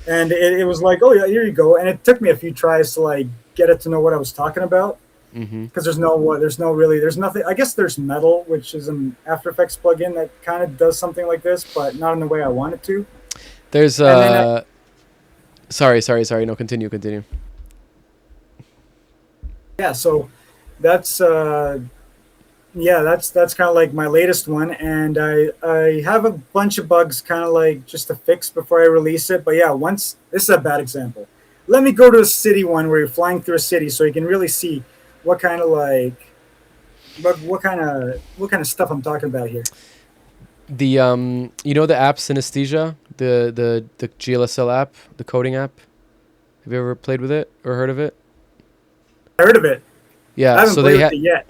And it was like, oh yeah, here you go. And it took me a few tries to like get it to know what I was talking about. Because there's nothing. I guess there's Metal, which is an After Effects plugin that kind of does something like this, but not in the way I want it to. There's sorry. No, continue. Yeah, so that's that's kind of like my latest one, and I have a bunch of bugs kind of like just to fix before I release it. But yeah, this is a bad example. Let me go to a city one where you're flying through a city, so you can really see what kind of like what kind of stuff I'm talking about here. The the app Synesthesia, the GLSL app, the coding app. Have you ever played with it or heard of it? I heard of it. Yeah, I haven't so played with it yet.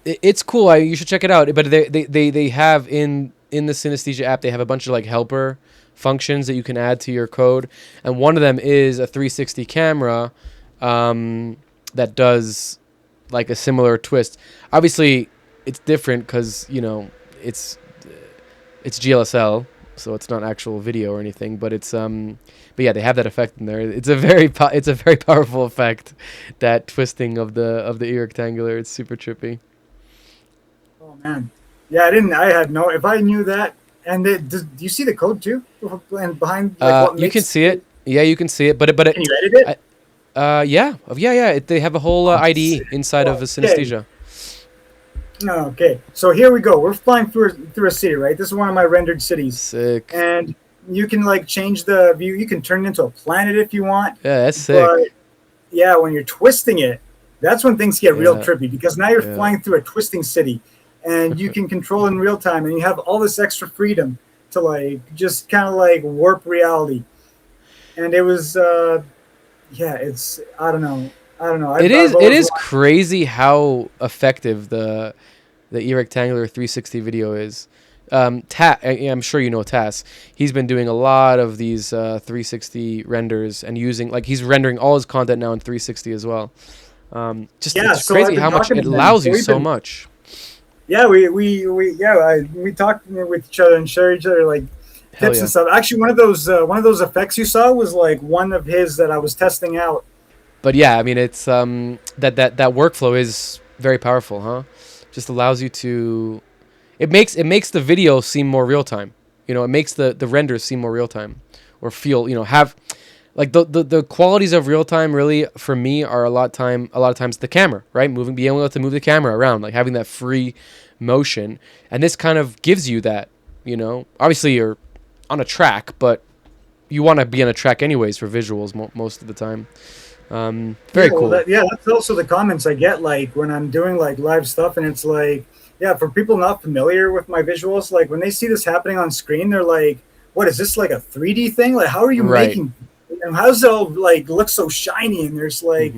It's cool. You should check it out. But they have in in the Synesthesia app, they have a bunch of like helper functions that you can add to your code, and one of them is a 360 camera that does like a similar twist. Obviously, it's different because it's GLSL, so it's not actual video or anything. But it's but yeah, they have that effect in there. It's a very powerful effect, that twisting of the ear rectangular. It's super trippy. Oh man, yeah, I had no. If I knew that, and do you see the code too? And behind, like, you can see it. Yeah, you can see it. But can you edit it? Yeah. They have a whole IDE inside of a Synesthesia. Okay, so here we go. We're flying through a city, right? This is one of my rendered cities. Sick. And you can like change the view. You can turn it into a planet if you want. Yeah, that's sick. But yeah, when you're twisting it, that's when things get real trippy, because now you're flying through a twisting city, and you can control in real time, and you have all this extra freedom to like just kind of like warp reality. And it was, it's I don't know. It is crazy how effective the e-rectangular 360 video is. I'm sure you know Tas. He's been doing a lot of these 360 renders and he's rendering all his content now in 360 as well. It's crazy how much it allows you so much. Yeah, we talk with each other and share each other like tips and stuff. Actually, one of those effects you saw was like one of his that I was testing out. But yeah, I mean, it's that workflow is very powerful, huh? Just allows you to. It makes the video seem more real time. It makes the renders seem more real time, or feel have like the qualities of real time really for me are a lot of times the camera, right? Being able to move the camera around, like having that free motion, and this kind of gives you that. Obviously you're on a track, but you want to be on a track anyways for visuals most of the time. Very cool. That's also the comments I get, like when I'm doing like live stuff, and it's like, for people not familiar with my visuals, like when they see this happening on screen, they're like, what is this, like a 3D thing? Like, how are you making, and how does it all like look so shiny? And there's like,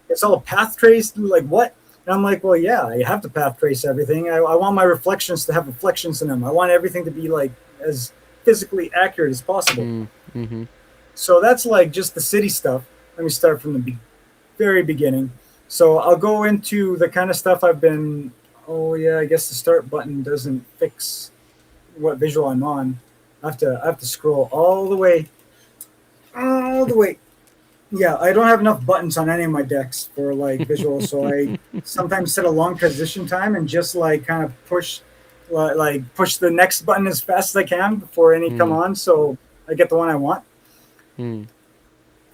it's all path traced, like what? And I'm like, well, yeah, I have to path trace everything. I want my reflections to have reflections in them. I want everything to be like as physically accurate as possible. So that's like just the city stuff. Let me start from the very beginning. So I'll go into the kind of stuff I've been. Oh yeah, I guess the start button doesn't fix what visual I'm on. I have to scroll all the way. Yeah, I don't have enough buttons on any of my decks for like visuals, so I sometimes set a long transition time and just like kind of push the next button as fast as I can before any come on, so I get the one I want.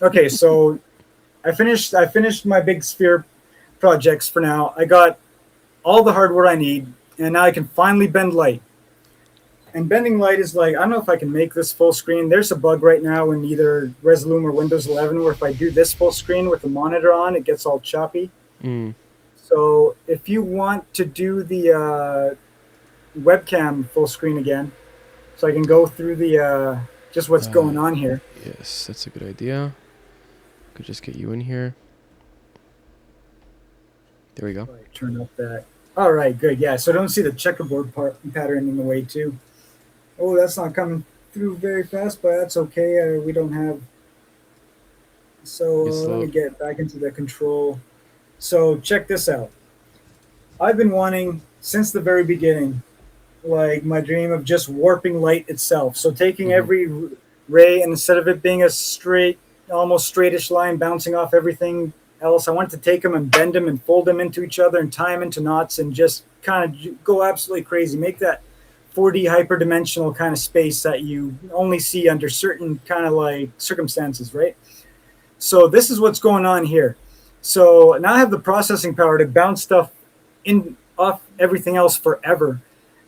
Okay, so I finished my big sphere projects for now. I got all the hardware I need, and now I can finally bend light. And bending light is like, I don't know if I can make this full screen. There's a bug right now in either Resolume or Windows 11 where if I do this full screen with the monitor on, it gets all choppy. So if you want to do the webcam full screen again, so I can go through the just what's going on here. Yes, that's a good idea. Could just get you in here. There we go. Turn up that. All right, good. Yeah, so don't see the checkerboard pattern in the way too. Oh, that's not coming through very fast, but that's okay. We don't have. So let me get back into the control. So check this out. I've been wanting since the very beginning, like my dream of just warping light itself. So taking every ray, and instead of it being a straight, almost straightish line bouncing off everything else, I want to take them and bend them and fold them into each other and tie them into knots and just kind of go absolutely crazy. Make that 4D hyperdimensional kind of space that you only see under certain kind of like circumstances, right? So this is what's going on here. So now I have the processing power to bounce stuff in off everything else forever.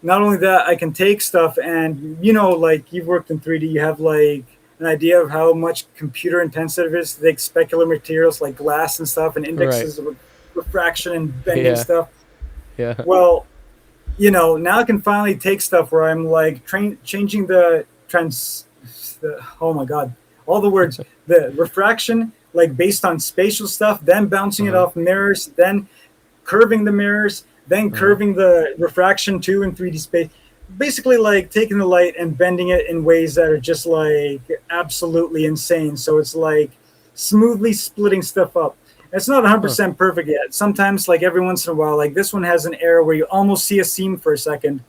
Not only that, I can take stuff and, like you've worked in 3D, you have like an idea of how much computer intensive it is to take specular materials like glass and stuff and indexes of refraction and bending stuff. Yeah. Well, now I can finally take stuff where I'm like changing oh my God, all the words, the refraction, like based on spatial stuff, then bouncing it off mirrors, then curving the mirrors, then curving the refraction too in 3D space. basically like taking the light and bending it in ways that are just like absolutely insane. So it's like smoothly splitting stuff up. It's not Huh. 100% perfect yet. Sometimes, like every once in a while, like this one has an error where you almost see a seam for a second,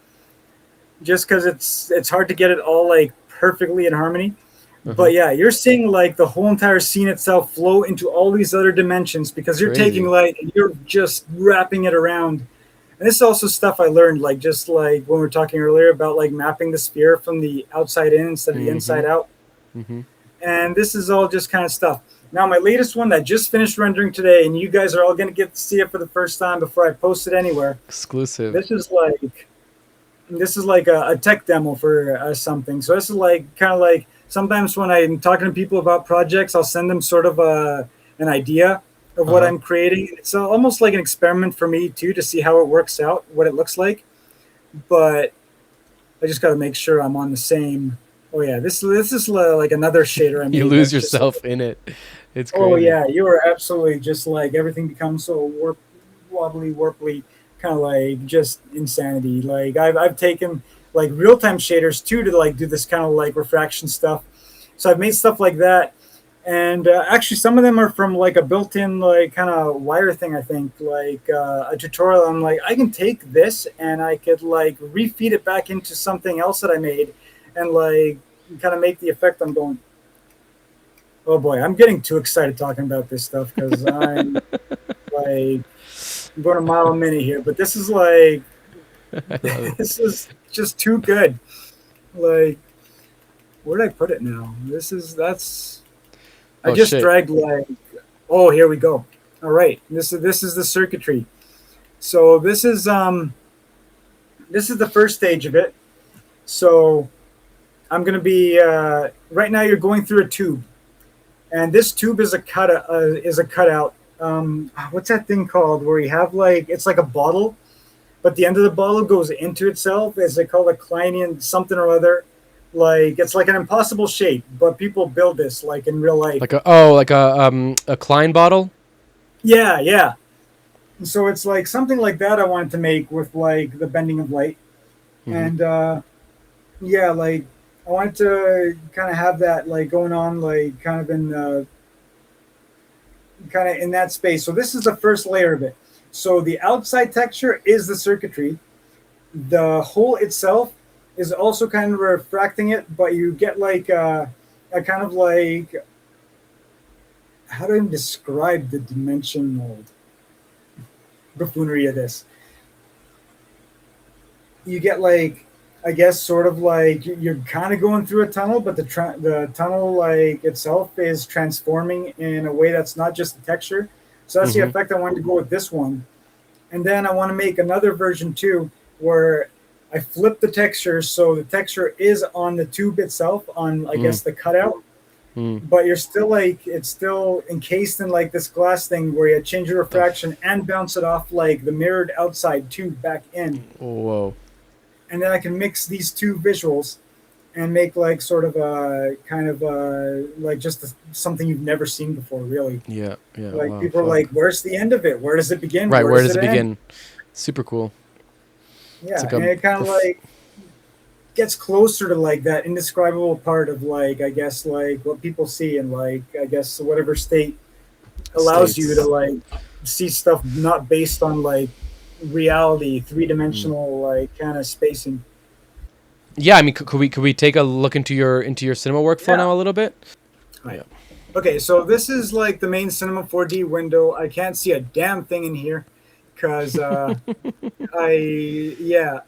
just because it's hard to get it all like perfectly in harmony. Uh-huh. But yeah, you're seeing like the whole entire scene itself flow into all these other dimensions because you're taking Crazy. light and you're just wrapping it around. And this is also stuff I learned, like just like when we were talking earlier about like mapping the sphere from the outside in instead of the Mm-hmm. inside out. Mm-hmm. And this is all just kind of stuff. Now, my latest one that just finished rendering today, and you guys are all going to get to see it for the first time before I post it anywhere. Exclusive. This is like a tech demo for something. So this is like kind of like sometimes when I'm talking to people about projects, I'll send them sort of an idea of what Uh-huh. I'm creating. It's almost like an experiment for me too to see how it works out, what it looks like. But I just got to make sure I'm on the same. Oh yeah, this is like another shader I You made. lose That's just like, yourself in it. It's oh crazy. yeah, you are absolutely just like everything becomes so wobbly, warply, kind of like just insanity. Like I've taken like real time shaders too to like do this kind of like refraction stuff. So I've made stuff like that, and actually some of them are from like a built-in like kind of wire thing. I think like a tutorial. I'm like I can take this and I could like refeed it back into something else that I made, and like kind of make the effect I'm going. Oh boy, I'm getting too excited talking about this stuff because like I'm going a mile a minute here, but this is like I love it. this is just too good. Like, where did I put it now? This is that's I Oh just shit. dragged like oh here we go. All right, this is the circuitry. So this is the first stage of it. So I'm gonna be right now. You're going through a tube, and this tube is a cutout. What's that thing called? Where you have like it's like a bottle, but the end of the bottle goes into itself. Is it called a Kleinian something or other? Like it's like an impossible shape, but people build this like in real life. Like a Klein bottle. Yeah, yeah. So it's like something like that. I wanted to make with like the bending of light, Mm-hmm. and yeah, like I wanted to kind of have that like going on, like kind of in that space. So this is the first layer of it. So the outside texture is the circuitry. The hole itself is also kind of refracting it, but you get like a kind of like how do I describe the dimensional buffoonery of this? You get like I guess sort of like you're kind of going through a tunnel, but the tunnel like itself is transforming in a way that's not just the texture. So that's the Mm-hmm. effect I wanted to go with this one. And then I want to make another version too, where I flip the texture so the texture is on the tube itself, on I guess the cutout, Mm-hmm. but you're still like it's still encased in like this glass thing where you change your The refraction and bounce it off like the mirrored outside tube back in. whoa. And then I can mix these two visuals and make like sort of a kind of like just something you've never seen before, really. Yeah. Yeah. Like Wow. people are like, Fuck. where's the end of it? Where does it begin? Right. Where Where does does it it end? begin? Super cool. It's Yeah, like and a it kind the of like gets closer to like that indescribable part of like I guess like what people see and like I guess whatever state allows you to states. like see stuff not based on like reality, three Mm. dimensional like kind of spacing. Yeah. I mean, could we take a look into your cinema workflow Yeah. now a little bit? Right. Yeah. Okay, so this is like the main Cinema 4D window. I can't see a damn thing in here because I yeah,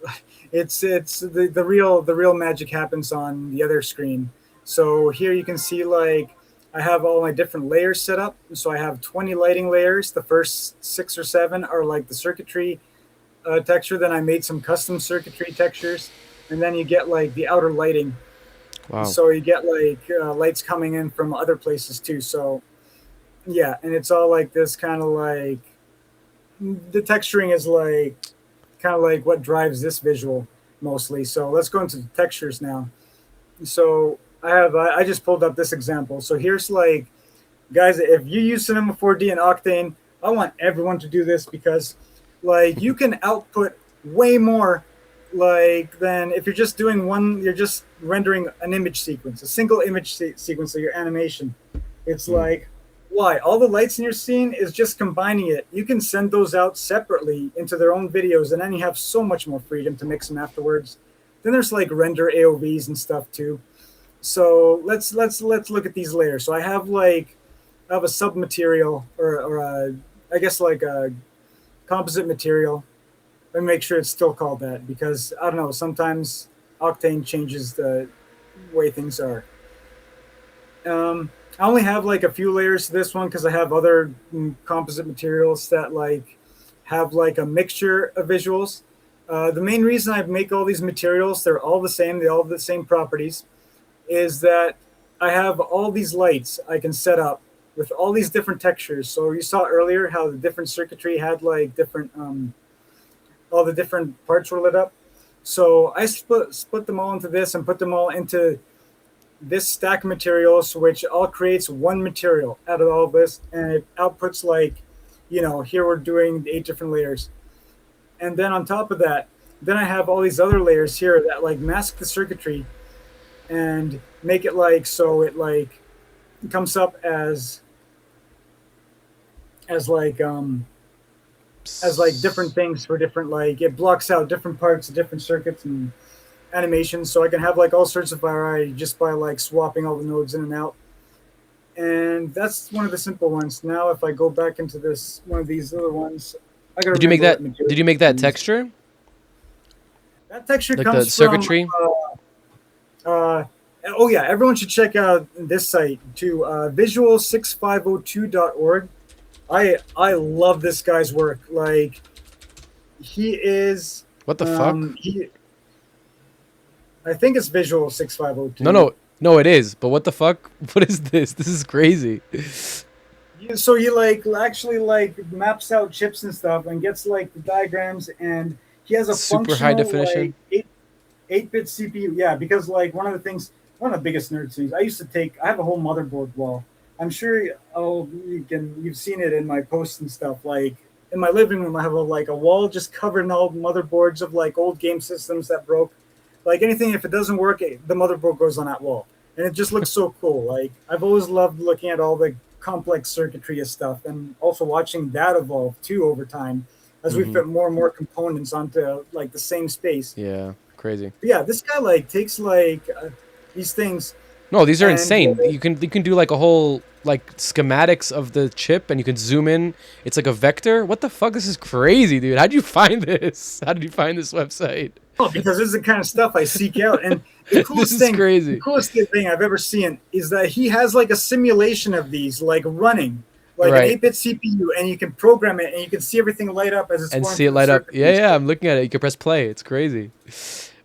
it's the real magic happens on the other screen. So here you can see like I have all my different layers set up. So I have 20 lighting layers. The first 6 or 7 are like the circuitry texture. Then I made some custom circuitry textures, and then you get like the outer lighting. Wow. So you get like lights coming in from other places too. So yeah, and it's all like this kind of like the texturing is like kind of like what drives this visual mostly. So let's go into the textures now. So I just pulled up this example. So here's like guys, if you use Cinema 4D and Octane, I want everyone to do this because like you can output way more like then if you're just doing one, you're just rendering an image sequence, a single image sequence of your animation. It's Mm. like, why? All the lights in your scene is just combining it. You can send those out separately into their own videos, and then you have so much more freedom to mix them afterwards. Then there's like render AOVs and stuff too. So let's look at these layers. So I have a sub material or I guess like a composite material. Let me make sure it's still called that because I don't know. Sometimes Octane changes the way things are. I only have like a few layers to this one because I have other composite materials that like have like a mixture of visuals. The main reason I make all these materials, they're all the same, they all have the same properties, is that I have all these lights I can set up with all these different textures. So you saw earlier how the different circuitry had like different, all the different parts were lit up. So I split them all into this and put them all into this stack of materials, which all creates one material out of all of this, and it outputs like, here we're doing 8 different layers, and then on top of that, then I have all these other layers here that like mask the circuitry and make it like so it like comes up as like as like different things for different, like it blocks out different parts of different circuits and animations, so I can have like all sorts of variety just by like swapping all the nodes in and out. And that's one of the simple ones. Now if I go back into this one of these other ones, I gotta Did you make remember that? what material Did you make that I use. texture? That texture Like the comes circuitry? uh oh yeah, everyone should check out this site too, visual6502.org. I love this guy's work. Like he is What the fuck? he I think it's Visual 6502. No, it is. But what the fuck? What is this? This is crazy. So he like actually like maps out chips and stuff and gets like the diagrams, and he has a Super high functional definition. like 8-bit CPU. Yeah, because like one of the biggest nerd things I have a whole motherboard wall. I'm sure you've seen it in my posts and stuff. Like in my living room, I have a wall just covered in all motherboards of like old game systems that broke. Like anything, if it doesn't work, the motherboard goes on that wall, and it just looks so cool. Like I've always loved looking at all the complex circuitry of stuff, and also watching that evolve too over time as we fit more and more components onto like the same space. Yeah, crazy. But yeah, this guy like takes like these things. No, these are And, insane. You can do like a whole like schematics of the chip, and you can zoom in. It's like a vector. What the fuck? This is crazy, dude. How'd you find this? How did you find this website? Oh, because this is the kind of stuff I seek out. And the coolest This is crazy. the coolest thing I've ever seen is that he has like a simulation of these like running, like Right. an 8-bit CPU, and you can program it, and you can see everything light up as it's And going see it through the light up. circuit. Yeah. I'm looking at it. You can press play. It's crazy.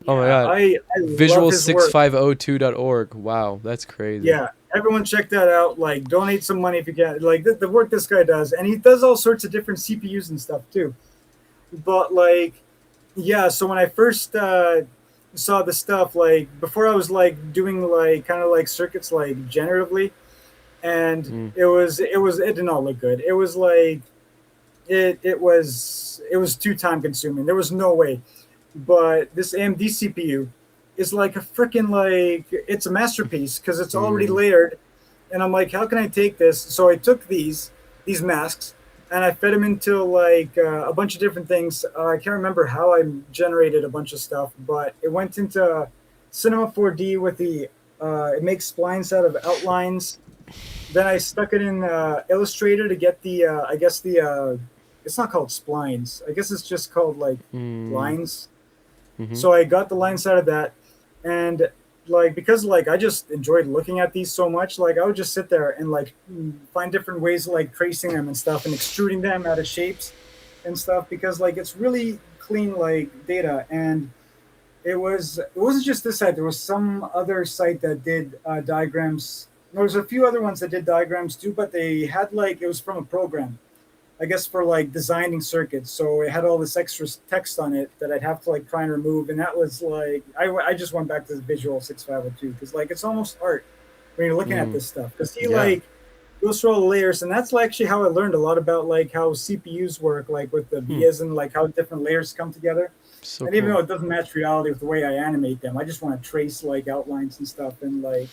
Oh my god. I love his work. Visual6502.org. Wow, that's crazy. Yeah, everyone check that out. Like, donate some money if you can. Like the work this guy does, and he does all sorts of different CPUs and stuff too. But like, yeah. So when I first saw the stuff, like before I was like doing like kind of like circuits like generatively, and it did not look good. It was like it was too time consuming. There was no way. But this AMD CPU is like a freaking like it's a masterpiece because it's already layered. And I'm like, how can I take this? So I took these masks and I fed them into like a bunch of different things. I can't remember how I generated a bunch of stuff, but it went into Cinema 4D with the it makes splines out of outlines. Then I stuck it in Illustrator to get the I guess the it's not called splines. I guess it's just called like lines. So I got the lines out of that, and like because like I just enjoyed looking at these so much, like I would just sit there and like find different ways of like tracing them and stuff and extruding them out of shapes and stuff because like it's really clean like data. And it wasn't just this site. There was some other site that did diagrams. There was a few other ones that did diagrams too, but they had like it was from a program, I guess, for like designing circuits. So it had all this extra text on it that I'd have to like try and remove. And that was like, I just went back to the Visual 6502 because like it's almost art when you're looking at this stuff. Because he like goes through all the layers, and that's actually how I learned a lot about like how CPUs work, like with the vias and like how different layers come together. So And even cool. though it doesn't match reality with the way I animate them, I just want to trace like outlines and stuff and like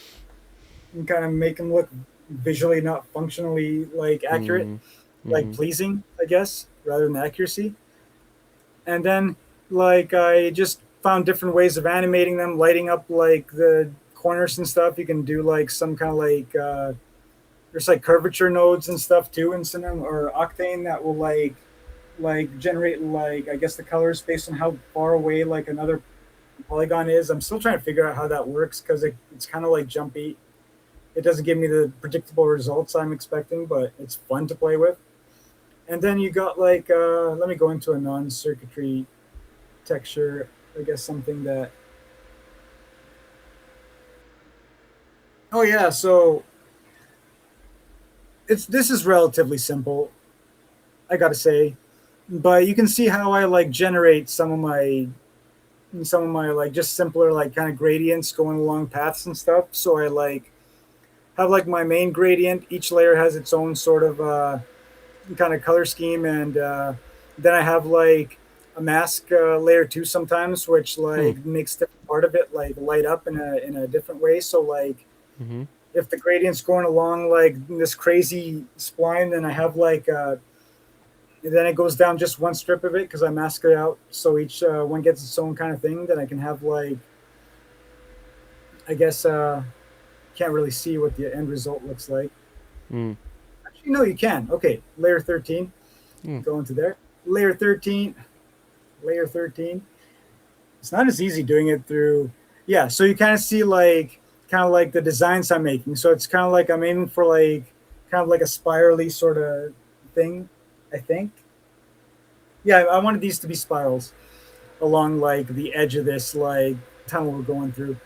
and kind of make them look visually, not functionally like accurate, Mm. like Mm-hmm. pleasing, I guess, rather than accuracy. And then like I just found different ways of animating them, lighting up like the corners and stuff. You can do like some kind of like there's like curvature nodes and stuff too in Cinema or Octane that will like generate like I guess the colors based on how far away like another polygon is. I'm still trying to figure out how that works because it's kind of like jumpy. It doesn't give me the predictable results I'm expecting, but it's fun to play with. And then you got like let me go into a non-circuitry texture. I guess something that. Oh yeah, so it's this is relatively simple. I gotta say, but you can see how I like generate some of my like just simpler like kind of gradients going along paths and stuff. So I like have like my main gradient. Each layer has its own sort of kind of color scheme, and then I have like a mask layer too sometimes, which Hmm. like makes different part of it like light up in a different way. So like Mm-hmm. if the gradient's going along like this crazy spline, then I have like then it goes down just one strip of it because I mask it out. So each one gets its own kind of thing. Then I can have like I guess can't really see what the end result looks like. Mm. Actually, no, you can. Okay, layer 13. Mm. Go into there. Layer 13. Layer 13. It's not as easy doing it through. Yeah, so you kind of see like kind of like the designs I'm making. So it's kind of like I'm aiming for like kind of like a spirally sort of thing. I think. Yeah, I wanted these to be spirals along like the edge of this like tunnel we're going through.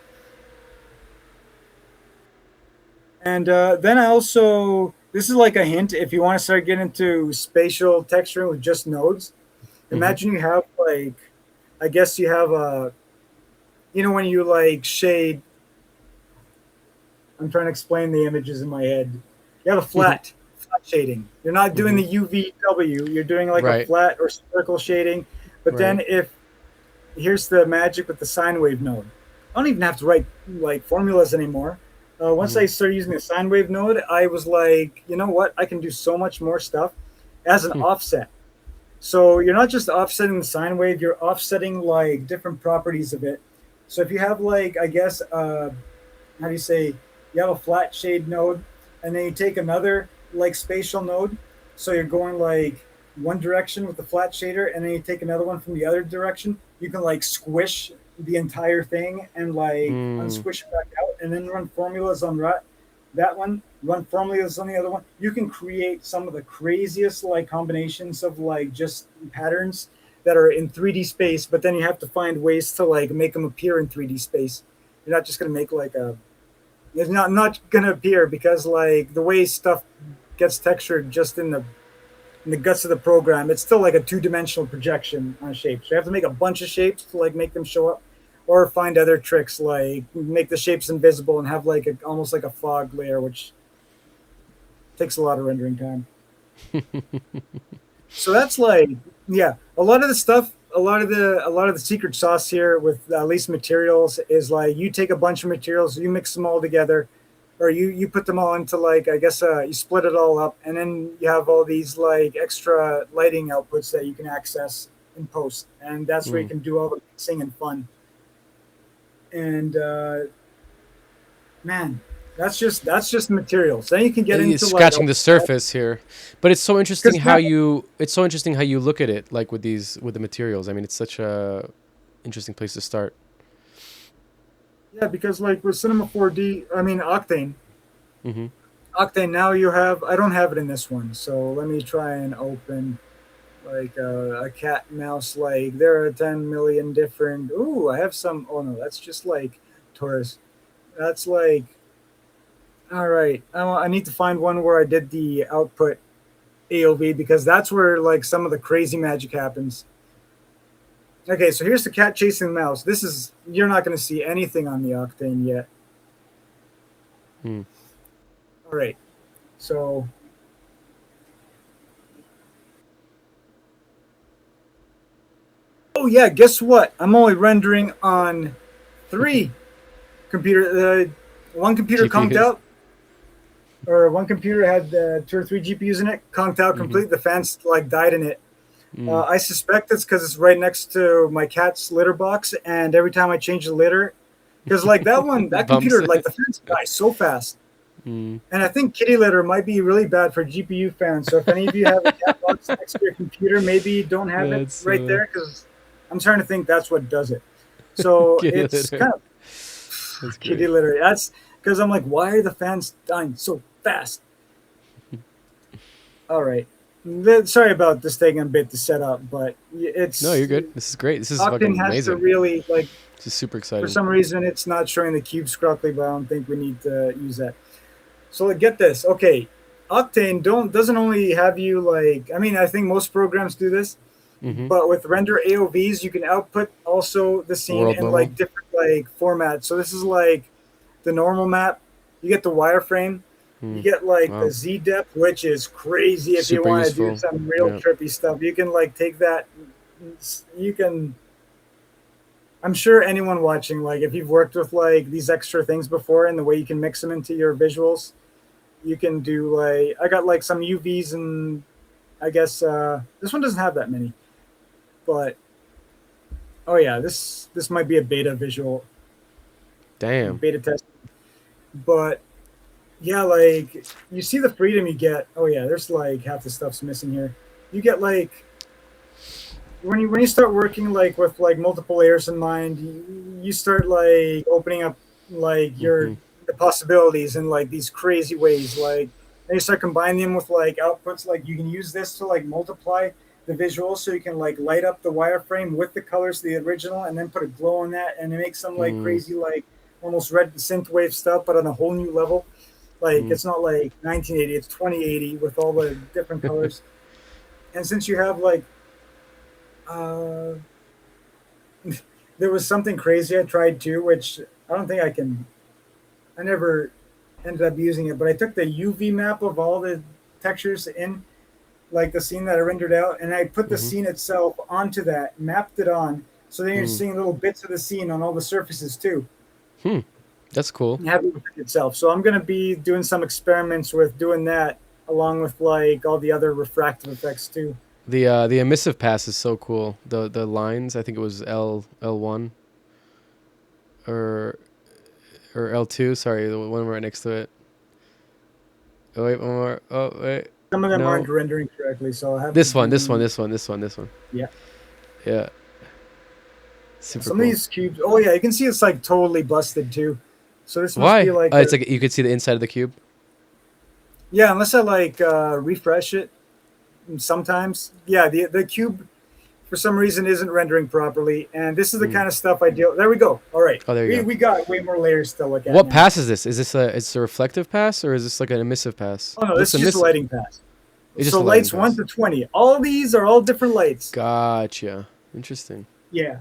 And then I also this is like a hint if you want to start getting into spatial texturing with just nodes. Mm-hmm. Imagine you have like I guess you have a when you like shade. I'm trying to explain the images in my head. You have a flat shading. You're not doing Mm-hmm. the UVW. You're doing like a Right. flat or circle shading. But Right. then if here's the magic with the sine wave node. I don't even have to write like formulas anymore. Once Mm-hmm. I started using the sine wave node, I was like, you know what? I can do so much more stuff as an Hmm. offset. So you're not just offsetting the sine wave, you're offsetting like different properties of it. So if you have like, I guess, how do you say, you have a flat shade node, and then you take another like spatial node. So you're going like one direction with the flat shader, and then you take another one from the other direction. You can like squish the entire thing and like Mm. unsquish it back out, and then run formulas on that one, run formulas on the other one. You can create some of the craziest like combinations of like just patterns that are in 3D space, but then you have to find ways to like make them appear in 3D space. You're not just gonna make like a it's not gonna appear because like the way stuff gets textured just in the guts of the program, it's still like a two-dimensional projection on shapes. So you have to make a bunch of shapes to like make them show up, or find other tricks like make the shapes invisible and have like almost like a fog layer, which takes a lot of rendering time. So that's like yeah, a lot of the stuff, a lot of the secret sauce here with at least materials is like you take a bunch of materials, you mix them all together, or you put them all into like I guess you split it all up, and then you have all these like extra lighting outputs that you can access in post, and that's where you Mm. can do all the mixing and fun. And man, that's just materials. Then you can get It's into like scratching the surface here, but it's so interesting because how you look at it, like with the materials. I mean, it's such a interesting place to start. yeah, because like with Cinema 4D, I mean Octane. Mm-hmm. Octane, now you have, I don't have it in this one, so let me try and open like a cat and mouse. Like there are 10 million different. Ooh, I have some. Oh no, that's just like Taurus. That's like, all right. I need to find one where I did the output AOV because that's where like some of the crazy magic happens. Okay, so here's the cat chasing the mouse. This is, you're not going to see anything on the Octane yet. Mm. All right. So oh yeah, guess what? I'm only rendering on 3 computer. One computer conked GPUs. out, or one computer had 2 or 3 GPUs in it, conked out Mm-hmm. complete. The fans like died in it. Mm. I suspect it's because it's right next to my cat's litter box, and every time I change the litter, because like that one, that Bumps computer, like it. the fans die so fast. Mm. And I think kitty litter might be really bad for GPU fans. So if any of you have a cat box next to your computer, maybe don't have it That's right there, because I'm starting to think that's what does it. So kitty it's litter. kind of That's kitty great. litter. That's because I'm like, why are the fans dying so fast? All right. Sorry about this taking a bit to set up, but No, it's you're good. This is great. This is Octane fucking has to amazing. really like. This is super For exciting. some reason, it's not showing the cubes correctly, but I don't think we need to use that. So like, get this. Okay, Octane doesn't only have you like. I mean, I think most programs do this, Mm-hmm. but with render AOVs, you can output also the scene World in level. like different like formats. So this is like the normal map. You get the wireframe. You Mm. get like Wow. the Z depth, which is crazy if you Super want to do useful. some real Yeah. trippy stuff. You can like take that. You can. I'm sure anyone watching, like if you've worked with like these extra things before and the way you can mix them into your visuals, you can do like I got like some UVs, and I guess this one doesn't have that many, but oh yeah, this might be a beta visual, Damn. beta test, but yeah, like you see the freedom you get. Oh yeah, there's like half the stuff's missing here. You get like when you start working like with like multiple layers in mind, you start like opening up like Mm-hmm. the possibilities in like these crazy ways. Like and you start combining them with like outputs. Like you can use this to like multiply the visual, so you can like light up the wireframe with the colors of the original, and then put a glow on that, and it makes some like Mm. crazy like almost red synthwave stuff, but on a whole new level. Like Mm. it's not like 1980, it's 2080 with all the different colors. And since you have like uh, there was something crazy I tried too, which I don't think I can. I never ended up using it, but I took the UV map of all the textures in, like the scene that I rendered out, and I put the Mm-hmm. scene itself onto that, mapped it on, so then you're Mm. seeing little bits of the scene on all the surfaces too, Hmm. That's cool. and have it with itself. So I'm gonna be doing some experiments with doing that, along with like all the other refractive effects too. The emissive pass is so cool. The lines, I think it was L1 or L2. Sorry, the one right next to it. Oh wait, one more. Oh wait, Some of them no. aren't rendering correctly, so I'll have This to one, this do one, this one, this one, this one. yeah. Yeah, super Some of cool. these cubes, oh yeah, you can see it's like totally busted too. So this must be Why? like, It's like you could see the inside of the cube. yeah, unless I like refresh it. Sometimes, yeah, the cube for some reason isn't rendering properly, and this is the Mm. kind of stuff I deal. There we go. All right, Oh, there you we go. we got way more layers to look at What now. pass is this? Is this a reflective pass or is this like an emissive pass? Oh no, Looks this is just a emissive. lighting pass. It's just So a lighting lights 1 pass. to 20. All these are all different lights. Gotcha. Interesting. Yeah.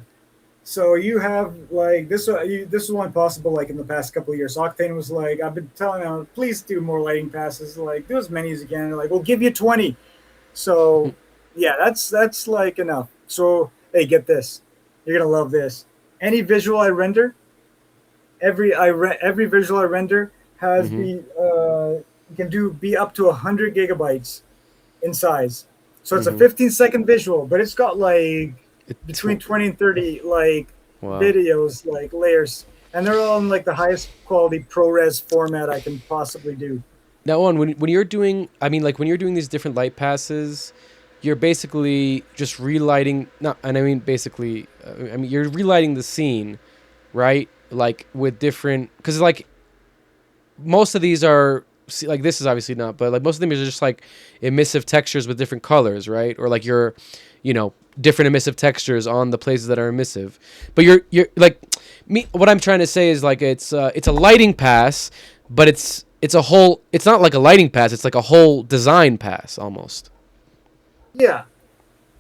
So you have like this. This was one possible like in the past couple of years. Octane was like, I've been telling them, please do more lighting passes. Like do as many as you can. They're like, we'll give you 20. So yeah, that's like enough. So hey, get this. You're gonna love this. Any visual I render, every visual I render has Mm-hmm. can do be up to 100 GB in size. So it's a Mm-hmm. 15-second visual, but it's got like It, between 20 and 30 like wow. videos, like layers, and they're all in like the highest quality ProRes format I can possibly do. Now, on when you're doing, I mean, like when you're doing these different light passes, you're basically just relighting. Not, and I mean basically, I mean you're relighting the scene, right? Like with different, because like most of these are like this is obviously not, but like most of them are just like emissive textures with different colors, right? Or like you're, different emissive textures on the places that are emissive. But you're like me. What I'm trying to say is like it's a lighting pass, but it's a whole. It's not like a lighting pass. It's like a whole design pass almost. Yeah,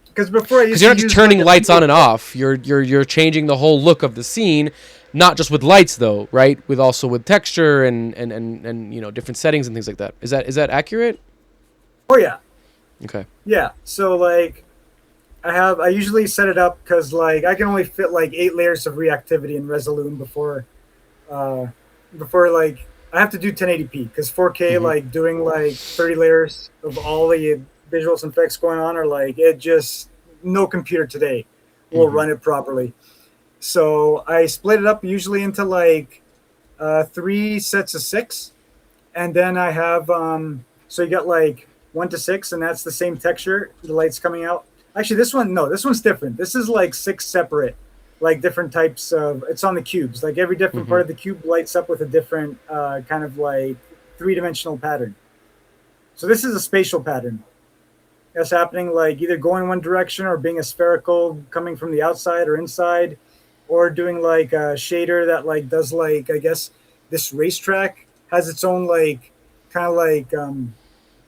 because before I used Because to you're not just use turning like a lights on single- and off. You're changing the whole look of the scene, Not just with lights though, right? With also with texture and you know, different settings and things like that. Is that accurate? Oh yeah, Okay. yeah. So like I usually set it up because like I can only fit like 8 layers of reactivity in Resolume uh, before like I have to do 1080p because 4K Mm-hmm. like doing like 30 layers of all the visuals and effects going on are like it just no computer today will Mm-hmm. run it properly. So I split it up usually into like 3 sets of 6, and then I have so you got like 1 to 6, and that's the same texture. The light's coming out. Actually, this one no, this one's different. This is like 6 separate, like different types of. It's on the cubes. Like every different Mm-hmm. part of the cube lights up with a different kind of like 3 dimensional pattern. So this is a spatial pattern that's happening like either going one direction or being a spherical coming from the outside or inside, or doing like a shader that like does like I guess this racetrack has its own like kind of like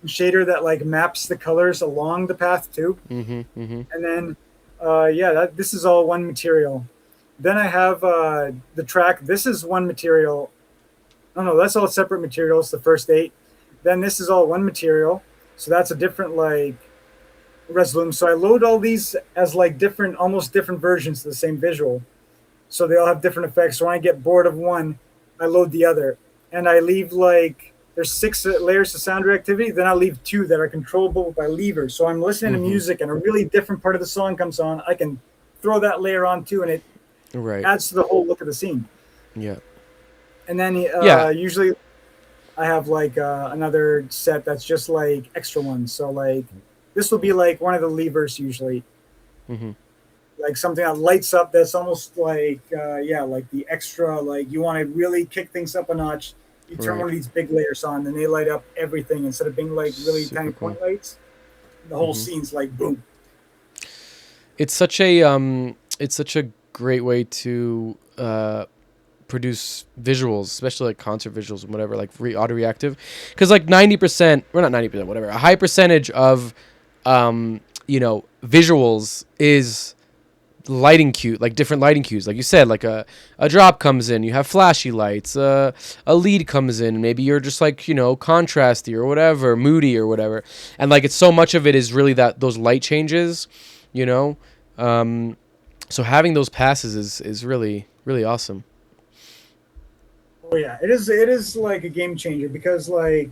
shader that like maps the colors along the path too. Mm-hmm. Mm-hmm. And then yeah, this is all one material. Then I have the track. This is one material. Oh no, that's all separate materials. The first 8. Then this is all one material. So that's a different like Resolume. So I load all these as like different, almost different versions of the same visual. So they all have different effects. So when I get bored of one, I load the other, and I leave like there's 6 layers of sound reactivity. Then I leave 2 that are controllable by levers. So I'm listening to Mm-hmm. music, and a really different part of the song comes on. I can throw that layer on too, and it Right. adds to the whole look of the scene. Yeah. And then Yeah. usually I have like another set that's just like extra ones. So like this will be like one of the levers usually, Mm-hmm. like something that lights up. That's almost like yeah, like the extra. Like you want to really kick things up a notch. You turn Right. one of these big layers on, and they light up everything instead of being like really Super tiny cool. point lights. The whole Mm-hmm. scene's like boom. It's such a great way to produce visuals, especially like concert visuals and whatever, like auto reactive, because like 90%, or not 90%, whatever, a high percentage of you know, visuals is lighting cue, like different lighting cues, like you said, like a drop comes in, you have flashy lights, a lead comes in, maybe you're just like, you know, contrasty or whatever, moody or whatever, and like it's so much of it is really that those light changes, you know. So having those passes is really really awesome. Oh yeah, it is. It is like a game changer because like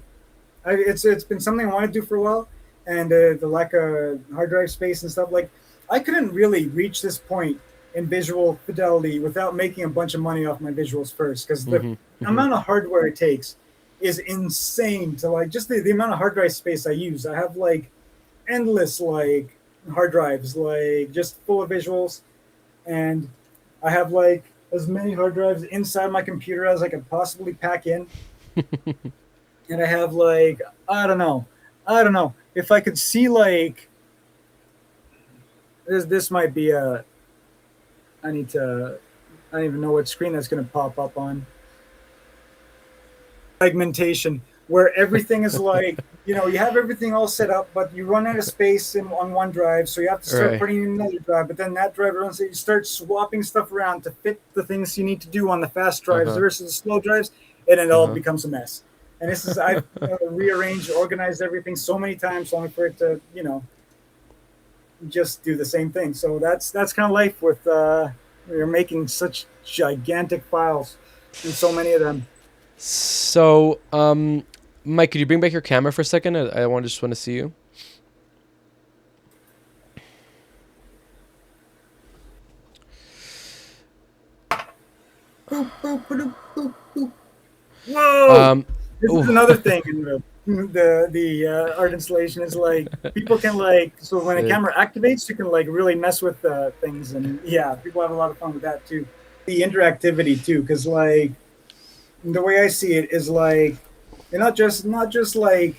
it's been something I want to do for a while, and the lack of hard drive space and stuff. Like I couldn't really reach this point in visual fidelity without making a bunch of money off my visuals first, because the Mm-hmm. Mm-hmm. amount of hardware it takes is insane. To like just the amount of hard drive space I use. I have like endless like hard drives, like just full of visuals, and I have like as many hard drives inside my computer as I could possibly pack in. And I have like I don't know if I could see like this might be a I need to I don't even know what screen that's going to pop up on. Segmentation where everything is like you know you have everything all set up, but you run out of space on one drive, so you have to start Right. putting in another drive. But then that drive runs, so you start swapping stuff around to fit the things you need to do on the fast drives Uh-huh. versus the slow drives, and it all Uh-huh. becomes a mess. And this is I've rearranged, organized everything so many times only for it to just do the same thing. So that's kind of life with you're making such gigantic files and so many of them. So Mike, could you bring back your camera for a second? I just want to see you. Boop, boop, boop, boop, boop. Whoa! This is another thing in the art installation is like people can like so when a Sick. camera activates, you can like really mess with things, and yeah, people have a lot of fun with that too. The interactivity too, because like the way I see it is like you're not just like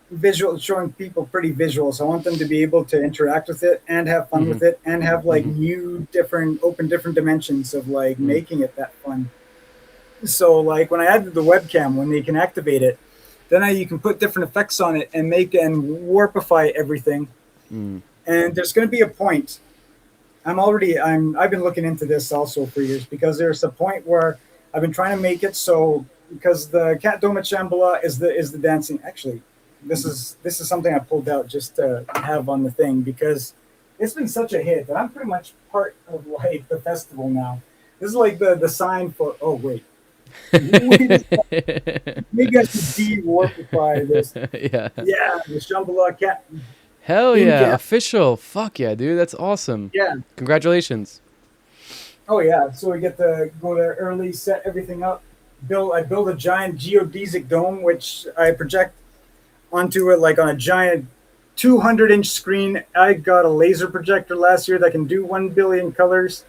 visual showing people pretty visuals. I want them to be able to interact with it and have fun with it and have like new different dimensions of like making it that fun. So like when I added the webcam, when they can activate it, then you can put different effects on it and make and warpify everything. Mm. And there's going to be a point I've been looking into this also for years because there's a point where I've been trying to make it so because the cat dome at Shambhala is the dancing. Actually, this is something I pulled out just to have on the thing because it's been such a hit that I'm pretty much part of like the festival now. This is like the sign for. Oh wait, maybe I should de-warpify this. Yeah. Yeah, the Shambhala cat Hell in yeah. cat. Official. Fuck yeah, dude. That's awesome. Yeah. Congratulations. Oh yeah, so we get to go there early, set everything up. I build a giant geodesic dome, which I project onto it like on a giant 200-inch screen. I got a laser projector last year that can do 1 billion colors,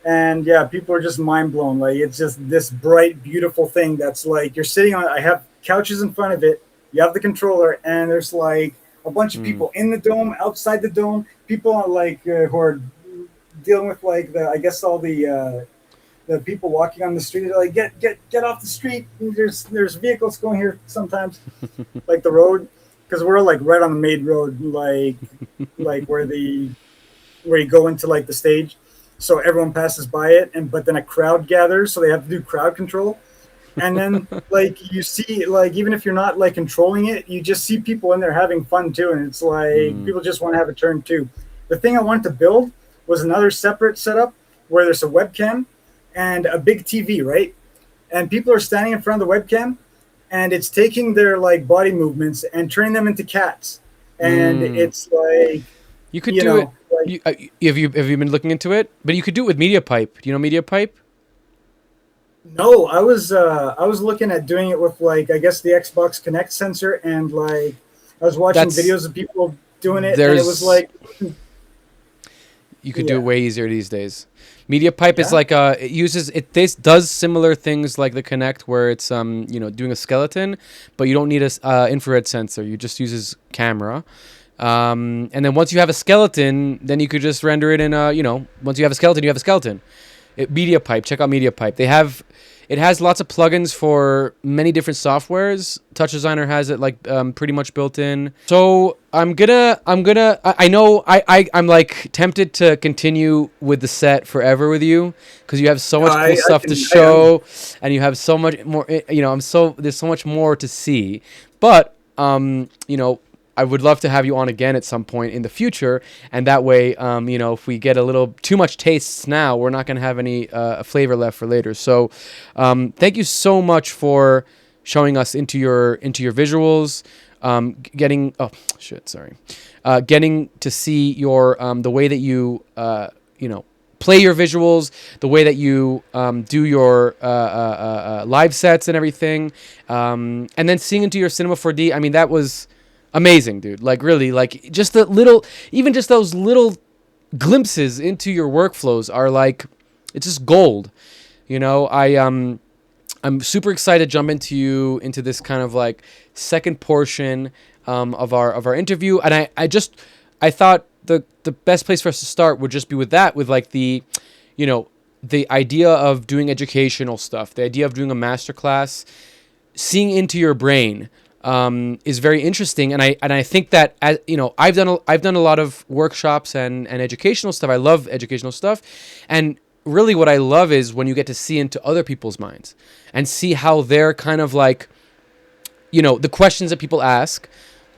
and yeah, people are just mind blown. Like it's just this bright, beautiful thing that's like you're sitting on. I have couches in front of it. You have the controller, and there's like a bunch of people in the dome, outside the dome. People are like who are dealing with like I guess all the people walking on the street are like get off the street. There's vehicles going here sometimes, like the road, because we're like right on the main road, like where you go into like the stage, so everyone passes by it, and but then a crowd gathers, so they have to do crowd control. And then like you see like even if you're not like controlling it, you just see people in there having fun too, and it's like people just want to have a turn too. The thing I wanted to build was another separate setup where there's a webcam and a big TV, right? And people are standing in front of the webcam, and it's taking their like body movements and turning them into cats. And it's like You could you do it. know, like Have you been looking into it? But you could do it with MediaPipe. Do you know MediaPipe? no, I was looking at doing it with like I guess the Xbox Connect sensor, and like I was watching That's videos of people doing it, and it was like you could do it yeah. way easier these days. MediaPipe is Yeah. like it uses it. This does similar things like the Kinect, where it's doing a skeleton, but you don't need a infrared sensor. You just uses camera. And then once you have a skeleton, then you could just render it in once you have a skeleton, you have a skeleton. MediaPipe, check out MediaPipe. It has lots of plugins for many different softwares. Touch Designer has it like pretty much built in. So I'm like tempted to continue with the set forever with you because you have so much cool stuff to show, and you have so much more. There's so much more to see, but I would love to have you on again at some point in the future, and that way, if we get a little too much tastes now, we're not going to have any flavor left for later. So, thank you so much for showing us into your visuals, getting to see your the way that you play your visuals, the way that you do your live sets and everything, and then seeing into your Cinema 4D. I mean, that was amazing, dude. Like really, like just those little glimpses into your workflows are like, it's just gold. I'm super excited to jump into this kind of like second portion of our interview, and I thought the best place for us to start would just be with like the idea of doing educational stuff, the idea of doing a masterclass, seeing into your brain. Is very interesting, and I think that I've done a lot of workshops and educational stuff. I love educational stuff, and really what I love is when you get to see into other people's minds and see how they're kind of like the questions that people ask,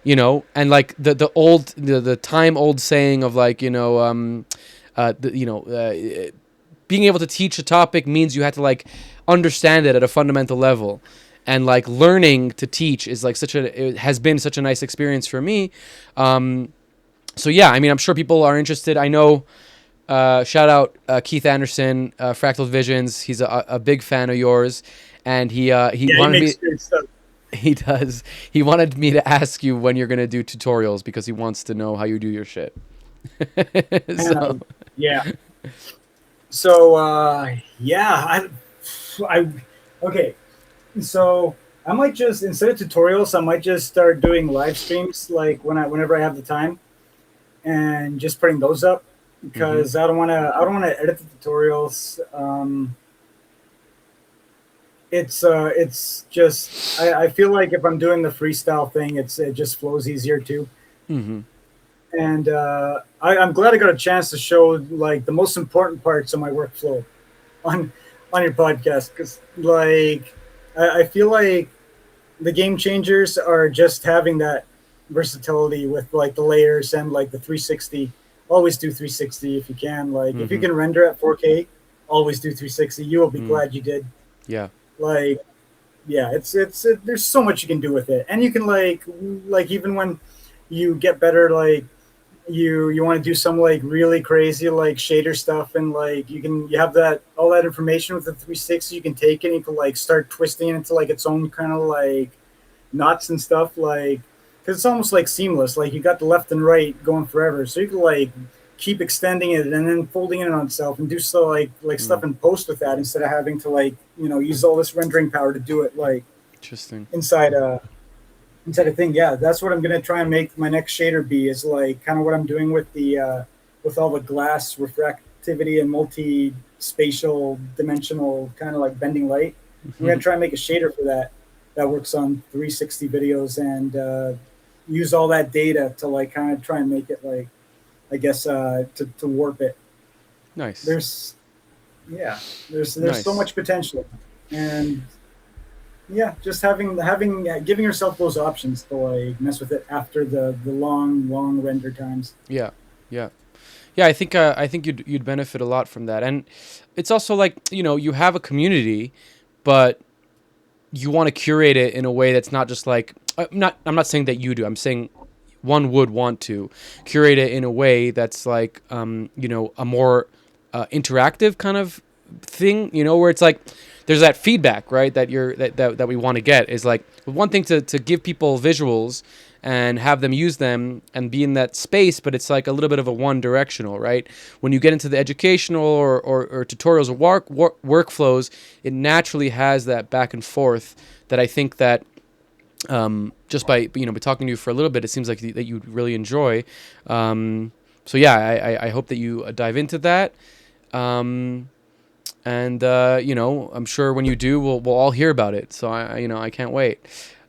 and like the time old saying of like being able to teach a topic means you have to like understand it at a fundamental level. And like learning to teach is like it has been such a nice experience for me. So yeah, I mean, I'm sure people are interested. I know, shout out Keith Anderson, Fractal Visions. He's a big fan of yours, and he wanted he makes great stuff. He does. He wanted me to ask you when you're gonna do tutorials because he wants to know how you do your shit. So Yeah. So yeah, I okay. So I might just instead of tutorials, I might just start doing live streams like whenever I have the time, and just putting those up because I don't want to edit the tutorials. It's just I feel like if I'm doing the freestyle thing, it just flows easier too. and I'm glad I got a chance to show like the most important parts of my workflow on your podcast, because like I feel like the game changers are just having that versatility with like the layers and like the 360. Always do 360 if you can. Like if you Mm-hmm. can render at 4K, always do 360. You will be Mm. glad you did. Yeah. Like yeah, there's so much you can do with it, and you can like even when you get better, like you want to do some like really crazy like shader stuff, and like you have that all that information with the 360. You can take it and you can like start twisting it into like its own kind of like knots and stuff, like because it's almost like seamless. Like you got the left and right going forever, so you can like keep extending it and then folding it on itself and do so like Mm. stuff in post with that, instead of having to like use all this rendering power to do it like Interesting. inside a thing. Yeah, that's what I'm gonna try and make my next shader be, is like kind of what I'm doing with the with all the glass refractivity and multi spatial dimensional kind of like bending light. I'm Mm-hmm. gonna try and make a shader for that that works on 360 videos, and use all that data to like kind of try and make it like I guess to warp it. Nice. There's yeah, there's so Nice. much potential, and yeah, just having giving yourself those options to like mess with it after the long render times. Yeah. Yeah. Yeah, I think you'd benefit a lot from that. And it's also like, you have a community, but you want to curate it in a way that's not just like I'm not saying that you do. I'm saying one would want to curate it in a way that's like a more interactive kind of thing, where it's like there's that feedback, right, that that we want to get. Is like one thing to give people visuals and have them use them and be in that space, but it's like a little bit of a one directional, right? When you get into the educational or tutorials or workflows, it naturally has that back and forth that I think that just by by talking to you for a little bit, it seems like that you really enjoy. So yeah, I hope that you dive into that. And I'm sure when you do, we'll all hear about it. So I can't wait.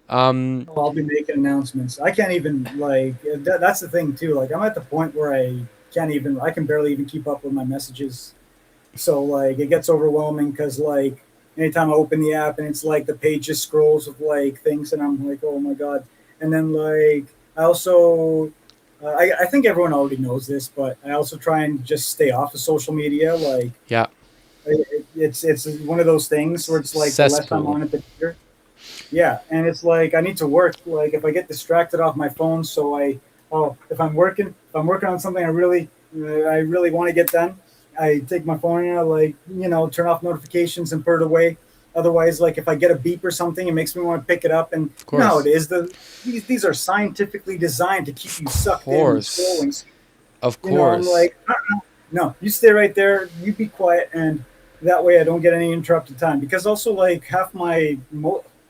Oh, I'll be making announcements. I can't even like that's the thing too. Like I'm at the point where I can barely even keep up with my messages. So like it gets overwhelming because like anytime I open the app and it's like the page just scrolls with like things, and I'm like, oh my god. And then like I also I think everyone already knows this, but I also try and just stay off of social media. Like Yeah, it's one of those things where it's like the less I'm cesspool. on it, the better. Yeah, and it's like I need to work. Like if I get distracted off my phone, so if I'm working on something I really want to get done, I take my phone and I like turn off notifications and put it away. Otherwise, like if I get a beep or something, it makes me want to pick it up. And Of you know how course, it is. These are scientifically designed to keep you sucked in and course, scrolling. of I'm course. like, no, you stay right there. You be quiet, and that way I don't get any interrupted time. Because also, like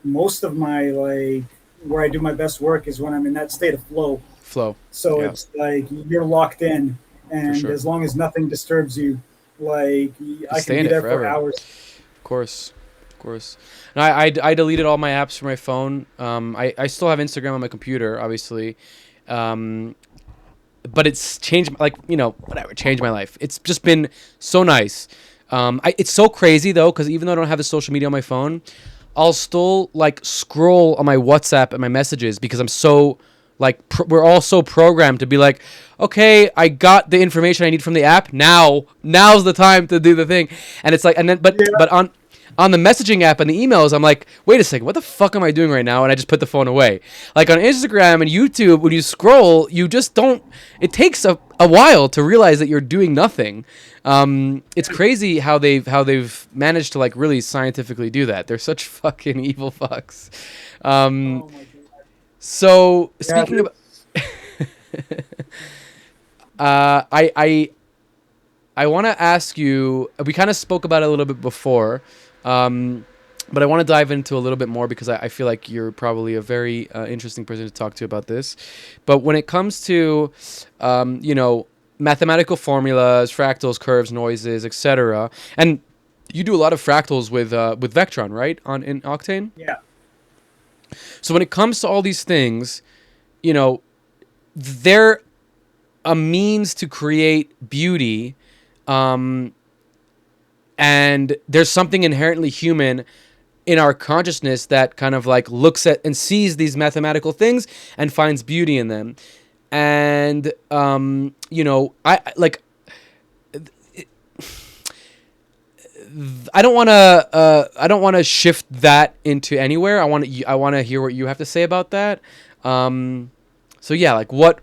most of my like where I do my best work is when I'm in that state of flow. Flow. So Yeah, it's like you're locked in, for and sure. as long as nothing disturbs you, like You I can stay in be it there for forever. hours. Of course, of course. And I deleted all my apps from my phone. I still have Instagram on my computer, obviously. Um, but it's changed, like, whatever, changed my life. It's just been so nice. It's so crazy though, because even though I don't have the social media on my phone, I'll still like scroll on my WhatsApp and my messages because I'm so like we're all so programmed to be like, okay, I got the information I need from the app. Now's the time to do the thing, and it's like, and then Yeah, but on the messaging app and the emails, I'm like, wait a second, what the fuck am I doing right now? And I just put the phone away. Like on Instagram and YouTube, when you scroll, you just don't. It takes a while to realize that you're doing nothing. It's crazy how they've managed to like really scientifically do that. They're such fucking evil fucks. Um, oh my god. so Yeah, speaking of, I want to ask you. We kind of spoke about it a little bit before, um, but I want to dive into a little bit more because I feel like you're probably a very interesting person to talk to about this. But when it comes to, mathematical formulas, fractals, curves, noises, etc., and you do a lot of fractals with Vectron, right? In Octane. yeah. So when it comes to all these things, you know, they're a means to create beauty, and there's something inherently human in our consciousness that kind of like looks at and sees these mathematical things and finds beauty in them. And you know, I don't want to shift that into anywhere. I want to hear what you have to say about that. So yeah, like what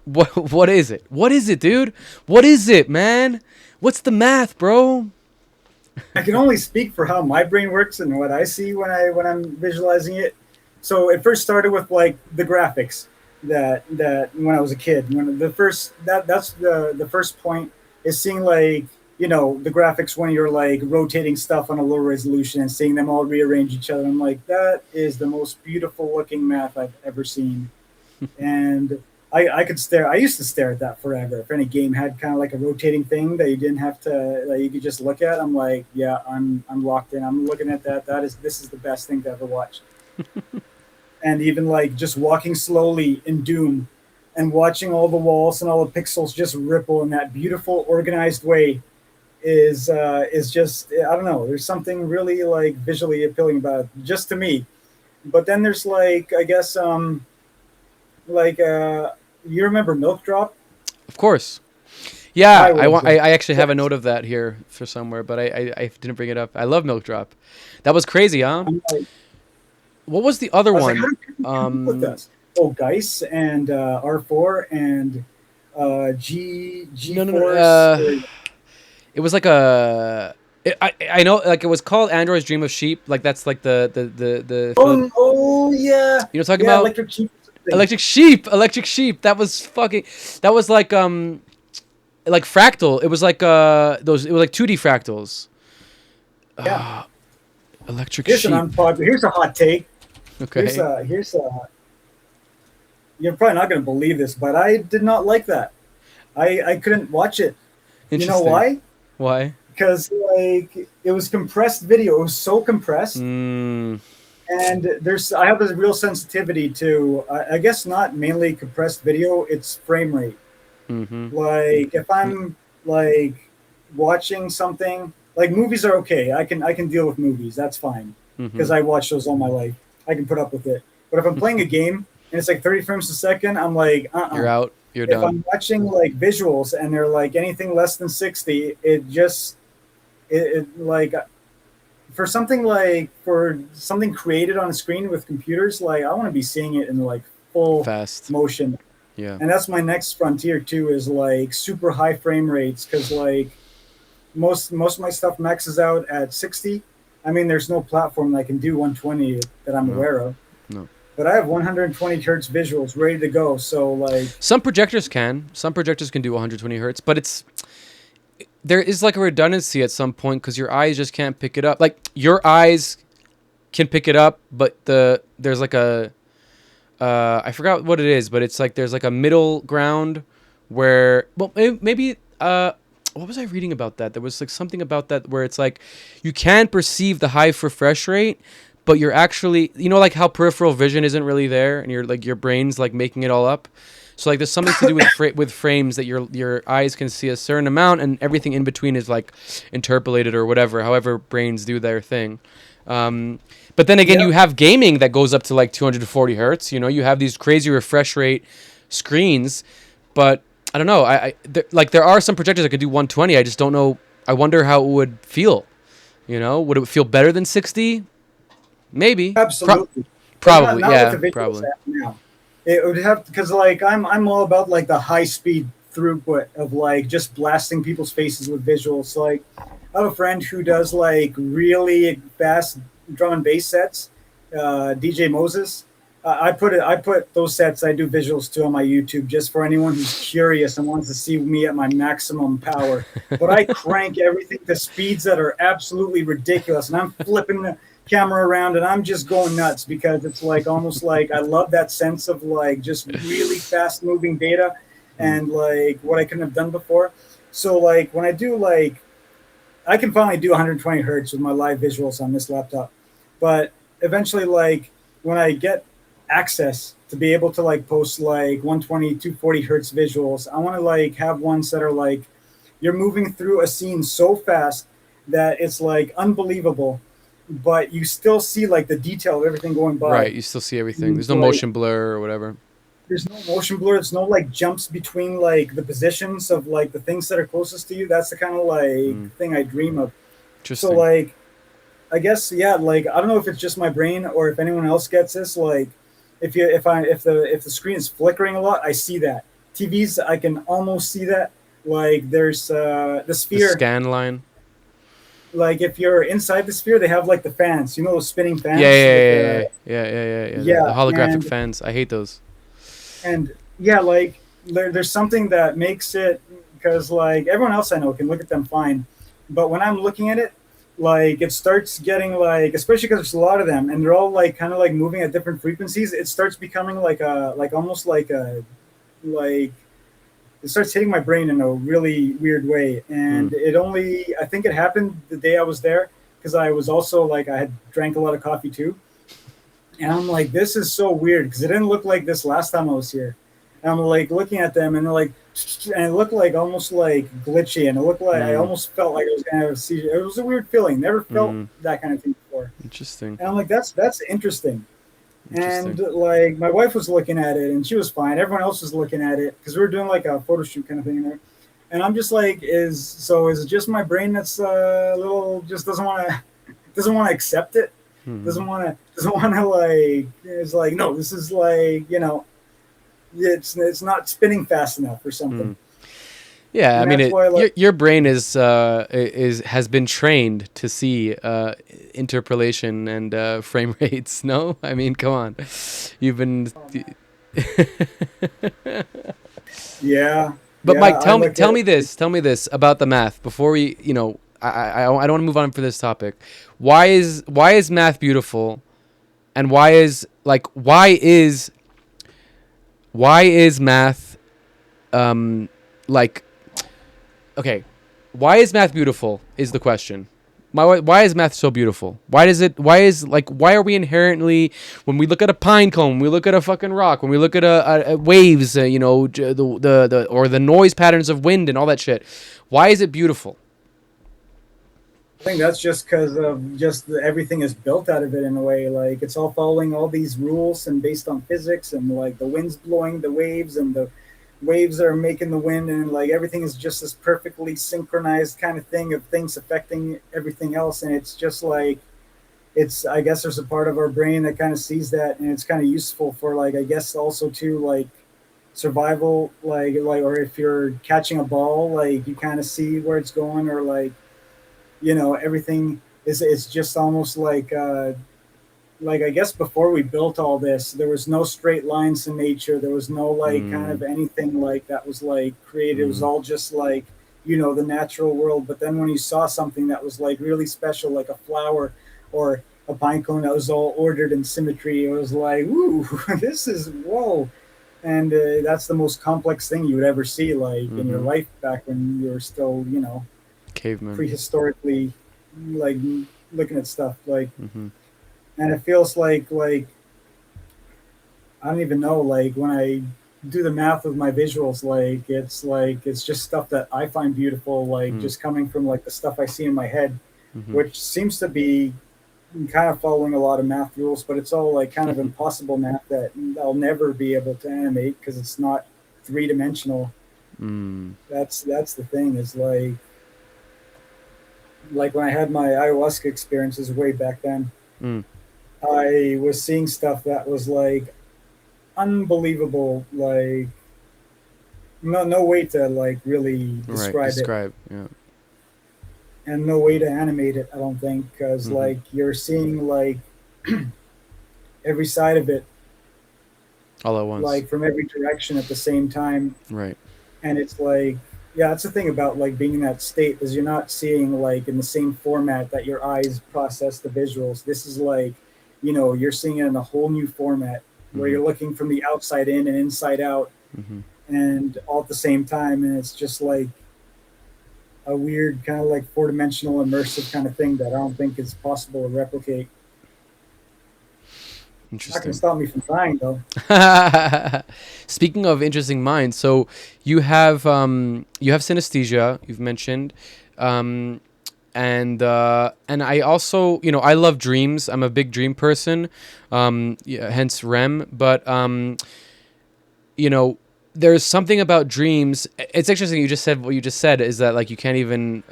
is it? What is it, dude? What is it, man? What's the math, bro? I can only speak for how my brain works and what I see when I'm visualizing it. So it first started with like the graphics that when I was a kid. When the first that's the first point is seeing like, you know, the graphics when you're like rotating stuff on a low resolution and seeing them all rearrange each other. I'm like, that is the most beautiful looking math I've ever seen. And I could stare. I used to stare at that forever. If any game had kind of like a rotating thing that you didn't have to, like, you could just look at, I'm like, yeah, I'm locked in. I'm looking at that. This is the best thing to ever watch. And even like just walking slowly in Doom, and watching all the walls and all the pixels just ripple in that beautiful, organized way is just, I don't know. There's something really like visually appealing about it, just to me. But then there's like, I guess like you remember Milk Drop? Of course. Yeah, I I actually have a note of that here for somewhere, but I didn't bring it up. I love Milk Drop. That was crazy, huh? Like, What was the other one? like, how do people come up with this? Oh, Geis and R4 and G No, no, Force. no. It was like a. I know, like it was called Android's Dream of Sheep. Like that's like the. Oh yeah. You know what I'm talking Yeah, about? Electric Sheep. Electric Sheep. Electric Sheep. That was fucking. That was like fractal. It was like those. It was like 2D fractals. Yeah. Electric Here's Sheep. an unpopular. Here's a hot take. Okay. Here's a. You're probably not going to believe this, but I did not like that. I couldn't watch it. You know Interesting. why? Why? Because like it was compressed video. It was so compressed. Mm. And I have a real sensitivity to, I guess not mainly compressed video, it's frame rate. Mm-hmm. Like if I'm like watching something, like movies are okay. I can deal with movies. That's fine because I watch those all my life. I can put up with it. But if I'm playing a game and it's like 30 frames a second, I'm like, You're out. You're If done. I'm watching like visuals and they're like anything less than 60, it like for something created on a screen with computers, like I want to be seeing it in like full Fast. motion. Yeah. And that's my next frontier too, is like super high frame rates, because like most of my stuff maxes out at 60. I mean, there's no platform that can do 120 that I'm aware of. No. But I have 120 hertz visuals ready to go. So like Some projectors can do 120 hertz, but there is like a redundancy at some point because your eyes just can't pick it up. Like your eyes can pick it up, but there's like a I forgot what it is, but it's like there's like a middle ground where, well, maybe what was I reading about that? There was like something about that where it's like you can perceive the high refresh rate, but you're actually, you know, like how peripheral vision isn't really there, and your brain's like making it all up. So like there's something to do with frames that your eyes can see a certain amount, and everything in between is like interpolated or whatever, however brains do their thing. But then again, you have gaming that goes up to like 240 hertz. You know, you have these crazy refresh rate screens, but I don't know. There are some projectors that could do 120. I just don't know. I wonder how it would feel. You know, would it feel better than 60? Maybe. absolutely. Probably. Not Yeah. with the visuals Probably. now. It would have, because like I'm all about like the high speed throughput of like just blasting people's faces with visuals. Like I have a friend who does like really fast drum and bass sets, DJ Moses. I put those sets I do visuals to on my YouTube just for anyone who's curious and wants to see me at my maximum power. But I crank everything to speeds that are absolutely ridiculous, and I'm flipping the camera around and I'm just going nuts, because it's like almost like I love that sense of like just really fast moving data and like what I couldn't have done before. So like when I do, like I can finally do 120 hertz with my live visuals on this laptop, but eventually like when I get access to be able to like post like 120, 240 hertz visuals. I want to like have ones that are like you're moving through a scene so fast that it's like unbelievable, but you still see like the detail of everything going by. Right. You still see everything. And, There's no like, motion blur or whatever. there's no motion blur. There's no like jumps between like the positions of like the things that are closest to you. That's the kind of like thing I dream of. So Interesting. like I guess yeah, like I don't know if it's just my brain or if anyone else gets this. Like if the screen is flickering a lot, I see that. TVs I can almost see that. Like there's the The sphere. scan line. Like if you're inside the sphere, they have like the fans. You know those spinning Yeah, fans yeah, with yeah, the yeah, yeah, yeah, yeah. Yeah. The yeah holographic fans. I hate those. and yeah, like there's something that makes it because like everyone else I know can look at them fine, but when I'm looking at it, like it starts getting like especially because there's a lot of them and they're all like kind of like moving at different frequencies. It starts becoming like a like almost like it starts hitting my brain in a really weird way. And it only I think it happened the day I was there because I was also like I had drank a lot of coffee too. And I'm like, this is so weird because it didn't look like this last time I was here. And I'm like looking at them and they're like, and it looked like almost like glitchy. And it looked like I almost felt like I was going to have a seizure. It was a weird feeling. Never felt that kind of thing before. Interesting. And I'm like, that's interesting. Interesting. And like my wife was looking at it and she was fine. Everyone else was looking at it because we were doing like a photo shoot kind of thing in there. And I'm just like, is it just my brain that's a little just doesn't want to accept it? Doesn't want to like it's like no, this is like it's not spinning fast enough or something. Yeah, And I mean, that's why, like, your brain is has been trained to see interpolation and frame rates. No, I mean, come on, you've been. yeah. But Yeah, Mike, I look tell at me this, about the math before we, I don't want to move on for this topic. Why is math beautiful, and why is math, like, okay, why is math beautiful is the question. Why is math so beautiful? Why are we inherently, when we look at a pine cone, when we look at a fucking rock, when we look at a waves, or the noise patterns of wind and all that shit, why is it beautiful? I think that's just because of everything is built out of it in a way. Like it's all following all these rules and based on physics and like the wind's blowing the waves and the waves are making the wind and like everything is just this perfectly synchronized kind of thing of things affecting everything else. And it's just like I guess there's a part of our brain that kind of sees that and it's kind of useful for like I guess also too like survival like or if you're catching a ball like you kind of see where it's going or like everything is it's just almost like I guess before we built all this there was no straight lines in nature, there was no like kind of anything like that was like created. It was all just like the natural world. But then when you saw something that was like really special like a flower or a pine cone that was all ordered in symmetry, it was like ooh this is whoa. And that's the most complex thing you would ever see like in your life back when you were still Caveman. prehistorically like looking at stuff like and it feels like I don't even know like when I do the math with my visuals like it's just stuff that I find beautiful like just coming from like the stuff I see in my head, which seems to be kind of following a lot of math rules, but it's all like kind of impossible math that I'll never be able to animate because it's not three-dimensional. That's the thing is like when I had my ayahuasca experiences way back then, I was seeing stuff that was like unbelievable, like no way to like really describe it, yeah. and no way to animate it. I don't think because like you're seeing like every side of it, All at once. like from every direction at the same time, Right. and it's like yeah, that's the thing about like being in that state is you're not seeing like in the same format that your eyes process the visuals. This is like you're seeing it in a whole new format where you're looking from the outside in and inside out and all at the same time, and it's just like a weird kind of like four-dimensional immersive kind of thing that I don't think is possible to replicate. Not gonna Interesting. stop me from trying though. Speaking of interesting minds, so you have synesthesia. You've mentioned, um, and I also, I love dreams. I'm a big dream person, yeah, hence REM. But you know, there's something about dreams. It's interesting. You just said what you just said is that like you can't even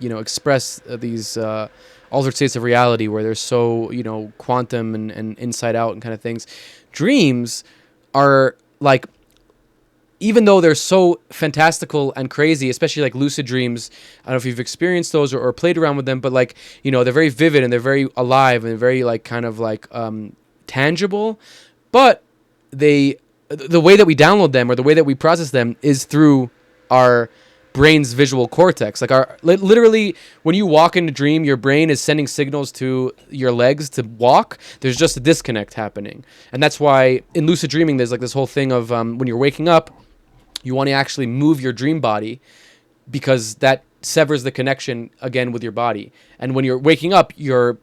express these altered states of reality where they're so quantum and inside out and kind of things. Dreams are like, even though they're so fantastical and crazy, especially like lucid dreams. I don't know if you've experienced those or played around with them, but like, they're very vivid and they're very alive and very like kind of like tangible. But the way that we download them or the way that we process them is through our brain's visual cortex. Like literally when you walk in a dream, your brain is sending signals to your legs to walk. There's just a disconnect happening. And that's why in lucid dreaming, there's like this whole thing of when you're waking up, you want to actually move your dream body because that severs the connection again with your body. And when you're waking up, your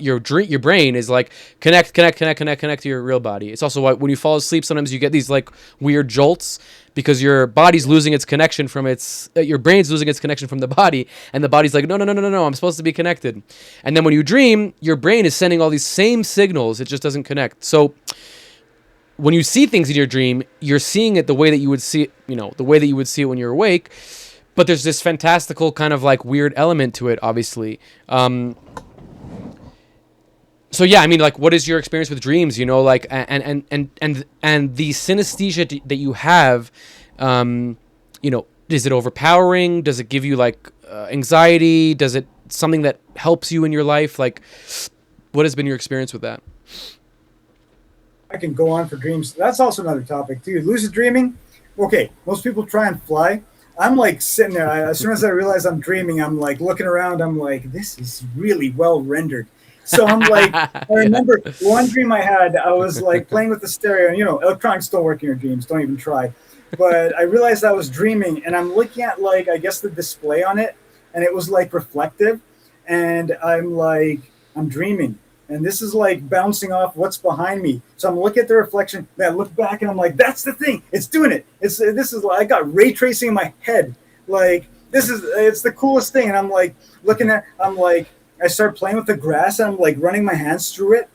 your brain is like connect to your real body. It's also why when you fall asleep, sometimes you get these like weird jolts because your body's losing its connection from your brain's losing its connection from the body, and the body's like no, I'm supposed to be connected. And then when you dream, your brain is sending all these same signals, it just doesn't connect. So when you see things in your dream, you're seeing it the way that you would see it, the way that you would see it when you're awake. But there's this fantastical kind of like weird element to it, obviously. So yeah, I mean, like, what is your experience with dreams? Like, and the synesthesia that you have, is it overpowering? Does it give you like anxiety? Does it something that helps you in your life? Like, what has been your experience with that? I can go on for dreams. That's also another topic too. Lucid dreaming. Okay, most people try and fly. I'm like sitting there. As soon as I realize I'm dreaming, I'm like looking around. I'm like, this is really well rendered. So I'm like, I remember one dream I had. I was like playing with the stereo, and electronics don't work in your dreams. Don't even try. But I realized I was dreaming, and I'm looking at like I guess the display on it, and it was like reflective, and I'm dreaming. And this is like bouncing off what's behind me. So I'm looking at the reflection. Then I look back and I'm like, that's the thing. It's doing it. This is I got ray tracing in my head. Like it's the coolest thing. And I'm like looking at. I start playing with the grass and I'm like running my hands through it,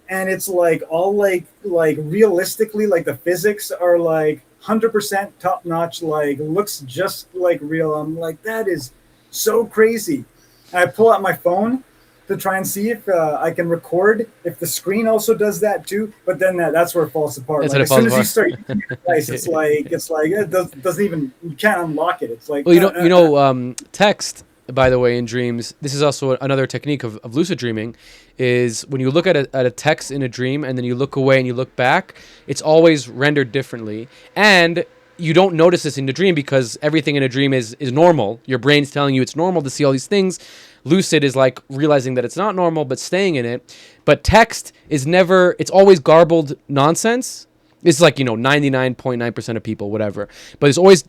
and it's like all like realistically like the physics are like 100% top notch. Like looks just like real. I'm like that is so crazy. And I pull out my phone to try and see if I can record if the screen also does that too. But then that's where it falls apart. That's like, as what it soon falls as you apart. start using your device, it's like it doesn't even, you can't unlock it. It's like Well, text, by the way, in dreams, this is also another technique of lucid dreaming, is when you look at a text in a dream and then you look away and you look back, it's always rendered differently. And you don't notice this in the dream because everything in a dream is normal. Your brain's telling you it's normal to see all these things. Lucid is like realizing that it's not normal but staying in it. But text is never, it's always garbled nonsense. It's like, 99.9% of people, whatever. But it's always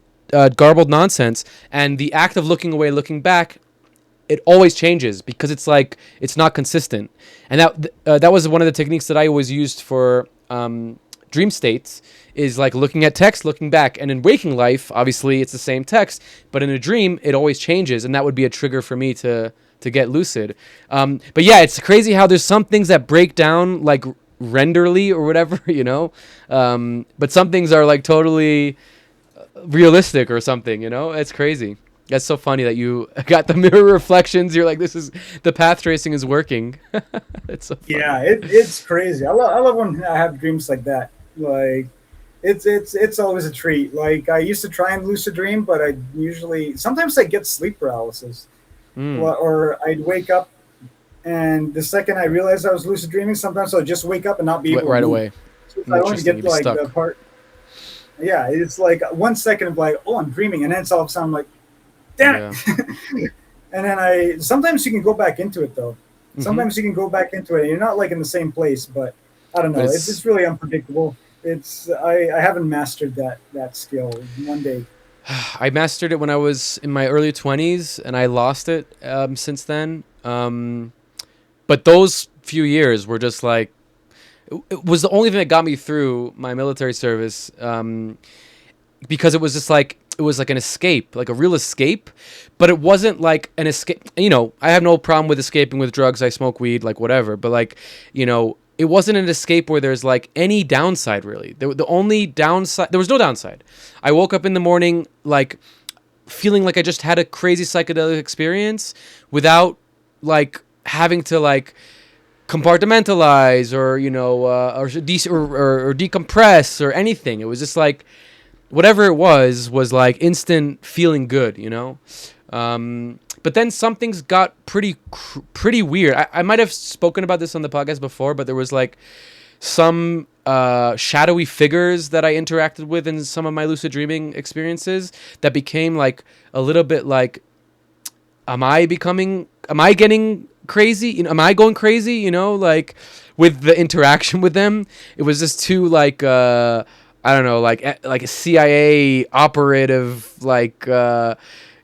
garbled nonsense. And the act of looking away, looking back, it always changes because it's like, it's not consistent. And that was one of the techniques that I always used for dream states, is like looking at text, looking back. And in waking life, obviously it's the same text, but in a dream, it always changes. And that would be a trigger for me to get lucid. But yeah, it's crazy how there's some things that break down like renderly or whatever, but some things are like totally realistic or something, it's crazy. That's so funny that you got the mirror reflections. You're like, the path tracing is working. It's so funny. Yeah, it's crazy. I love when I have dreams like that. Like it's always a treat. Like I used to try and lucid dream, but sometimes I get sleep paralysis. Or I'd wake up, and the second I realized I was lucid dreaming, sometimes I'll just wake up and not be able to right move. away. So I don't get like the part. Yeah, it's like 1 second of like, oh, I'm dreaming, and then it's all of a sudden I'm like, damn it. And then sometimes you can go back into it though. Sometimes you can go back into it, and you're not like in the same place, but I don't know. It's really unpredictable. I haven't mastered that skill. One day. I mastered it when I was in my early 20s, and I lost it since then. But those few years were just like, it was the only thing that got me through my military service, because it was just like, it was like an escape, like a real escape, but it wasn't like an escape. You know, I have no problem with escaping with drugs. I smoke weed, like whatever. But like, you know, it wasn't an escape where there's like any downside really. The only downside, there was no downside. I woke up in the morning like feeling like I just had a crazy psychedelic experience without like having to like compartmentalize or, you know, or decompress or anything. It was just like whatever it was like instant feeling good, you know. But then some things got pretty weird. I might have spoken about this on the podcast before, but there was like some shadowy figures that I interacted with in some of my lucid dreaming experiences that became like a little bit like, am I getting crazy? You know, am I going crazy? You know, like with the interaction with them, it was just too like, I don't know, like a CIA operative, like,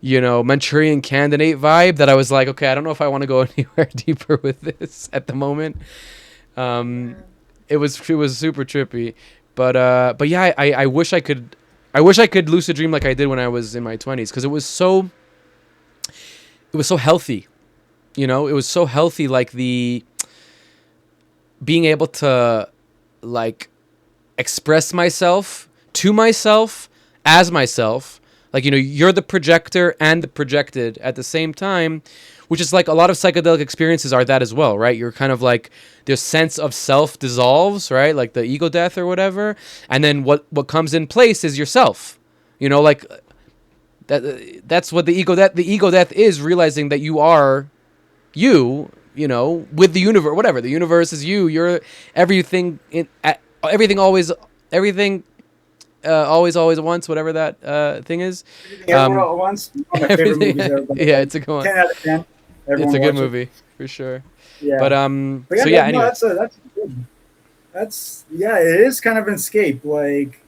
you know, Manchurian Candidate vibe that I was like, okay, I don't know if I want to go anywhere deeper with this at the moment. It was super trippy, but yeah, I wish I could lucid dream like I did when I was in my 20s, because it was so healthy, you know. It was so healthy, like the being able to like express myself to myself as myself, like, you know, you're the projector and the projected at the same time, which is like a lot of psychedelic experiences are that as well, right? You're kind of like, the sense of self dissolves, right? Like the ego death or whatever, and then what comes in place is yourself, you know, like that's what the ego death is, realizing that you are you know, with the universe, whatever, the universe is you're everything always always once, whatever that thing is. Everything all at once. One of my favorite movies ever. Yeah, it's a good one. 10 out of 10. It's a good movie for sure. Yeah. But yeah, so yeah, no, anyway. That's yeah, it is kind of an escape, like,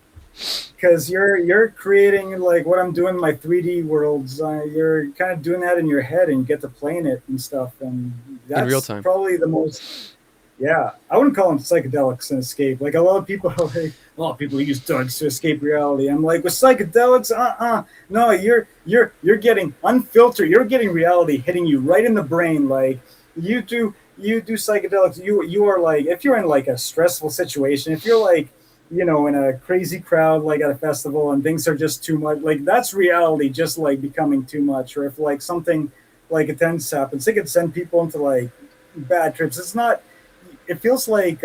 because you're creating like what I'm doing in my 3D worlds. You're kind of doing that in your head, and you get to play in it and stuff, and that's in real time. Probably the most. Yeah, I wouldn't call them psychedelics an escape. Like a lot of people use drugs to escape reality. I'm like, with psychedelics, no, you're getting unfiltered. You're getting reality hitting you right in the brain. Like you do psychedelics. You are like, if you're in like a stressful situation, if you're like, you know, in a crazy crowd, like at a festival, and things are just too much, like that's reality just like becoming too much. Or if like something like intense happens, it could send people into like bad trips. It's not. It feels like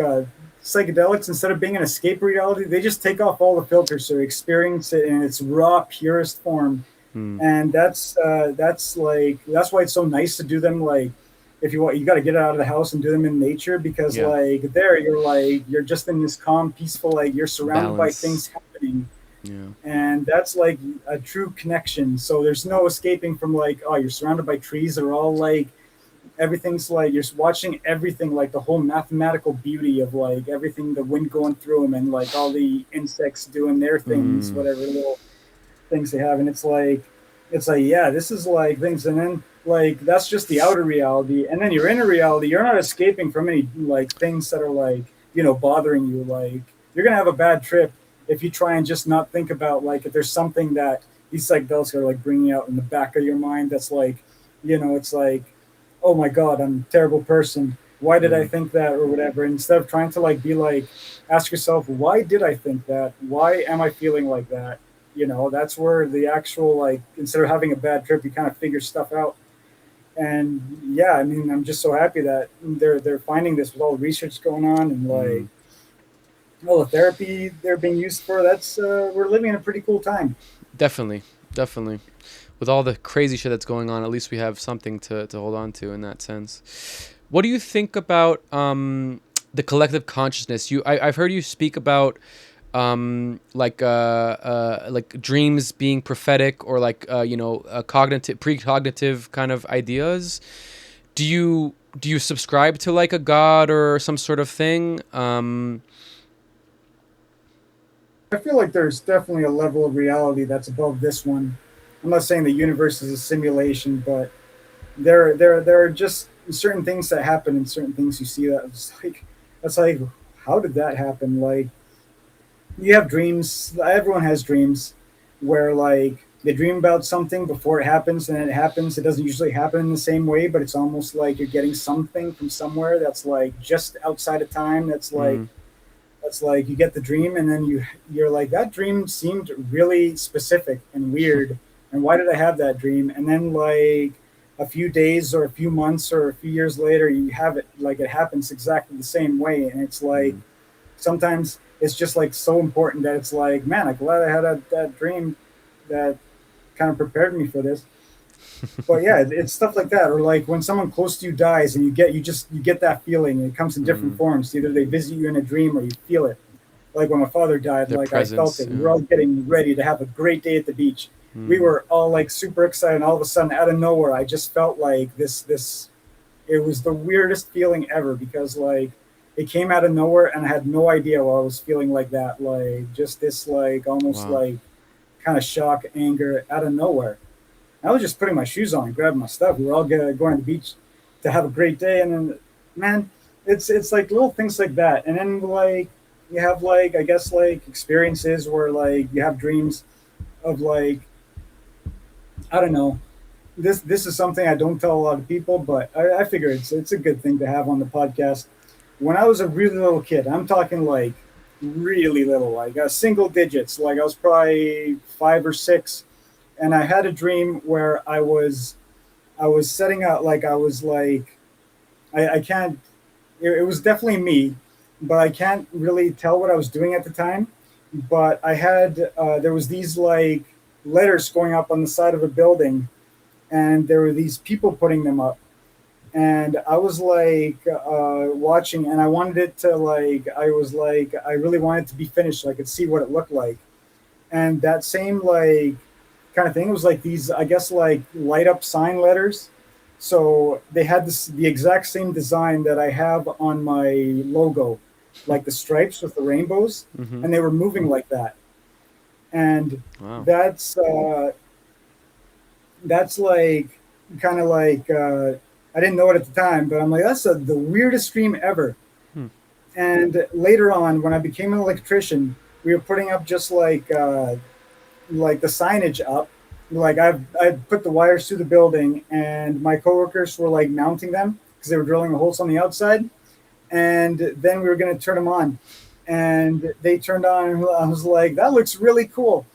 psychedelics, instead of being an escape reality, they just take off all the filters, so experience it in its raw, purest form. And that's why it's so nice to do them. Like, if you want, you got to get out of the house and do them in nature, because like there, you're just in this calm, peaceful, like you're surrounded by things happening. Yeah. And that's like a true connection. So there's no escaping from like, oh, you're surrounded by trees that are all like, everything's like, you're watching everything, like the whole mathematical beauty of like everything, the wind going through them, and like all the insects doing their things, whatever little things they have. And it's like, yeah, this is like things. And then like, that's just the outer reality. And then your inner reality, you're not escaping from any like things that are like, you know, bothering you. Like, you're going to have a bad trip if you try and just not think about, like, if there's something that these psychedelics are like bringing out in the back of your mind that's like, you know, it's like, oh my God, I'm a terrible person. Why did I think that, or whatever? Instead of trying to like be like, ask yourself, why did I think that? Why am I feeling like that? You know, that's where the actual, like, instead of having a bad trip, you kind of figure stuff out. And yeah, I mean, I'm just so happy that they're finding this with all the research going on, and like all the therapy they're being used for. That's we're living in a pretty cool time. Definitely. With all the crazy shit that's going on, at least we have something to hold on to in that sense. What do you think about the collective consciousness? I've heard you speak about like dreams being prophetic, or like precognitive kind of ideas. Do you subscribe to like a god or some sort of thing? I feel like there's definitely a level of reality that's above this one. I'm not saying the universe is a simulation, but there are just certain things that happen and certain things you see that's like, how did that happen? Like, you have dreams. Everyone has dreams where like they dream about something before it happens, and then it happens. It doesn't usually happen in the same way, but it's almost like you're getting something from somewhere that's like just outside of time. Mm. That's like you get the dream, and then you're like, that dream seemed really specific and weird, and why did I have that dream? And then like a few days or a few months or a few years later, you have it, like it happens exactly the same way, and it's like Mm. sometimes it's just like so important that it's like, man, I'm glad I had that dream that kind of prepared me for this. But yeah, it's stuff like that, or like when someone close to you dies, and you get that feeling. And it comes in different Mm. forms. Either they visit you in a dream, or you feel it. Like when my father died, Their like I felt presence. it. We were Yeah. all getting ready to have a great day at the beach. We Mm. were all like super excited, and all of a sudden, out of nowhere, I just felt like this. It was the weirdest feeling ever because like it came out of nowhere, and I had no idea why I was feeling like that. Like just this, like almost Wow. like kind of shock, anger out of nowhere. I was just putting my shoes on, grabbing my stuff. We were all going to the beach to have a great day, and then, man, it's like little things like that. And then like you have like I guess like experiences where like you have dreams of like I don't know. This is something I don't tell a lot of people, but I figure it's a good thing to have on the podcast. When I was a really little kid, I'm talking like really little, like single digits, like I was probably 5 or 6, and I had a dream where I was setting out like I was like I can't it was definitely me, but I can't really tell what I was doing at the time. But I had there was these like letters going up on the side of a building, and there were these people putting them up, and I was like watching, and I wanted it to like I was like I really wanted it to be finished so I could see what it looked like. And that same like kind of thing was like these I guess like light up sign letters. So they had the exact same design that I have on my logo, like the stripes with the rainbows, Mm-hmm. and they were moving like that. And Wow. that's that's like kind of like I didn't know it at the time, but I'm like that's the weirdest dream ever. Hmm. And later on, when I became an electrician, we were putting up just like the signage up. Like I put the wires through the building, and my coworkers were like mounting them because they were drilling the holes on the outside. And then we were going to turn them on, and they turned on, and I was like, "That looks really cool."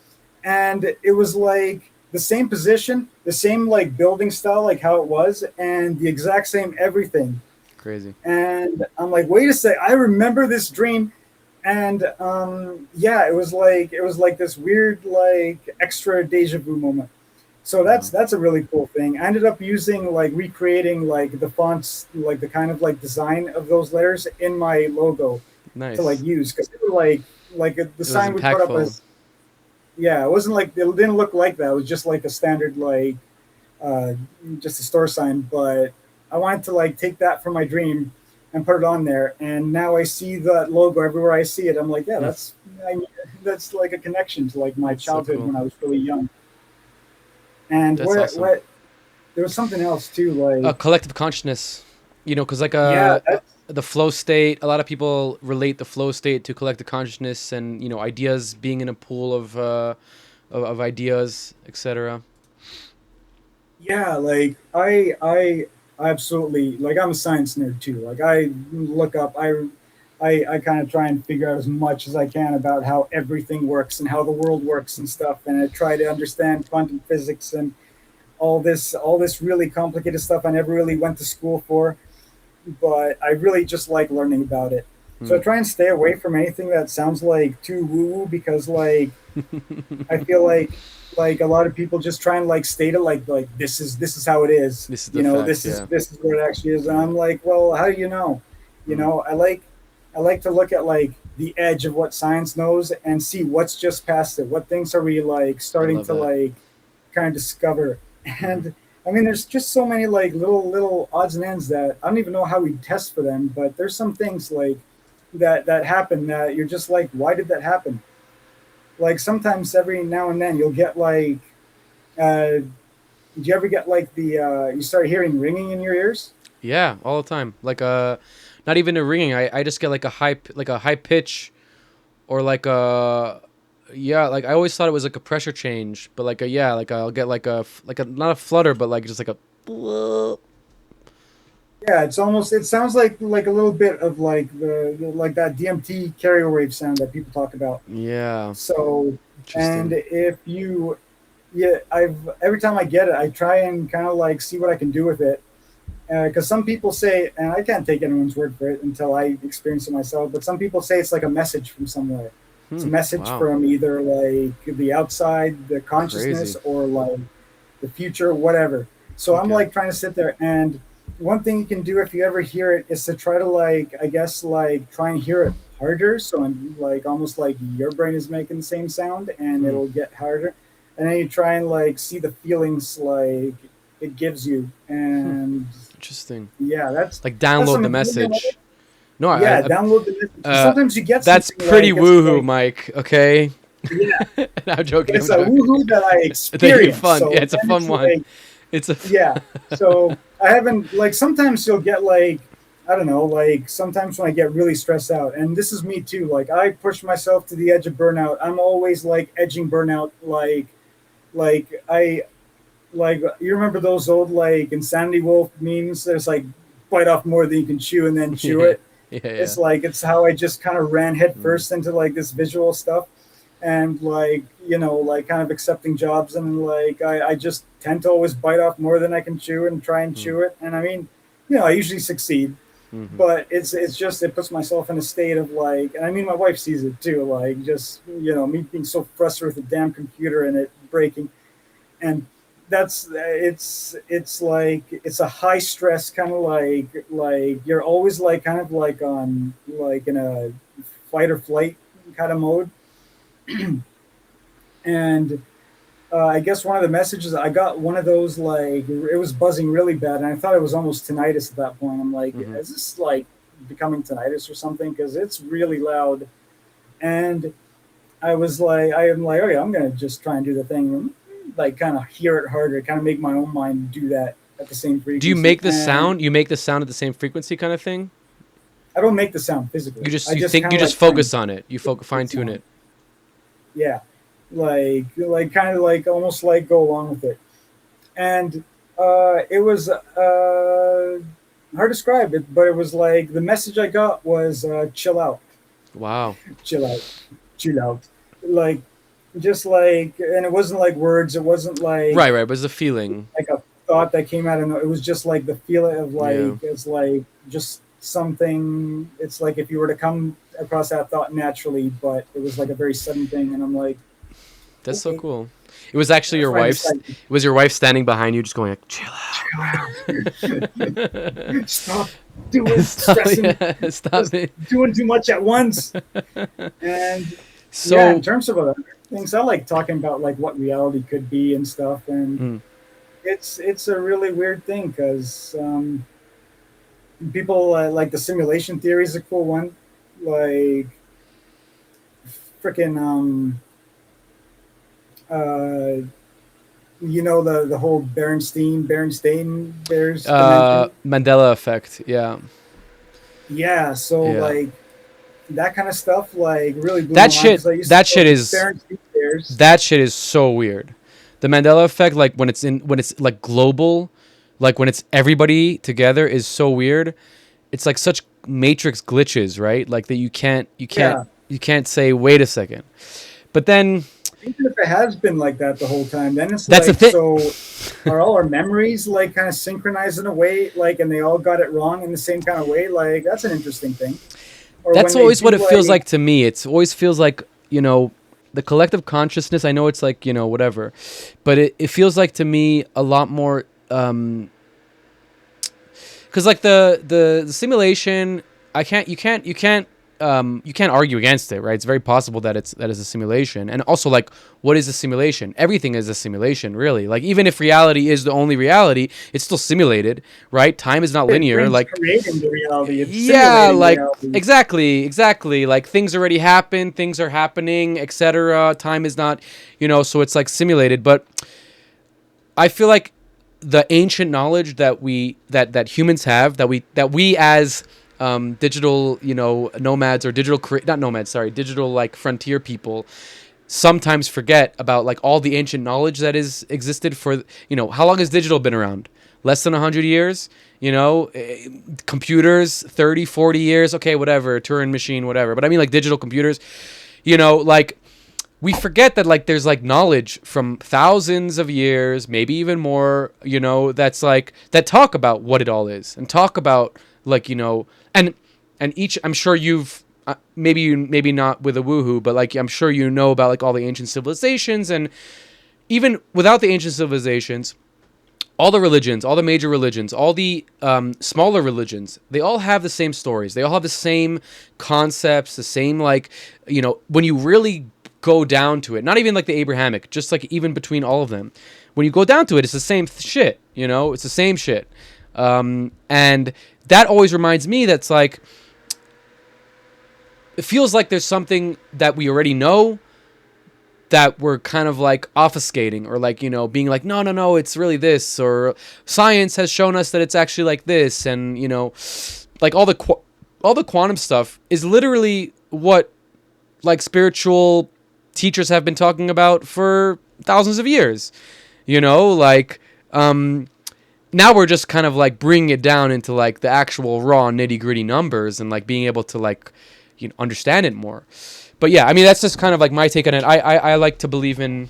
And it was like the same position, the same like building style, like how it was, and the exact same everything. Crazy. And I'm like, "Wait a sec! I remember this dream." And yeah, it was like this weird like extra deja vu moment. So Wow. that's a really cool thing. I ended up using like recreating like the fonts, like the kind of like design of those letters in my logo to like Nice. use because they were like the It was sign we put up impactful. as yeah, it wasn't like it didn't look like that. It was just like a standard like uh, just a store sign. But I wanted to like take that from my dream and put it on there, and now I see that logo everywhere I see it. I'm like, yeah, Hmm. I, that's like a connection to like my That's so childhood cool. when I was really young. And That's awesome. what there was something else too, like Collective consciousness, because like yeah, that's the flow state, a lot of people relate the flow state to collective consciousness, and ideas being in a pool of ideas, etc. yeah, like I absolutely like I'm a science nerd too. Like I look up, I kind of try and figure out as much as I can about how everything works and how the world works and stuff, and I try to understand quantum physics and all this really complicated stuff I never really went to school for, but I really just like learning about it. So I Hmm. try and stay away from anything that sounds like too woo woo because I feel like a lot of people just try and like state it like this is how it is. This is the You know, fact, yeah. this is what it actually is. And I'm like, well, how do you know? You Hmm. know, I like to look at like the edge of what science knows and see what's just past it. What things are we like I starting love to that. like kind of discover? Hmm. And I mean, there's just so many like little odds and ends that I don't even know how we test for them. But there's some things like that happen that you're just like, why did that happen? Like sometimes every now and then you'll get like, do you ever get like the you start hearing ringing in your ears? Yeah, all the time. Like not even a ringing. I just get like a high pitch, or like a like I always thought it was like a pressure change, but like like I'll get like a not a flutter, but like just like a. Yeah, it sounds like a little bit of like like that DMT carrier wave sound that people talk about. Yeah. So, and Interesting. if you, yeah, every time I get it, I try and kind of like see what I can do with it. Because some people say, and I can't take anyone's word for it until I experience it myself, but some people say it's like a message from somewhere. It's a message Wow. from either like the outside, the consciousness, Crazy. or like the future, whatever. So I'm Okay. like trying to sit there, and one thing you can do if you ever hear it is to try to like, I guess, like try and hear it harder. So I'm like almost like your brain is making the same sound, and Hmm. it'll get harder. And then you try and like see the feelings like it gives you, and Interesting. yeah, Like that's download the something. message. No, Yeah, download the message. uh, Sometimes you get that's something pretty like it's woohoo, like Mike. Okay. yeah, No, I'm joking. but I'm it's a joking. woohoo that I Thank you. experience. Fun. Yeah, So it's a then fun it's one. like It's a. yeah. So I haven't like sometimes you'll get like I don't know like sometimes when I get really stressed out, and this is me too. Like I push myself to the edge of burnout. I'm always like edging burnout. Like I like you remember those old like Insanity Wolf memes? There's like bite off more than you can chew and then chew Yeah. it. Yeah. Yeah. It's like it's how I just kind of ran head Mm. first into like this visual stuff, and like like kind of accepting jobs, and like I just tend to always bite off more than I can chew and try and Mm. chew it. And I mean, I usually succeed, Mm-hmm. but it's just it puts myself in a state of like, and I mean my wife sees it too, like just me being so frustrated with the damn computer and it breaking, and it's like it's a high stress kind of like you're always like kind of like on like in a fight or flight kind of mode. And I guess one of the messages I got, one of those like it was buzzing really bad, and I thought it was almost tinnitus at that point. I'm like, Mm-hmm. is this like becoming tinnitus or something? Because it's really loud. And I am like, okay, I'm gonna just try and do the thing, like kind of hear it harder, kind of make my own mind do that at the same Do you frequency. make the And sound? You make the sound at the same frequency, kind of thing. I don't make the sound physically. You just I you just think kind you of just like try and focus on it. You fine tune sound. it. Yeah, like kind of like almost like go along with it. And it was hard to describe it, but it was like the message I got was chill out, Wow. chill out, chill out, like just like, and it wasn't like words, it wasn't Right. Right. But it's a feeling. like a thought that came out of it was just like the feeling of Yeah. like it's like just something. It's like if you were to come across that thought naturally, but it was like a very sudden thing, and I'm like, That's so okay, cool. It was actually that's your why I wife's. decided It was your wife standing behind you, just going like, "Chill to out." stop doing Stop. stressing, Yeah, stop just it. doing too much at once. And yeah, in So. terms of other things, I like talking about like what reality could be and stuff, and Mm, it's a really weird thing because people like the simulation theory is a cool one, like freaking uh the whole Berenstain Bears dimension. Mandela effect. Yeah. Yeah, so Yeah. like that kind of stuff like really blew That my mind shit. because I used to That go shit to is. Berenstain Bears. That shit is so weird. The Mandela effect, like when it's like global, like when it's everybody together, is so weird. It's like such matrix glitches, right? Like that Yeah, you can't say wait a second. But then even if it has been like that the whole time, then it's that's the like, thing. so are all our memories like kind of synchronized in a way, like, and they all got it wrong in the same kind of way? Like, that's an interesting thing. Or when That's they always do what it feels like, like to me. It's always feels like, the collective consciousness. I know it's like, whatever. But it feels like to me a lot more because like the simulation, you can't argue against it, right? It's very possible that that is a simulation. And also, like, what is a simulation? Everything is a simulation, really. Like, even if reality is the only reality, it's still simulated, right? Time is not your linear. brain's Like, creating the reality, it's yeah, simulating like reality. exactly. Like, things already happen, things are happening, etc. Time is not, so it's like simulated. But I feel like the ancient knowledge that humans have, that we as digital, nomads or not nomads, sorry, digital like frontier people sometimes forget about like all the ancient knowledge that is existed for, how long has digital been around? Less than 100 years, computers, 30, 40 years. Okay, whatever, Turing machine, whatever. But I mean like digital computers, like we forget that like there's like knowledge from thousands of years, maybe even more, that's like that talk about what it all is and talk about like, and each, I'm sure you've maybe not with a woohoo, but like I'm sure about like all the ancient civilizations, and even without the ancient civilizations, all the religions, all the major religions, all the smaller religions, they all have the same stories. They all have the same concepts, the same like, when you really go down to it, not even like the Abrahamic, just like even between all of them, when you go down to it, it's the same shit, it's the same shit. And that always reminds me that's like, it feels like there's something that we already know that we're kind of like obfuscating, or like, being like, no, it's really this, or science has shown us that it's actually like this. And, like all the quantum stuff is literally what like spiritual teachers have been talking about for thousands of years, like, now we're just kind of like bringing it down into like the actual raw nitty gritty numbers and like being able to like, understand it more. But yeah, I mean, that's just kind of like my take on it. I like to believe in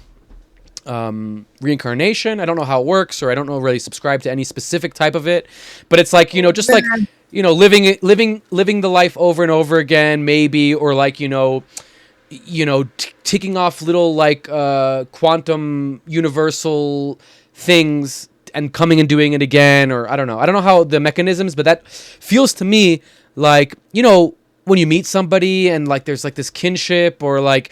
reincarnation. I don't know how it works, or I don't know really subscribe to any specific type of it. But it's like, just like, living the life over and over again, maybe, or like, ticking off little like quantum universal things and coming and doing it again, or I don't know how the mechanisms, but that feels to me like, when you meet somebody and like there's like this kinship, or like,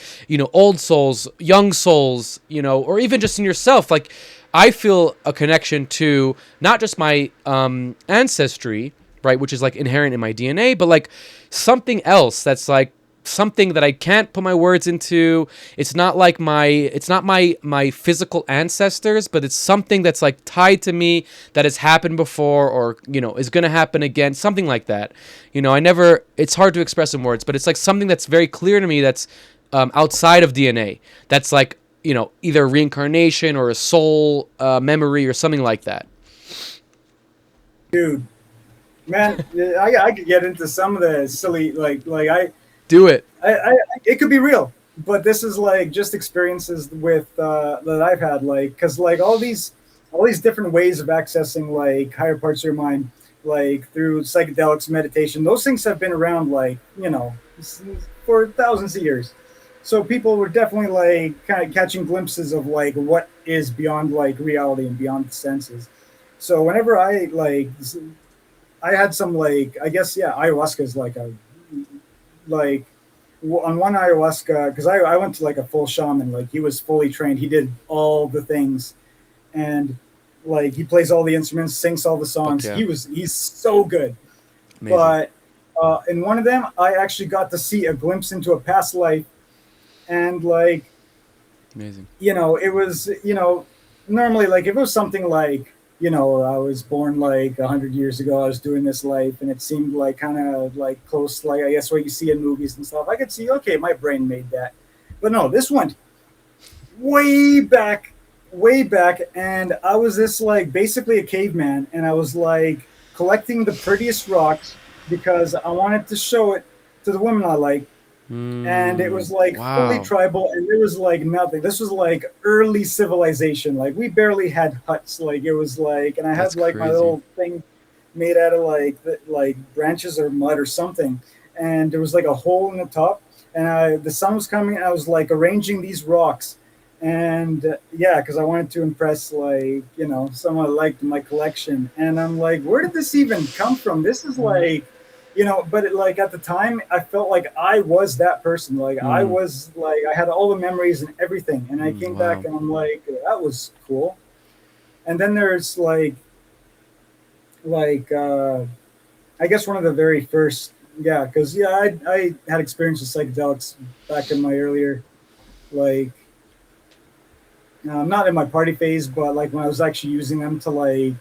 old souls, young souls, or even just in yourself, like I feel a connection to not just my ancestry, right, which is like inherent in my DNA, but like something else that's like something that I can't put my words into. It's not my physical ancestors, but it's something that's like tied to me that has happened before, or is going to happen again, something like that. It's hard to express in words, but it's like something that's very clear to me, that's outside of DNA, that's like, either reincarnation or a soul memory or something like that. Dude, man, I could get into some of the silly I do it. It could be real, but this is like just experiences with that I've had, like, because like all these different ways of accessing like higher parts of your mind, like through psychedelics, meditation. Those things have been around like for thousands of years. So people were definitely like kind of catching glimpses of like what is beyond like reality and beyond the senses. So whenever I had some like, I guess, yeah, ayahuasca is like a like on one ayahuasca, because I went to like a full shaman, like he was fully trained, he did all the things, and like he plays all the instruments, sings all the songs. Yeah. He's so good. Amazing. But in one of them I actually got to see a glimpse into a past life, and like amazing, it was normally like if it was something like I was born like 100 years ago, I was doing this life, and it seemed like kind of like close, like I guess what you see in movies and stuff. I could see, okay, my brain made that. But no, this went way back, and I was this like basically a caveman, and I was like collecting the prettiest rocks because I wanted to show it to the women I like. And it was like fully tribal, and there was like nothing. This was like early civilization. Like we barely had huts. Like it was like, and I had like my little thing made out of like branches or mud or something, and there was like a hole in the top, and the sun was coming, and I was like arranging these rocks, and yeah, because I wanted to impress like someone I liked in my collection, and I'm like, where did this even come from? This is like. But like at the time, I felt like I was that person. Like I was like, I had all the memories and everything. And I came back and I'm like, that was cool. And then there's like, I guess one of the very first, because I had experience with psychedelics back in my earlier, like, not in my party phase, but like when I was actually using them to like,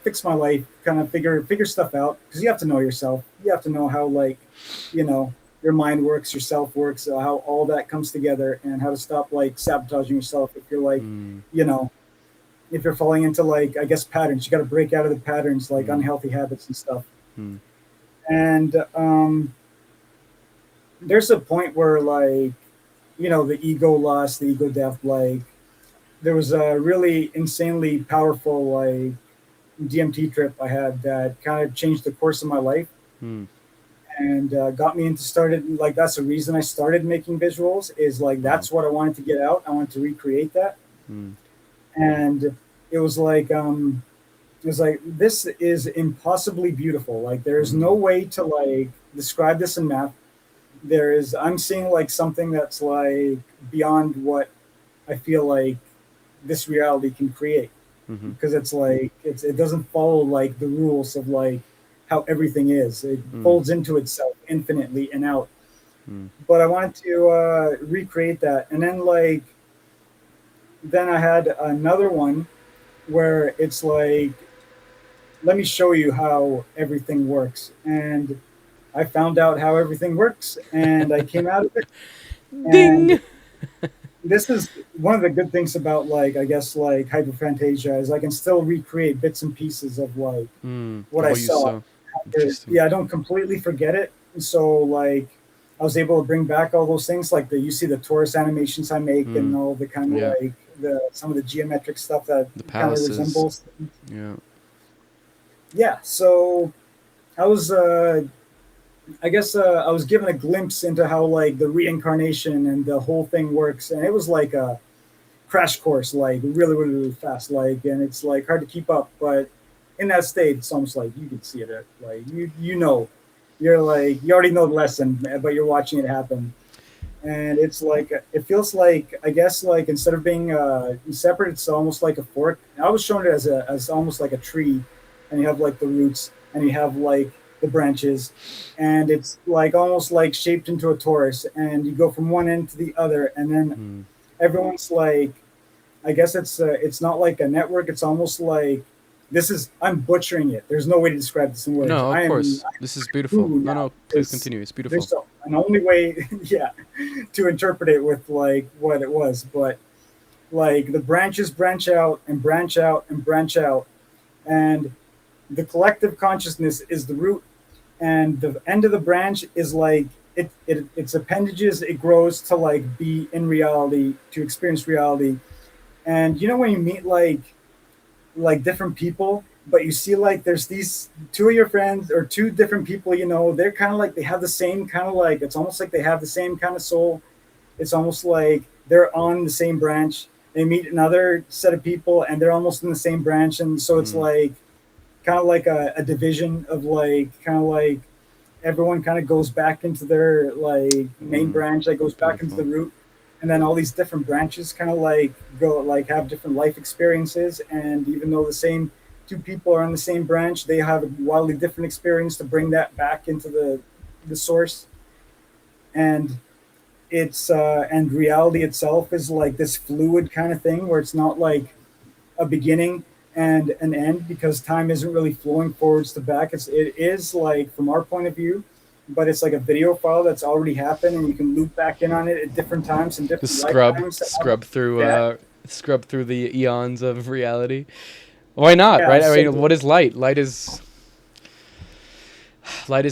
fix my life, kind of figure stuff out, because you have to know yourself. You have to know how, like, you know, your mind works, your self works, how all that comes together, and how to stop like sabotaging yourself if you're like, Mm, you know, if you're falling into like, I guess, patterns. You got to break out of the patterns, like mm, unhealthy habits and stuff. mm, And there's a point where like, you know, the ego loss, the ego death, like there was a really insanely powerful like DMT trip I had that kind of changed the course of my life mm, and got me into started like that's the reason I started making visuals is like wow. that's what I wanted to get out. I wanted to recreate that, Mm, and it was like this is impossibly beautiful. Like there's no mm, way to like describe this in math. There is I'm seeing like something that's like beyond what I feel like this reality can create mm-hmm, because it's like it doesn't follow like the rules of like how everything is. It mm, folds into itself infinitely and out. mm, But I wanted to recreate that, and then like then I had another one where it's like let me show you how everything works, and I found out how everything works, and I came out of it, and ding. this is one of the good things about like I guess like hyperphantasia is I can still recreate bits and pieces of like Mm, what of I what you saw. saw. Interesting. Yeah, I don't completely forget it. So like I was able to bring back all those things like the you see the Taurus animations I make and Mm, all the kind of yeah, like the some of the geometric stuff that the kind of palaces. resembles. Yeah. Yeah, so I was I guess I was given a glimpse into how like the reincarnation and the whole thing works, and it was like a crash course, like really, really, really fast, like, and it's like hard to keep up. But in that state, it's almost like you can see it, like you know, you're like you already know the lesson, but you're watching it happen, and it's like it feels like I guess like instead of being separate, it's almost like a fork. I was shown it as almost like a tree, and you have like the roots, and you have like the branches, and it's like almost like shaped into a torus, and you go from one end to the other, and then Mm. everyone's like I guess it's not like a network. It's almost like this is I'm butchering it. There's no way to describe this in words. No, of course. I'm This is beautiful. guru No, now no, please because continue. It's beautiful. there's an only way, yeah, to interpret it with like what it was. But like the branches branch out and branch out and branch out, and the collective consciousness is the root, and the end of the branch is like its appendages. It grows to like be in reality to experience reality. And you know when you meet like different people, but you see like there's these two of your friends or two different people, you know, they're kind of like they have the same kind of like it's almost like they have the same kind of soul. It's almost like they're on the same branch. They meet another set of people and they're almost in the same branch, and so it's Mm, like kind of like a division of like kind of like everyone kind of goes back into their like main mm, branch that goes back into the beautiful. root, and then all these different branches kind of like go like have different life experiences, and even though the same two people are on the same branch, they have a wildly different experience to bring that back into the source. And it's and reality itself is like this fluid kind of thing where it's not like a beginning and an end because time isn't really flowing forwards to back. It is like from our point of view, but it's like a video file that's already happened, and you can loop back in on it at different times and Just different scrub, lifetimes. scrub through, Yeah, scrub through the eons of reality. Why not, yeah. right? I So, mean, what is light? Light is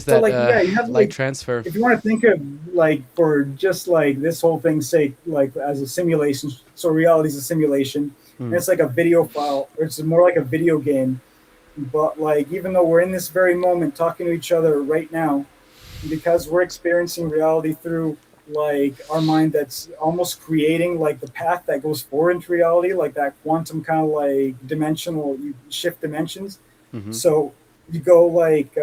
so that like yeah, you have light like transfer. if you want to think of like for just like this whole thing's sake, like as a simulation. So reality is a simulation, and Mm, it's like a video file, or it's more like a video game. But like even though we're in this very moment talking to each other right now, because we're experiencing reality through like our mind that's almost creating like the path that goes forward into reality, like that quantum kind of like dimensional you shift dimensions. mm-hmm. So you go like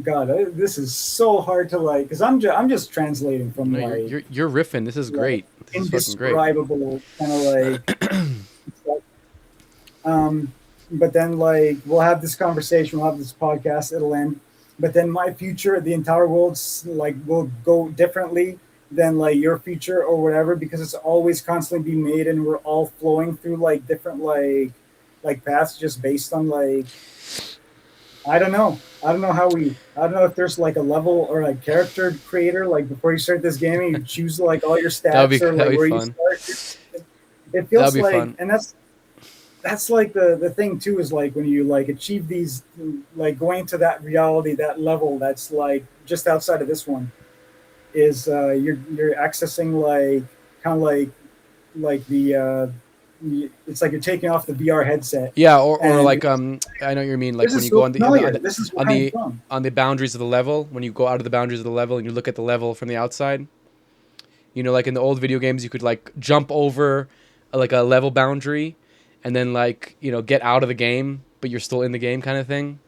god, this is so hard to like because I'm just translating from No, you're riffing. This is like great. This is fucking great. indescribable kind of like Um, but then like we'll have this conversation, we'll have this podcast, it'll end. But then my future, the entire world's like will go differently than like your future or whatever because it's always constantly being made, and we're all flowing through like different like like paths just based on like I don't know. I don't know how we. I don't know if there's like a level or like character creator. Like before you start this game, you choose like all your stats or like that'd be where you fun. start. It That'd feels be like, fun. and that's like the thing too is like when you like achieve these like going to that reality, that level that's like just outside of this one is you're accessing like kind of like the it's like you're taking off the VR headset Yeah, or and like I know what you mean. Like this when is you go so on the on the familiar. This is where I'm from. on the boundaries of the level, when you go out of the boundaries of the level and you look at the level from the outside. You know, like in the old video games, you could like jump over like a level boundary, and then like get out of the game, but you're still in the game, kind of thing.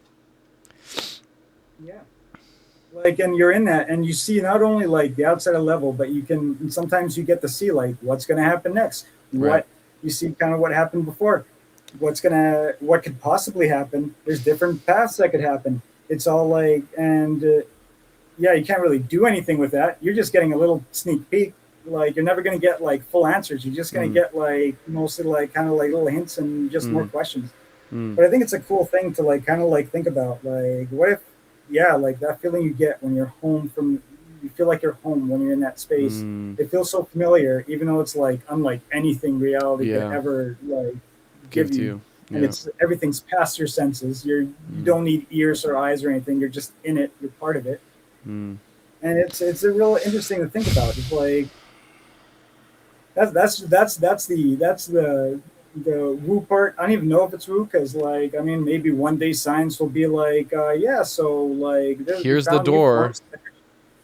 Yeah. Like and you're in that and you see not only like the outside of level but you can sometimes you get to see like what's going to happen next Right. what you see kind of what happened before what could possibly happen there's different paths that could happen it's all like and yeah you can't really do anything with that you're just getting a little sneak peek like you're never going to get like full answers you're just going to Mm. get like mostly like kind of like little hints and just more Mm. questions Mm. but I think it's a cool thing to like kind of like think about like what if yeah like that feeling you get when you're home from you feel like you're home when you're in that space Mm. it feels so familiar even though it's like unlike anything reality could Yeah. ever like Give give to you you. and Yeah. it's everything's past your senses you Mm. don't need ears or eyes or anything you're just in it you're part of it Mm. and it's a real interesting to think about it's like that's the woo part. I don't even know if it's woo because, like, I mean, maybe one day science will be like, yeah, so like, we Here's the found new door. forms.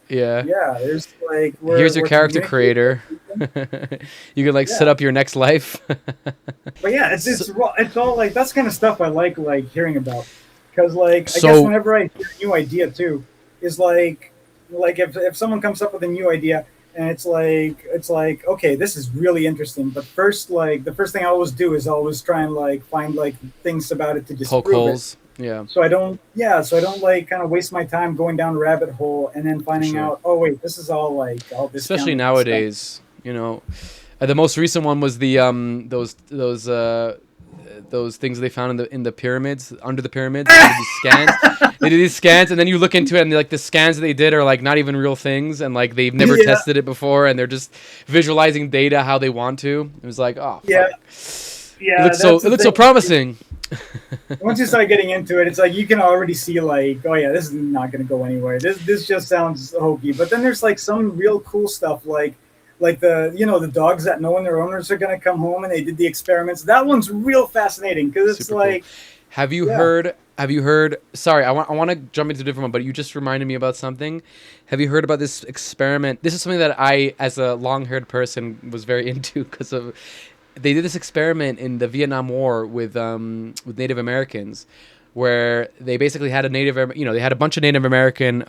Yeah. Yeah, there's like Here's your we're character communicating creator. with people. You can like set Yeah, up your next life. but yeah, so, it's all like that's kind of stuff I like hearing about because like I guess so whenever I hear a new idea too is like if someone comes up with a new idea and it's like okay this is really interesting but first like the first thing I always do is always try and like find like things about it to poke disprove it holes. Yeah, so I don't like kind of waste my time going down a rabbit hole and then for finding sure. out oh wait this is all like all Especially discounted and stuff. nowadays, the most recent one was the those things they found in the pyramids, under the pyramids. They did these scans. They did these scans, and then you look into it, and like the scans that they did are like not even real things, and like they've never Yeah, tested it before, and they're just visualizing data how they want to. It was like, oh yeah, fuck, yeah. That's it the looks so thing. promising. Once you start getting into it, it's like you can already see like, oh yeah, this is not going to go anywhere. This just sounds hokey. But then there's like some real cool stuff, like the dogs that know when their owners are going to come home and they did the experiments. That one's real fascinating because it's Super cool. like, Have you yeah, heard? Have you heard? Sorry, I want to jump into a different one, but you just reminded me about something. Have you heard about this experiment? This is something that I, as a long-haired person, was very into because of. They did this experiment in the Vietnam War with Native Americans, where they basically had they had a bunch of Native American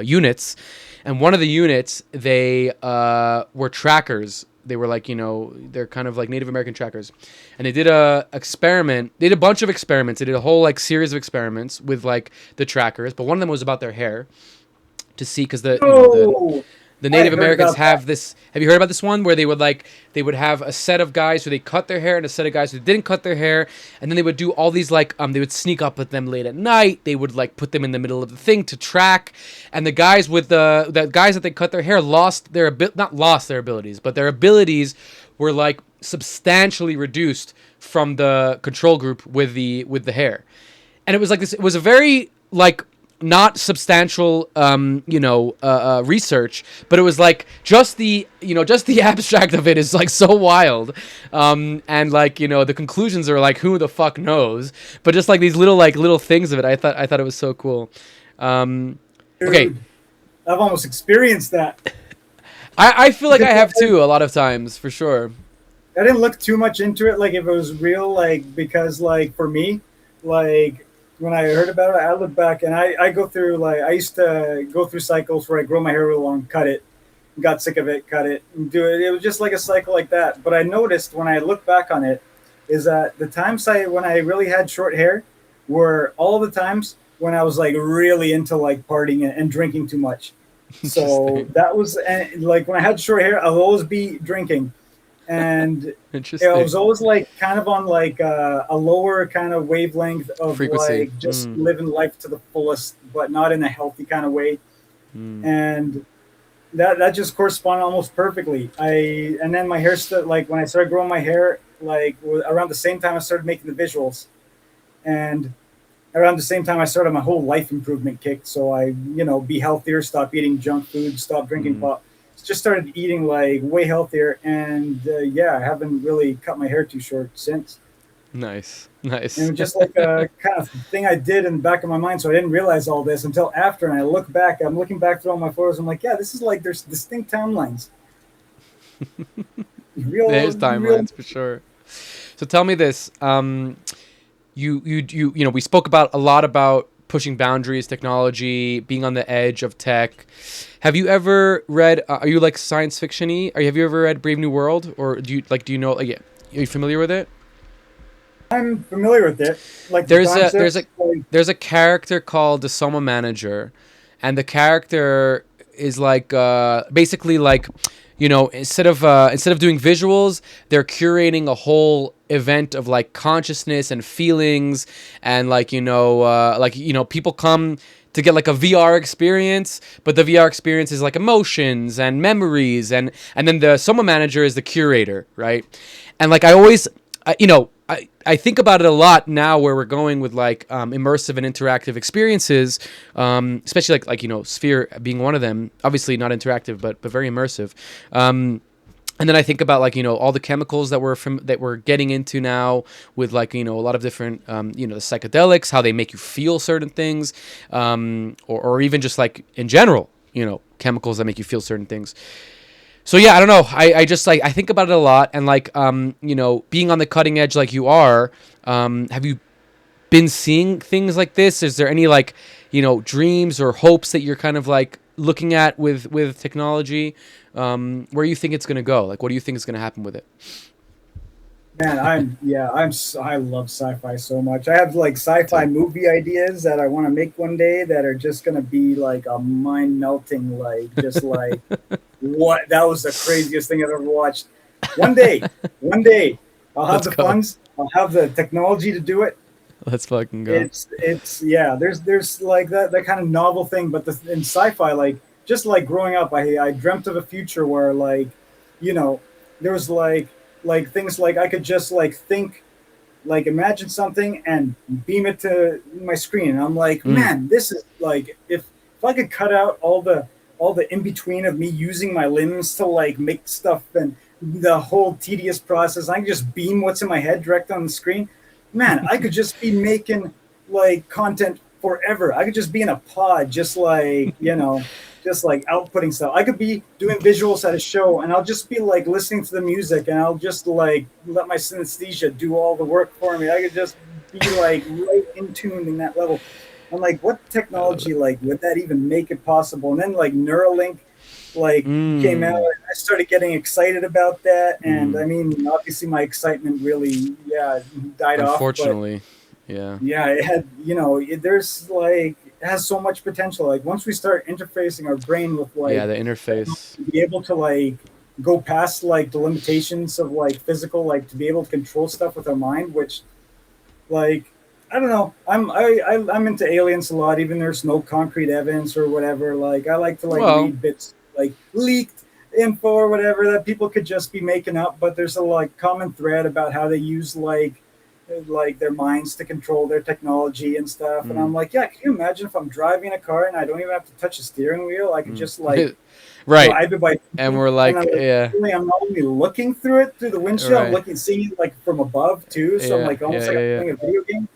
units, and one of the units they were trackers. They were like they're kind of like Native American trackers, and they did a experiment. They did a bunch of experiments. They did a whole like series of experiments with like the trackers, but one of them was about their hair to see because no, the I Native heard Americans about that. have this. Have you heard about this one where they would have a set of guys who they cut their hair and a set of guys who didn't cut their hair, and then they would do all these they would sneak up with them late at night. They would like put them in the middle of the thing to track, and the guys the guys that they cut their hair not lost their abilities, but their abilities were like substantially reduced from the control group with the hair, and it was like this. It was a very like not substantial research, but it was like just the abstract of it is like so wild, and like the conclusions are like who the fuck knows, but just like these little things of it, I thought it was so cool. Okay, Dude, I've almost experienced that. I feel like I have too a lot of times for sure. I didn't look too much into it, like if it was real, like because like for me, like when I heard about it, I look back and I go through like I used to go through cycles where I grow my hair real long, cut it, got sick of it, cut it, and do it. It was just like a cycle like that. But I noticed when I look back on it, is that the times when I really had short hair were all the times when I was like really into like partying and drinking too much. So Interesting. that was and like when I had short hair, I'll always be drinking. and it Interesting. was always like kind of on like a lower kind of wavelength of Frequency. like just living life to the fullest, but not in a healthy kind of way. Mm. And that just corresponded almost perfectly. And then my hair like when I started growing my hair, like around the same time I started making the visuals, and around the same time I started my whole life improvement kick. So I, be healthier, stop eating junk food, stop drinking pop, just started eating like way healthier, and yeah, I haven't really cut my hair too short since. Nice. And Nice. it was just like a kind of thing I did in the back of my mind, so I didn't realize all this until after. And I look back, I'm looking back through all my photos. I'm like, yeah, this is like there's distinct timelines. There's Real. timelines for sure. So tell me this. We spoke about a lot about pushing boundaries, technology, being on the edge of tech. Have you ever read? Are you like science fiction-y? Have you ever read Brave New World, or do you know? Like, are you familiar with it? I'm familiar with it. Like the There's a there's a concepts, like, there's a character called the Soma Manager, and the character is like basically like, instead of doing visuals, they're curating a whole event of like consciousness and feelings, and people come to get like a VR experience, but the VR experience is like emotions and memories, and then the Soma Manager is the curator, right? And like I always, I think about it a lot now, where we're going with like immersive and interactive experiences, especially like Sphere being one of them. Obviously not interactive, but very immersive. And then I think about like all the chemicals that we're getting into now with like a lot of different the psychedelics, how they make you feel certain things, or even just like in general chemicals that make you feel certain things. So yeah, I don't know. I just like I think about it a lot, and like being on the cutting edge like you are. Have you been seeing things like this? Is there any like dreams or hopes that you're kind of like looking at with technology? Where you think it's gonna go? Like, what do you think is gonna happen with it? man, I love sci-fi so much. I have like sci-fi movie ideas that I want to make one day that are just gonna be like a mind melting, like just like what that was the craziest thing I've ever watched. One day, I'll have Let's the go. funds, I'll have the technology to do it. Let's fucking go. It's yeah. There's like that kind of novel thing, but in sci-fi, like just like growing up, I dreamt of a future where like, you know, there was like things like I could just like think, like imagine something and beam it to my screen, and I'm like, man, this is like if I could cut out all the in between of me using my limbs to like make stuff and the whole tedious process, I can just beam what's in my head direct on the screen. Man, I could just be making like content forever. I could just be in a pod, just like, just like outputting stuff. I could be doing visuals at a show, and I'll just be like listening to the music, and I'll just like let my synesthesia do all the work for me. I could just be like right in tune in that level. I'm like, what technology like would that even make it possible? And then like Neuralink like came out, and I started getting excited about that. And I mean, obviously my excitement really died off. Unfortunately, yeah. Yeah, it had, there's like it has so much potential. Like once we start interfacing our brain with like The interface. to be able to like go past like the limitations of like physical, like to be able to control stuff with our mind, which like I don't know. I'm into aliens a lot, even there's no concrete evidence or whatever. Like I like to like read bits like leaked info or whatever that people could just be making up, but there's a like common thread about how they use like their minds to control their technology and stuff. And I'm like, yeah, can you imagine if I'm driving a car and I don't even have to touch the steering wheel? I could just like drive it by, and we're like, I'm not only looking through it through the windshield, I'm looking, seeing it like from above too. So I'm like almost like I'm playing a video game.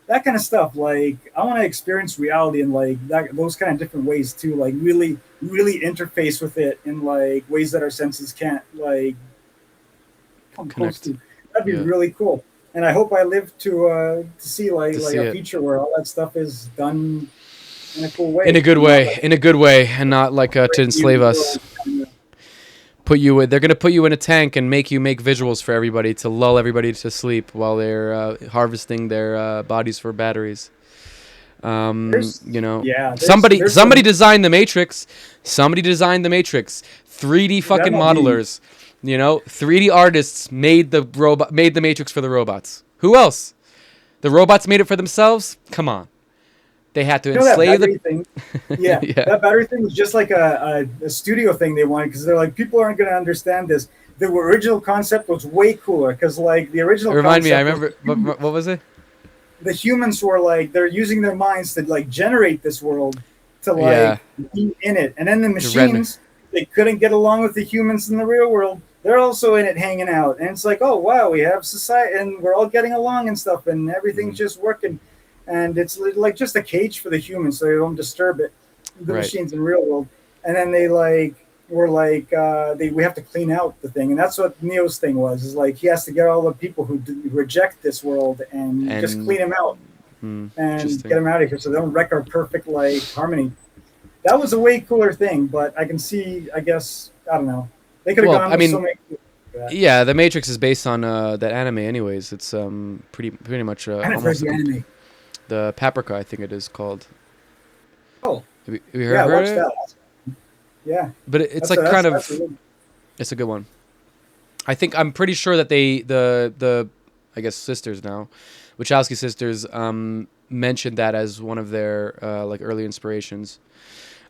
That kind of stuff. Like I want to experience reality in like those kind of different ways too. Like really, really interface with it in like ways that our senses can't like come close to. That'd be really cool. And I hope I live to see like a future where all that stuff is done in a cool way. In a good way, and not like to enslave us. They're gonna put you in a tank and make you make visuals for everybody to lull everybody to sleep while they're harvesting their bodies for batteries. Somebody designed the Matrix. 3D fucking modelers. You know, 3D artists made the Matrix for the robots. Who else? The robots made it for themselves? Come on. They had to You know that enslave battery thing? Yeah, yeah. that battery thing was just like a studio thing they wanted because they're like, people aren't going to understand this. The original concept was way cooler because like the original Remind me, I concept remember what was it? the humans were like they're using their minds to like generate this world to Yeah. like be in it, and then the To render. machines they couldn't get along with the humans in the real world. They're also in it, hanging out, and it's like, oh wow, we have society, and we're all getting along and stuff, and everything's just working, and it's like just a cage for the humans, so they don't disturb it, the Right. machines in the real world, and then they like were like we have to clean out the thing, and that's what Neo's thing was. Is like he has to get all the people who reject this world and just clean them out and get them out of here so they don't wreck our perfect like harmony. That was a way cooler thing, but I can see, I guess, I don't know. They could have Well, gone I with mean, so many. Yeah, the Matrix is based on that anime anyways. It's pretty much I haven't heard almost the anime. the Paprika, I think it is called. Oh, Have you yeah, heard watch it? that. Yeah. But it's That's like kind of that's a good- it's a good one. I'm pretty sure that the I guess sisters now, Wachowski sisters mentioned that as one of their like early inspirations.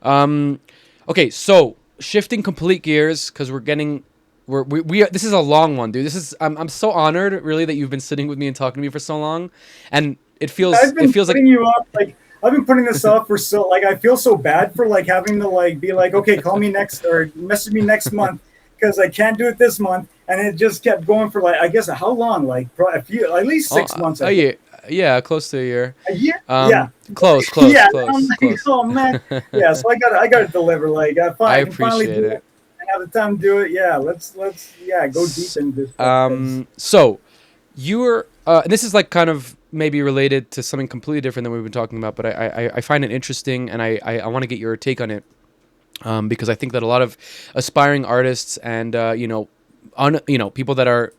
Okay, so shifting complete gears because we this is a long one, dude. This is I'm so honored really that you've been sitting with me and talking to me for so long, and it feels I've been like putting you off like I've been putting this off for so like I feel so bad for like having to like be like, okay, call me next or message me next month because I can't do it this month, and it just kept going for like I guess how long, like a few, at least 6 months. a year. Yeah, close to a year. A year? Yeah. Close. Yeah, close, I'm like, close. oh man. Yeah, so I gotta deliver. Like I can finally appreciate do it. it. I have the time to do it. Yeah, let's go deep into this. So you were and this is like kind of maybe related to something completely different than we've been talking about, but I find it interesting and I want to get your take on it. Because I think that a lot of aspiring artists and people that are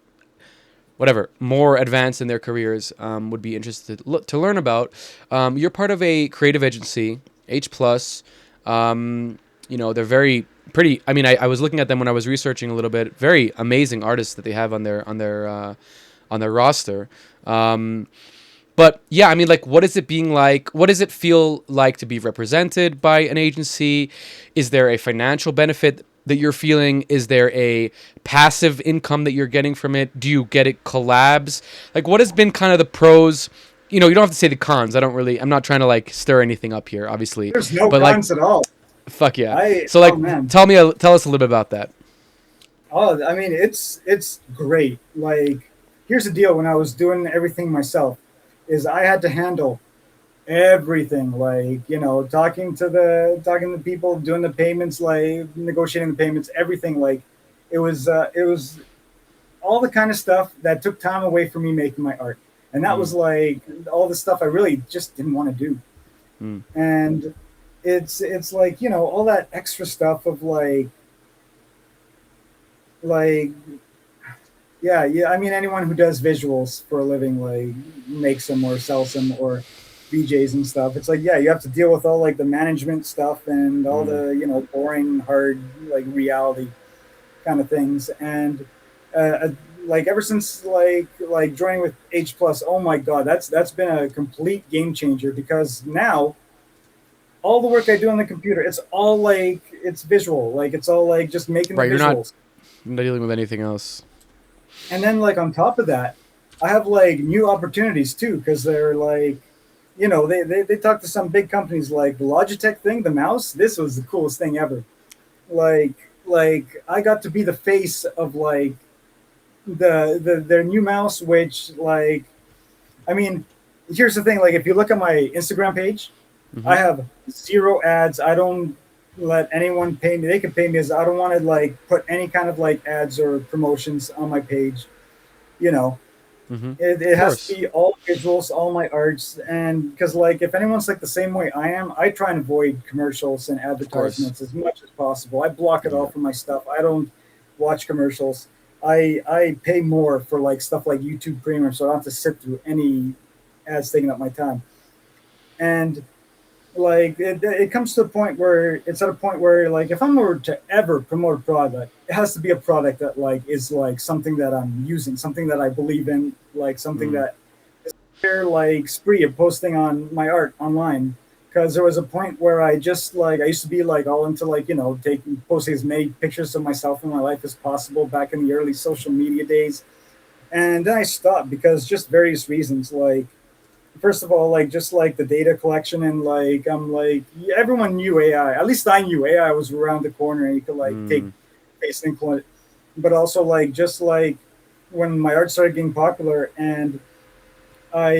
whatever more advanced in their careers would be interested to learn about. You're part of a creative agency, H Plus. They're very pretty. I mean, I was looking at them when I was researching a little bit. Very amazing artists that they have on their roster. But yeah, I mean, like, what is it being like? What does it feel like to be represented by an agency? Is there a financial benefit that you're feeling? Is there a passive income that you're getting from it? Do you get it collabs? Like, what has been kind of the pros? You don't have to say the cons. I'm not trying to like stir anything up here, obviously. There's no but cons at all. Fuck yeah. Tell us a little bit about that. Oh, I mean, it's great. Like, here's the deal. When I was doing everything myself, is I had to handle everything. Like, talking to people, doing the payments, like negotiating the payments, everything. Like, it was all the kind of stuff that took time away from me making my art, and that was like all the stuff I really just didn't want to do. And it's like all that extra stuff of like yeah, I mean, anyone who does visuals for a living, like makes them or sells them or VJs and stuff, it's like, yeah, you have to deal with all like the management stuff and all the boring hard like reality kind of things. And like ever since like joining with H Plus, oh my god, that's been a complete game changer, because now all the work I do on the computer, it's all like it's visual, like it's all like just making the visuals. You're not dealing with anything else. And then like on top of that, I have like new opportunities too, because they're like, they talk to some big companies like the Logitech thing, the mouse. This was the coolest thing ever. Like I got to be the face of like their new mouse, which like, I mean, here's the thing. Like if you look at my Instagram page, I have 0 ads. I don't let anyone pay me. They can pay me, as I don't want to like put any kind of like ads or promotions on my page. It has to be all visuals, all my arts, and because like if anyone's like the same way I am, I try and avoid commercials and advertisements as much as possible. I block it all from my stuff. I don't watch commercials. I pay more for like stuff like YouTube Premium, so I don't have to sit through any ads taking up my time. And like it comes to a point where it's at a point where like if I'm were to ever promote a product, it has to be a product that like is like something that I'm using, something that I believe in, like something Mm. that like spree of posting on my art online, because there was a point where I just like I used to be like all into like taking posting as many pictures of myself in my life as possible back in the early social media days, and then I stopped because just various reasons. Like first of all, like just like the data collection, and like I'm like everyone knew AI, at least I knew AI was around the corner and you could like take Mm. face and include it, but also like just like when my art started getting popular and I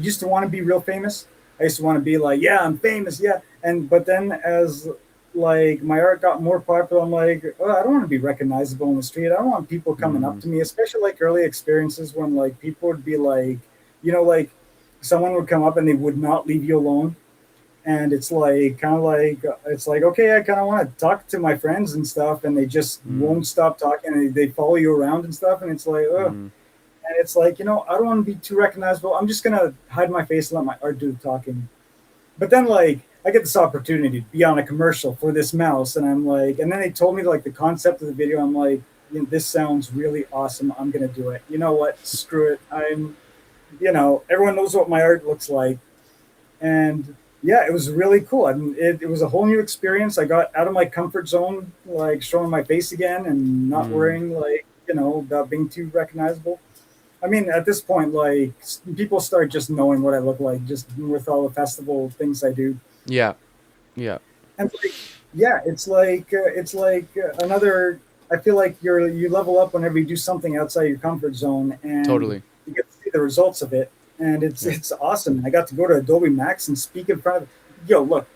used to want to be real famous. I used to want to be like, yeah, I'm famous, yeah. And but then as like my art got more popular, I'm like, oh, I don't want to be recognizable on the street. I don't want people coming up Mm. to me, especially like early experiences when like people would be like, like someone would come up and they would not leave you alone. And it's like kind of like it's like okay, I kind of want to talk to my friends and stuff, and they just Mm. won't stop talking. And they follow you around and stuff, and it's like, oh, Mm. and it's like, I don't want to be too recognizable. I'm just gonna hide my face and let my art do the talking. But then like I get this opportunity to be on a commercial for this mouse, and I'm like, and then they told me like the concept of the video. I'm like, this sounds really awesome. I'm gonna do it. You know what? Screw it. Everyone knows what my art looks like, and yeah, it was really cool. I mean, it was a whole new experience. I got out of my comfort zone, like showing my face again and not Mm. worrying like about being too recognizable. I mean, at this point, like people start just knowing what I look like, just with all the festival things I do, Yeah. Yeah. and like, yeah, it's like another. I feel like you level up whenever you do something outside your comfort zone, and Totally. you get to see the results of it, and it's Yeah. it's awesome. I got to go to Adobe Max and speak in front of. Yo, look,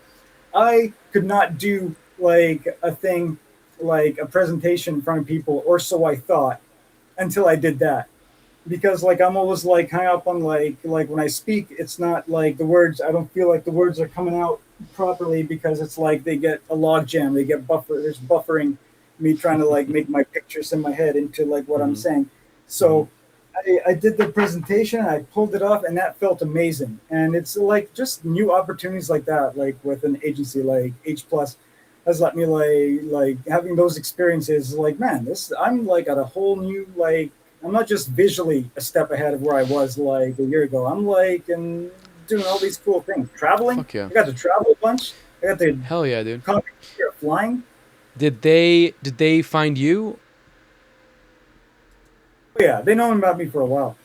I could not do like a thing, like a presentation in front of people, or so I thought, until I did that, because like I'm always like hung up on like when I speak, it's not like the words. I don't feel like the words are coming out properly because it's like they get a log jam, they get buffer. There's buffering, me trying to like make my pictures in my head into like what I'm Mm-hmm. saying. Mm-hmm. So I did the presentation, I pulled it off, and that felt amazing. And it's like just new opportunities like that, like with an agency like H Plus, has let me like having those experiences. Like man, this I'm like at a whole new like I'm not just visually a step ahead of where I was like a year ago. I'm like and doing all these cool things. Traveling. Fuck yeah. I got to travel a bunch. I got the Hell yeah, dude. contact here flying. Did they find you? Oh, yeah, they know about me for a while.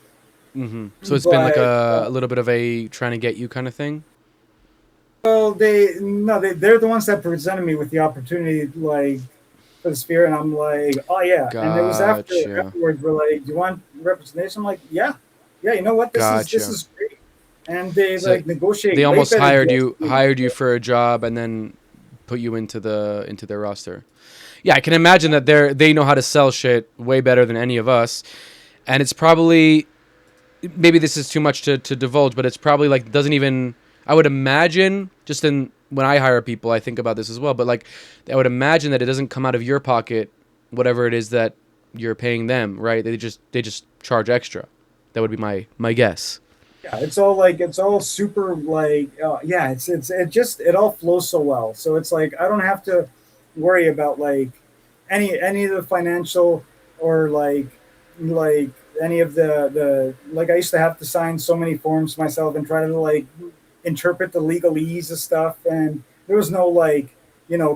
Mm-hmm. So it's been like But a little bit of a trying to get you kind of thing. well, they're the ones that presented me with the opportunity, like for the Sphere, and I'm like, oh yeah. And it was Gotcha. afterwards, we're like, do you want representation? I'm like, yeah, yeah. You know what? This Gotcha. is great. And they So like negotiate they way almost better hired deals you too. hired you for a job and then put you into their roster. Yeah, I can imagine that they know how to sell shit way better than any of us. And it's probably, maybe this is too much to divulge, but it's probably like doesn't even, I would imagine, just in when I hire people, I think about this as well, but like I would imagine that it doesn't come out of your pocket, whatever it is that you're paying them, right? They just charge extra. That would be my guess. Yeah, it's all super like yeah, it all flows so well. So it's like I don't have to worry about like any of the financial or like any of the like I used to have to sign so many forms myself and try to like interpret the legalese of stuff, and there was no like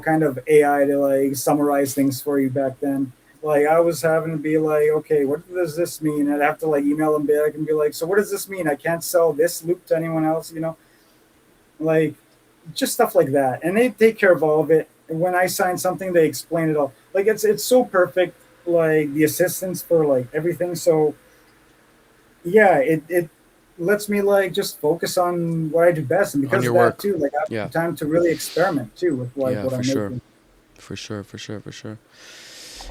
kind of AI to like summarize things for you back then. Like I was having to be like, okay, what does this mean? I'd have to like email them back and be like, so what does this mean? I can't sell this loop to anyone else, like just stuff like that. And they take care of all of it. And when I sign something, they explain it all. Like it's so perfect, like the assistance for like everything. So yeah, it lets me like just focus on what I do best, and On because your of that work. too, like I Yeah. have time to really experiment too with like Yeah, what for I'm sure. making. For sure, for sure, for sure.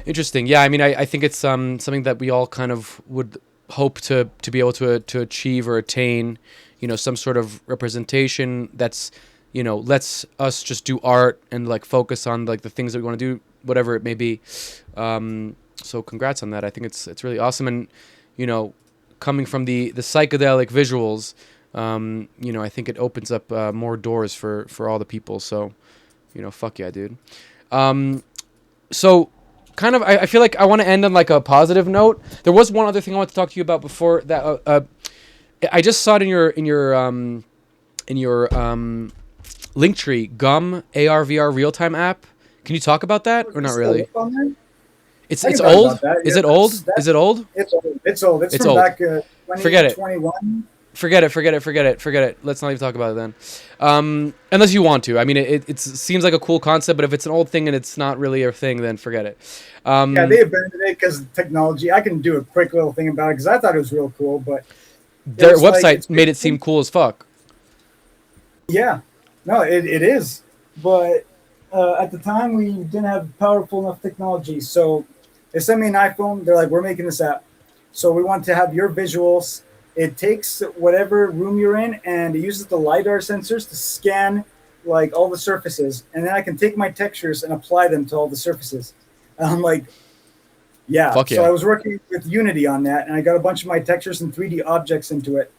Interesting. Yeah, I mean, I think it's something that we all kind of would hope to be able to achieve or attain, some sort of representation that's, lets us just do art and like focus on like the things that we want to do, whatever it may be. So congrats on that. I think it's really awesome. And, coming from the psychedelic visuals, I think it opens up more doors for all the people. So, fuck yeah, dude. So kind of, I feel like I want to end on like a positive note. There was one other thing I want to talk to you about before that. I just saw it in your link tree, Gum AR/VR real time app. Can you talk about that or not really? It's old. Is it old? Is it old? It's old. It's old. It's from old. back Forget it. 2021. Forget it. Let's not even talk about it then. Unless you want to. I mean, it seems like a cool concept, but if it's an old thing and it's not really a thing, then forget it. Yeah, they abandoned it because technology. I can do a quick little thing about it because I thought it was real cool, but their website made it seem cool as fuck. Yeah, no, it is. But at the time, we didn't have powerful enough technology. So they sent me an iPhone. They're like, we're making this app. So we want to have your visuals. It takes whatever room you're in and it uses the LiDAR sensors to scan like all the surfaces. And then I can take my textures and apply them to all the surfaces. And I'm like, yeah. Fuck yeah. So I was working with Unity on that and I got a bunch of my textures and 3D objects into it.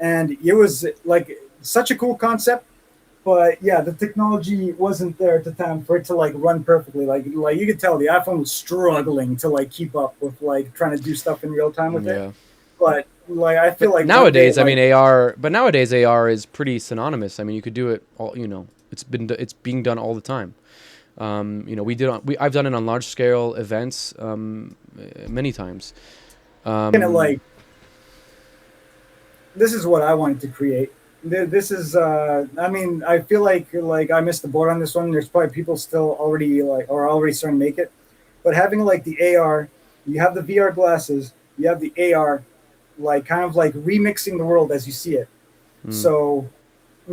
And it was like such a cool concept. But yeah, the technology wasn't there at the time for it to like run perfectly. Like you could tell the iPhone was struggling to like keep up with like trying to do stuff in real time with it. But like I feel like nowadays, I mean AR. But nowadays AR is pretty synonymous. I mean, you could do it all. It's being done all the time. I've done it on large scale events many times. This is what I wanted to create. This is I mean, I feel like I missed the boat on this one. There's probably people still already already starting to make it, but having like the AR, you have the VR glasses, you have the AR, like kind of like remixing the world as you see it. So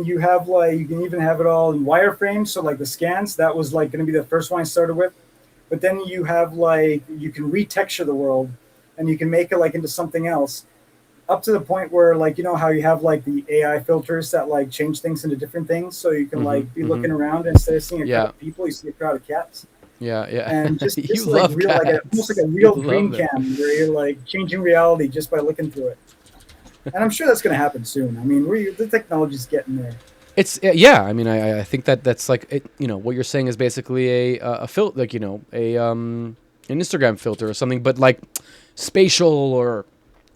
you have you can even have it all in wireframes. So like the scans, that was like going to be the first one I started with, but then you have you can retexture the world, and you can make it like into something else. Up to the point where how you have the AI filters that change things into different things, so you can be looking around and instead of seeing a crowd of people, you see a crowd of cats. Yeah. And just You like love real, cats. almost like a real You dream love them. cam where you're changing reality just by looking through it. And I'm sure that's going to happen soon. I mean, the technology's getting there. It's I mean, I think that's like it, what you're saying is basically a filter, an Instagram filter or something, but like spatial or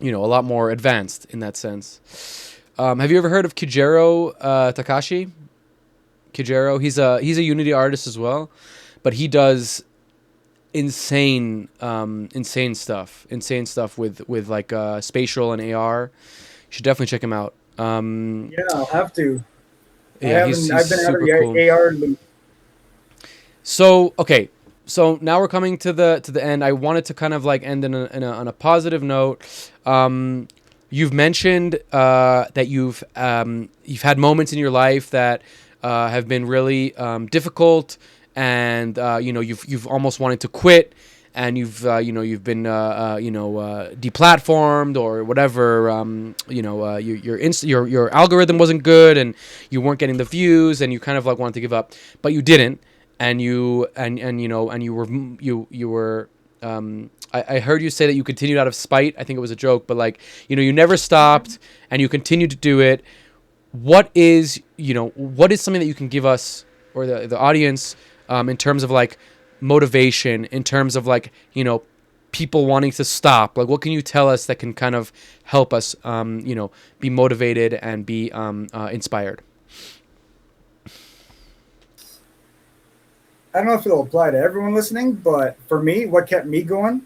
a lot more advanced in that sense. Have you ever heard of Kujiro Takashi? Kujiro, he's a Unity artist as well, but he does insane stuff with like spatial and AR. You should definitely check him out. Yeah, I'll have to. Yeah, I've been out of super the cool. AR loop. So okay, so now we're coming to the end. I wanted to kind of like end on a positive note. You've mentioned that you've had moments in your life that have been really difficult, and you've almost wanted to quit, and you've been deplatformed or whatever. Your algorithm wasn't good, and you weren't getting the views, and you kind of like wanted to give up, but you didn't. And you were I heard you say that you continued out of spite. I think it was a joke, but you never stopped and you continued to do it. What is something that you can give us or the audience in terms of like motivation, in terms of people wanting to stop? Like, what can you tell us that can kind of help us be motivated and be inspired? I don't know if it'll apply to everyone listening, but for me, what kept me going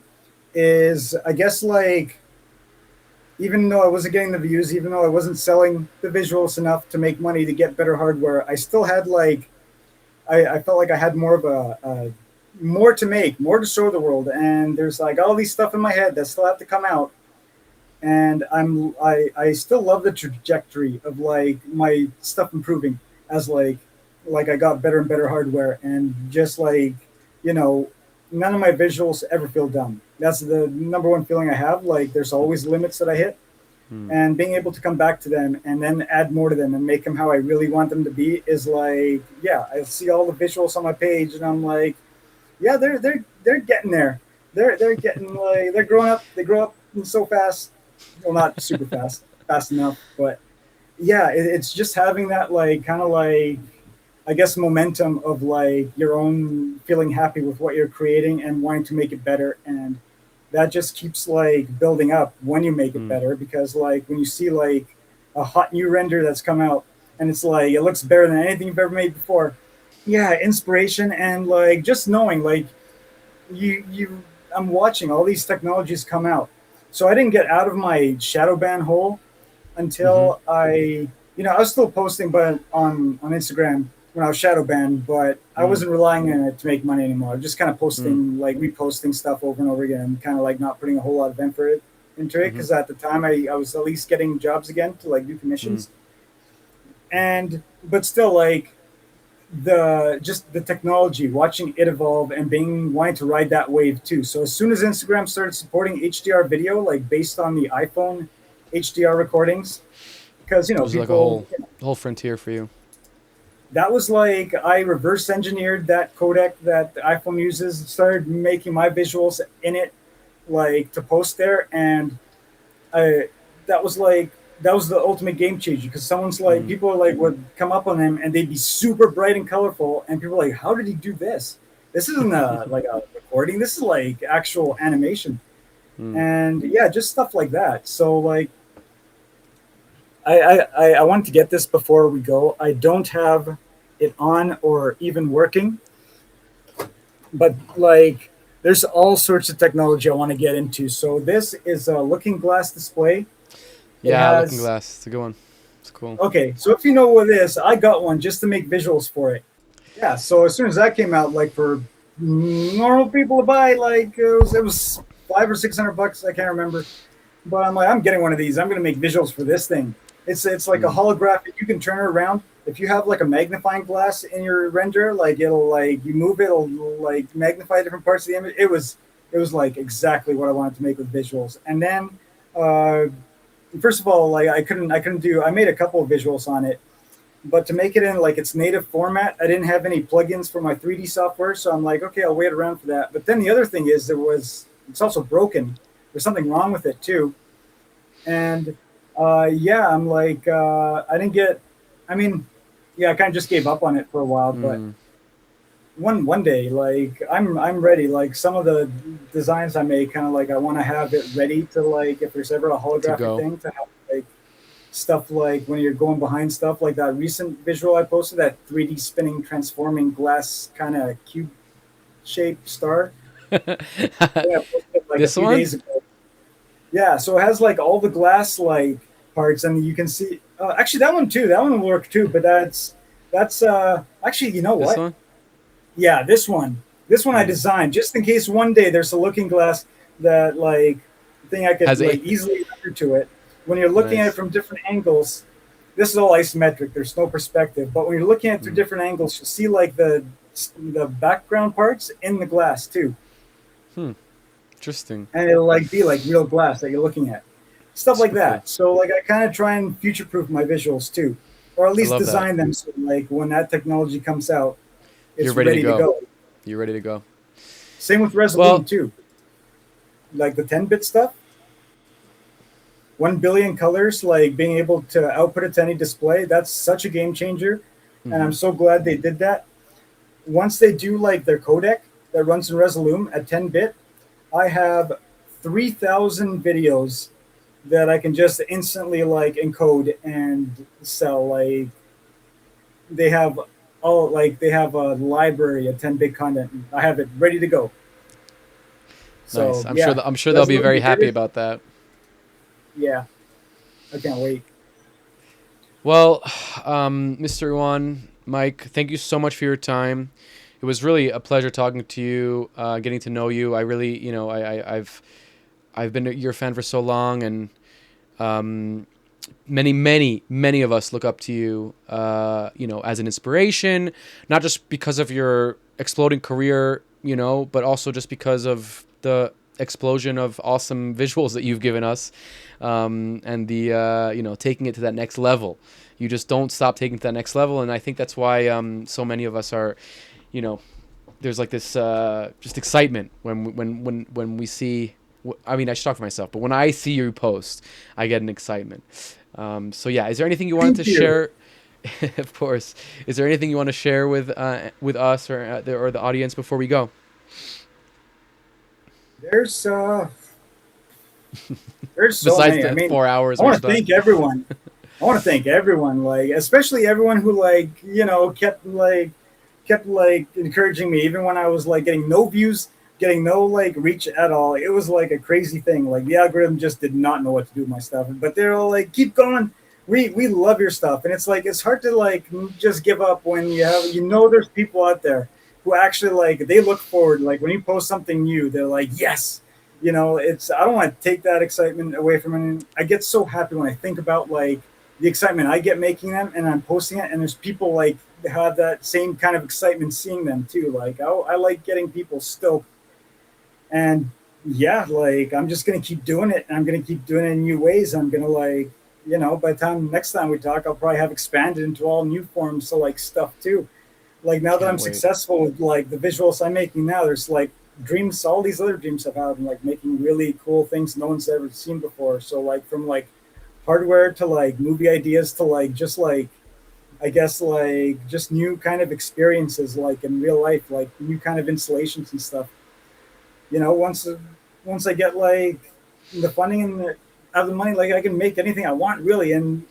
is, I guess, even though I wasn't getting the views, even though I wasn't selling the visuals enough to make money to get better hardware, I still had I felt like I had more of more to make, more to show the world. And there's all these stuff in my head that still have to come out. And I still love the trajectory of my stuff improving as I got better and better hardware, and just none of my visuals ever feel dumb. That's the number one feeling I have. There's always limits that I hit, and being able to come back to them and then add more to them and make them how I really want them to be is I see all the visuals on my page and I'm yeah, they're getting there. They're getting they're growing up. They grow up so fast. Well, not super fast enough, but yeah, it's just having that like kind of like I guess momentum of like your own feeling happy with what you're creating and wanting to make it better, and that just keeps like building up when you make it Mm. better, because like when you see like a hot new render that's come out and it's like it looks better than anything you've ever made before, yeah, inspiration and like just knowing like you I'm watching all these technologies come out. So I didn't get out of my shadow ban hole Mm-hmm. until I was still posting, but on Instagram when I was shadow banned, but I Mm. wasn't relying on it to make money anymore. I was just kind of Mm. posting, like reposting stuff over and over again, kind of like not putting a whole lot of effort into it, Mm-hmm. because at the time I was at least getting jobs again to like do Mm. commissions, and but still like the technology, watching it evolve and being wanting to ride that wave too. So as soon as Instagram started supporting HDR video, like based on the iPhone HDR recordings, because It was like a people, whole frontier for you. that was like I reverse engineered that codec that the iPhone uses, started making my visuals in it, like to post there, and I that was like that was the ultimate game changer, because someone's like Mm. people are like would come up on him and they'd be super bright and colorful, and people are like, how did he do this? This isn't like a recording. This is like actual animation, Mm. and yeah, just stuff like that. So like I wanted to get this before we go. I don't have it on or even working, but like there's all sorts of technology I want to get into. So this is a looking glass display. It Yeah, Looking has Glass. It's a good one. It's cool. okay. So if you know what it is, I got one just to make visuals for it. Yeah. So as soon as that came out, like for normal people to buy, like it was $500 or $600. I can't remember. But I'm like, I'm getting one of these. I'm gonna make visuals for this thing. It's like a Mm. holographic. You can turn it around. If you have like a magnifying glass in your render, like it'll like you move it, it'll like magnify different parts of the image. It was like exactly what I wanted to make with visuals. And then uh, first of all, like I couldn't do. I made a couple of visuals on it, but to make it in like its native format, I didn't have any plugins for my 3D software. So I'm like, okay, I'll wait around for that. But then the other thing is it's also broken. There's something wrong with it too. And yeah, I'm like, I didn't get. I mean, yeah, I kind of just gave up on it for a while. But Mm. one day, like, I'm ready. Like some of the designs I make, kind of like I want to have it ready to like if there's ever a To holographic go. thing to have like stuff like when you're going behind stuff like that recent visual I posted, that 3D spinning transforming glass kind of cube shaped star. Yeah, I posted it like a This few one? days ago. Yeah, so it has like all the glass like parts, and you can see. Actually, that one too. That one will work too. But that's actually, you know This what? one? Yeah, this one. This one I Mm. designed just in case one day there's a looking glass that like thing I could Has a like easily render to it. When you're looking at it nice. from different angles, this is all isometric. There's no perspective. But when you're looking at it through Mm. different angles, you'll see like the background parts in the glass too, Hmm. Interesting. and it'll like be like real glass that you're looking at, stuff like Super cool. that. So like I kind of try and future proof my visuals too, or at I least love that. design them so like when that technology comes out, You're it's ready to ready to go. go. You're ready to go. Same with resolution Well, too, like the 10-bit stuff, 1 billion colors, like being able to output it to any display. That's such a game changer, and hmm I'm so glad they did that. Once they do like their codec that runs in Resolume at 10-bit, I have 3,000 videos that I can just instantly like encode and sell. Like they have they have a library of 10 bit content. I have it ready to go. nice. So yeah, I'm sure they'll be Resolume very they did happy it. about that. Yeah, I can't wait. Well, Mr. Yuan, Mike, thank you so much for your time. It was really a pleasure talking to you, getting to know you. I really, I've been your fan for so long, and um, many of us look up to you, as an inspiration, not just because of your exploding career, but also just because of the explosion of awesome visuals that you've given us, and the taking it to that next level. You just don't stop taking it to that next level, and I think that's why so many of us are, you know, there's like this just excitement when we see. I mean, I should talk for myself, but when I see you post, I get an excitement. So yeah, is there anything you wanted to Thank you. share? Of course. Is there anything you want to share with us or the audience before we go? There's there's so Besides many. I the mean, 4 hours I we want to spent. thank everyone. I want to thank everyone, like especially everyone who kept encouraging me, even when I was like getting no views, getting no like reach at all. It was like a crazy thing. Like the algorithm just did not know what to do with my stuff. But they're all like, keep going. We love your stuff, and it's like it's hard to like just give up when there's people out there who actually like they look forward. Like when you post something new, they're like, yes. It's I don't want to take that excitement away from anyone. I get so happy when I think about like the excitement I get making them and I'm posting it, and there's people like have that same kind of excitement seeing them too. Like I like getting people stoked, and yeah, like I'm just gonna keep doing it. And I'm gonna keep doing it in new ways. I'm gonna like by the time next time we talk, I'll probably have expanded into all new forms of like stuff too. Like now that I'm Can't wait. successful with like the visuals I'm making now, there's like dreams, all these other dreams I've had, and like making really cool things no one's ever seen before. So like from like hardware to like movie ideas to like just like I guess like just new kind of experiences like in real life, like new kind of installations and stuff. You know, once I get like the funding and have the money, like I can make anything I want really, and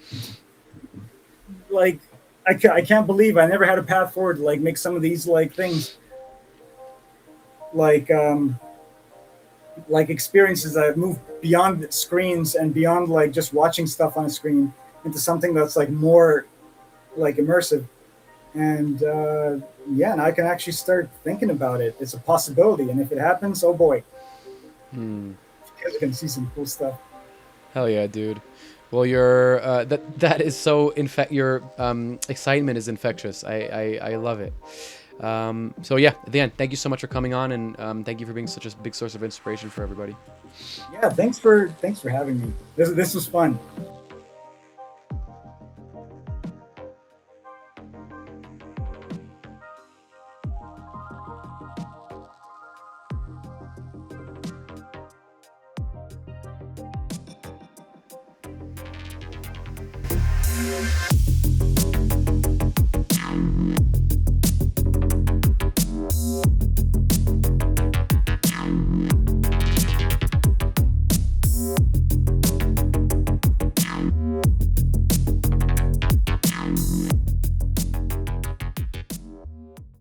like I can't believe I never had a path forward to like make some of these like things like like experiences that have moved beyond screens and beyond like just watching stuff on a screen into something that's like more like immersive. And yeah, and I can actually start thinking about it. It's a possibility, and if it happens, oh boy, Hmm. you guys are gonna see some cool stuff. Hell yeah, dude. Well, your that is so your excitement is infectious. I love it. So yeah, at the end, thank you so much for coming on, and thank you for being such a big source of inspiration for everybody. Yeah, thanks for having me. This was fun.